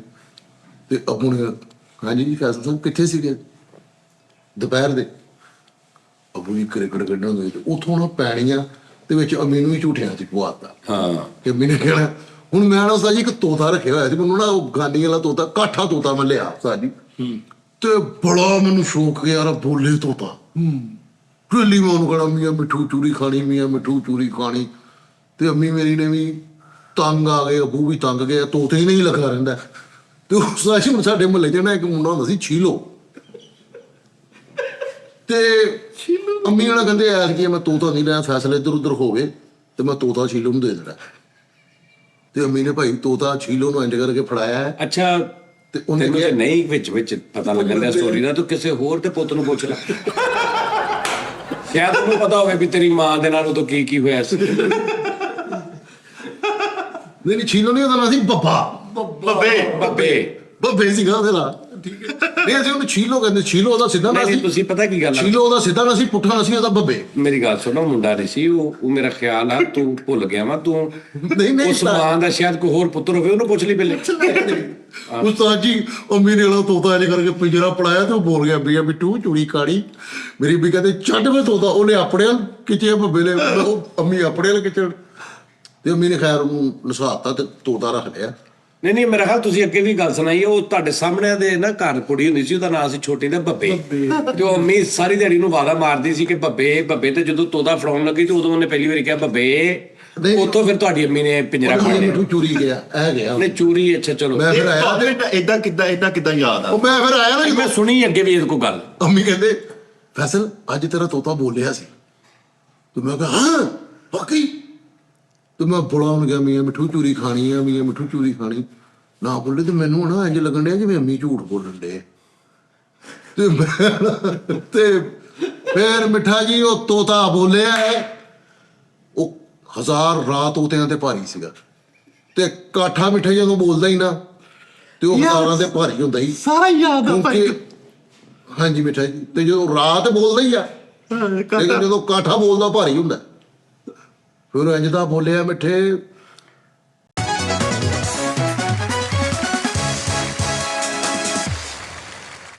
ਤੇ ਅਬੂ ਨੇ ਹਾਂਜੀ ਜੀ ਫੈਸਲਾ ਸਾਹਿਬ ਕਿੱਥੇ ਸੀਗੇ ਦੁਪਹਿਰ ਦੇ? ਅਬੂ ਜੀ ਕ੍ਰਿਕਟ ਖੇਡਣ ਗਏ, ਤੇ ਉੱਥੋਂ ਨਾ ਪੈਣੀਆਂ ਤੇ ਵਿੱਚ ਅੰਮੀ ਨੂੰ ਵੀ ਝੂਠਿਆਂ ਚ ਪਵਾਤਾ। ਹਾਂ, ਕਿ ਅੰਮੀ ਨੇ ਕਹਿਣਾ ਹੁਣ ਮੈਂ ਨਾ ਉਸਤਾਦ ਜੀ ਇੱਕ ਤੋਤਾ ਰੱਖਿਆ ਹੋਇਆ ਸੀ, ਮੈਨੂੰ ਨਾ ਉਹ ਗਾਨੀ ਵਾਲਾ ਤੋਤਾ, ਕਾਠਾ ਤੋਤਾ ਮੈਂ ਲਿਆ ਉਸਤਾਦ ਜੀ, ਤੇ ਬੜਾ ਮੈਨੂੰ ਸ਼ੌਕ ਗਿਆ ਯਾਰ ਬੋਲੇ ਤੋਤਾ। ਡੇਲੀ ਮੈਂ ਉਹਨੂੰ ਕਹਿਣਾ ਮੀਆਂ ਮਿੱਠੂ ਚੂਰੀ ਖਾਣੀ, ਮੀਆਂ ਮਿੱਠੂ ਚੂਰੀ ਖਾਣੀ, ਤੇ ਅੰਮੀ ਮੇਰੀ ਨੇ ਵੀ ਤੰਗ ਆ ਗਏ, ਅੱਬੂ ਵੀ ਤੰਗ ਗਏ, ਤੋਤੇ ਹੀ ਨਹੀਂ ਲੱਗਾ ਰਹਿੰਦਾ। ਤੇ ਉਸਤਾਦ ਜੀ ਸਾਡੇ ਮੁਹੱਲੇ 'ਚ ਨਾ ਇੱਕ ਮੁੰਡਾ ਹੁੰਦਾ ਸੀ ਛੀਲੋ, ਤੇ ਅੰਮੀ ਨਾਲ ਕਹਿੰਦੇ ਐਸ ਕੀ ਮੈਂ ਤੋਤਾ ਨਹੀਂ ਲਿਆ, ਫੈਸਲਾ ਇੱਧਰ ਉੱਧਰ ਹੋ ਗਏ ਤੇ ਮੈਂ ਤੋਤਾ ਛੀਲੋ ਨੂੰ ਦੇ ਦੇਣਾ। ਤੇ ਅੰਮੀ ਨੇ ਭਾਈ ਤੋਤਾ ਛੀਲੋ ਨੂੰ ਇੰਜ ਕਰਕੇ ਫੜਾਇਆ ਹੈ, ਅੱਛਾ ਤੇ ਉਹਨੇ ਤੈਨੂੰ ਕਿਹਾ ਤੇ ਨਹੀਂ ਵਿੱਚ ਪਤਾ ਲੱਗਣ ਦਾ ਸਟੋਰੀ ਦਾ, ਤੂੰ ਕਿਸੇ ਹੋਰ ਤੇ ਪੁੱਤ ਨੂੰ ਪੁੱਛ ਲੈ, ਸ਼ਾਇਦ ਉਹਨੂੰ ਪਤਾ ਹੋਵੇ ਵੀ ਤੇਰੀ ਮਾਂ ਦੇ ਨਾਲ ਉਦੋਂ ਕੀ ਹੋਇਆ ਸੀ। ਨਹੀਂ ਛੀਲੋ ਨਹੀਂ, ਉਹਦਾ ਨਾਂ ਸੀ ਬੱਬਾ। ਬੱਬੇ ਸੀਗਾ ਉਹਦਾ ਨਾਂ, ਠੀਕ ਹੈ। ਨਹੀਂ ਅਸੀਂ ਉਹਨੂੰ ਛੀਲੋ ਕਹਿੰਦੇ, ਛੀਲੋ ਉਹਦਾ ਸਿੱਧਾ ਨਾਂ ਨਹੀਂ ਸੀ, ਤੁਸੀਂ ਪਤਾ ਕੀ ਗੱਲ ਆ, ਛੀਲੋ ਉਹਦਾ ਸਿੱਧਾ ਨਾਂ ਸੀ, ਪੁੱਠਾ ਨਾਂ ਸੀ ਉਹਦਾ ਬੱਬੇ। ਮੇਰੀ ਗੱਲ ਸੁਣੋ, ਮੁੰਡਾ ਨਹੀਂ ਸੀ ਉਹ ਮੇਰਾ ਖਿਆਲ ਆ ਤੂੰ ਭੁੱਲ ਗਿਆ ਵਾ, ਤੂੰ ਨਹੀਂ ਉਸ ਮਾਂ ਦਾ ਸ਼ਾਇਦ ਕੋਈ ਹੋਰ ਪੁੱਤਰ ਹੋਵੇ, ਉਹਨੂੰ ਪੁੱਛ ਲਈ ਪਹਿਲੇ। ਉਸਤਾਦ ਜੀ ਅੰਮੀ ਨੇ ਵਾਲਾ ਤੋਤਾ ਇੰਜ ਕਰਕੇ ਪਿੰਜਰਾ ਪੜਾਇਆ ਤੇ ਉਹ ਬੋਲ ਗਿਆ ਵੀ ਬਿੱਟੂ ਚੂੜੀ ਕਾੜੀ, ਮੇਰੀ ਵੀ ਕਹਿੰਦੇ ਛੱਡ ਵੇ ਤੋਤਾ, ਉਹਨੇ ਆਪਣੇ ਵੱਲ ਖਿੱਚਿਆ ਬੱਬੇ ਨੇ, ਉਹ ਅੰਮੀ ਆਪਣੇ ਵੱਲ ਖਿੱਚਣ, ਤੇ ਅੰਮੀ ਨੇ ਖੈਰ ਉਹਨੂੰ ਨਸਾਤਾ ਤੇ ਤੋਤਾ ਰੱਖ ਲਿਆ। ਨਹੀਂ ਮੇਰਾ ਖਿਆਲ ਤੁਸੀਂ ਅੱਗੇ ਵੀ ਗੱਲ ਸੁਣਾਈ, ਉਹ ਤੁਹਾਡੇ ਸਾਹਮਣੇ ਦੇ ਨਾ ਘਰ ਕੁੜੀ ਹੁੰਦੀ ਸੀ, ਉਹਦਾ ਨਾਂ ਸੀ ਛੋਟੀ ਦਾ ਬੱਬੇ, ਤੇ ਉਹ ਅੰਮੀ ਸਾਰੀ ਦਿਹਾੜੀ ਨੂੰ ਵਾਦਾ ਮਾਰਦੀ ਸੀ ਕਿ ਬੱਬੇ, ਤੇ ਜਦੋਂ ਤੋਤਾ ਫੜਾਉਣ ਲੱਗੀ ਤੇ ਉਦੋਂ ਉਹਨੇ ਪਹਿਲੀ ਵਾਰੀ ਕਿਹਾ ਬੱਬੇ, ਉੱਥੋਂ ਫਿਰ ਤੁਹਾਡੀ ਅੰਮੀ ਨੇ ਪਿੰਜਰਾ ਫੜ ਲਿਆ। ਮਿੱਠੂ ਚੂਰੀ ਗਿਆ, ਇਹ ਗਿਆ ਨਹੀਂ ਚੂਰੀ, ਅੱਛਾ ਚਲੋ ਮੈਂ ਫਿਰ ਆਇਆ, ਤੁਹਾਨੂੰ ਏਦਾਂ ਕਿੱਦਾਂ ਯਾਦ ਆ? ਉਹ ਮੈਂ ਫਿਰ ਆਇਆ ਨਾ, ਮੈਂ ਸੁਣੀ ਅੱਗੇ ਵੀ ਇਹ ਕੋਈ ਗੱਲ। ਅੰਮੀ ਕਹਿੰਦੇ ਫੈਸਲ ਅੱਜ ਤੇਰਾ ਤੋਤਾ ਬੋਲਿਆ ਸੀ, ਤੇ ਮੈਂ ਕਿਹਾ ਹਾਂ ਵਾਕਈ, ਤੇ ਮੈਂ ਬੜਾ ਹੋ ਗਿਆ ਮੀਆਂ ਮਿੱਠੂ ਚੂਰੀ ਖਾਣੀ ਆ, ਮੀਆਂ ਮਿੱਠੂ ਚੂਰੀ ਖਾਣੀ ਨਾ ਬੋਲੇ, ਤੇ ਮੈਨੂੰ ਨਾ ਇੰਜ ਲੱਗਣ ਡਿਆ ਜਿਵੇਂ ਅੰਮੀ ਝੂਠ ਬੋਲਣ ਡੇ, ਤੇ ਫਿਰ ਮਿੱਠਾ ਜੀ ਉਹ ਤੋਤਾ ਬੋਲਿਆ, ਉਹ 1000 ਰਾਤ ਤੋਤਿਆਂ ਤੇ ਭਾਰੀ ਸੀਗਾ, ਤੇ ਕਾਠਾ ਮਿੱਠਾ ਜਦੋਂ ਬੋਲਦਾ ਹੀ ਨਾ ਤੇ ਉਹ 1000 ਦੇ ਭਾਰੀ ਹੁੰਦਾ ਹੀ ਸਾਰਾ ਯਾਦ ਆ ਭਾਈ। ਹਾਂਜੀ ਮਿੱਠਾ ਜੀ, ਤੇ ਜਦੋਂ ਰਾਤ ਬੋਲਦਾ ਹੀ ਆ, ਲੇਕਿਨ ਜਦੋਂ ਕਾਠਾ ਬੋਲਦਾ ਭਾਰੀ ਹੁੰਦਾ। ਫਿਰ ਇੰਜ ਦਾ ਬੋਲਿਆ ਮਿੱਠੇ,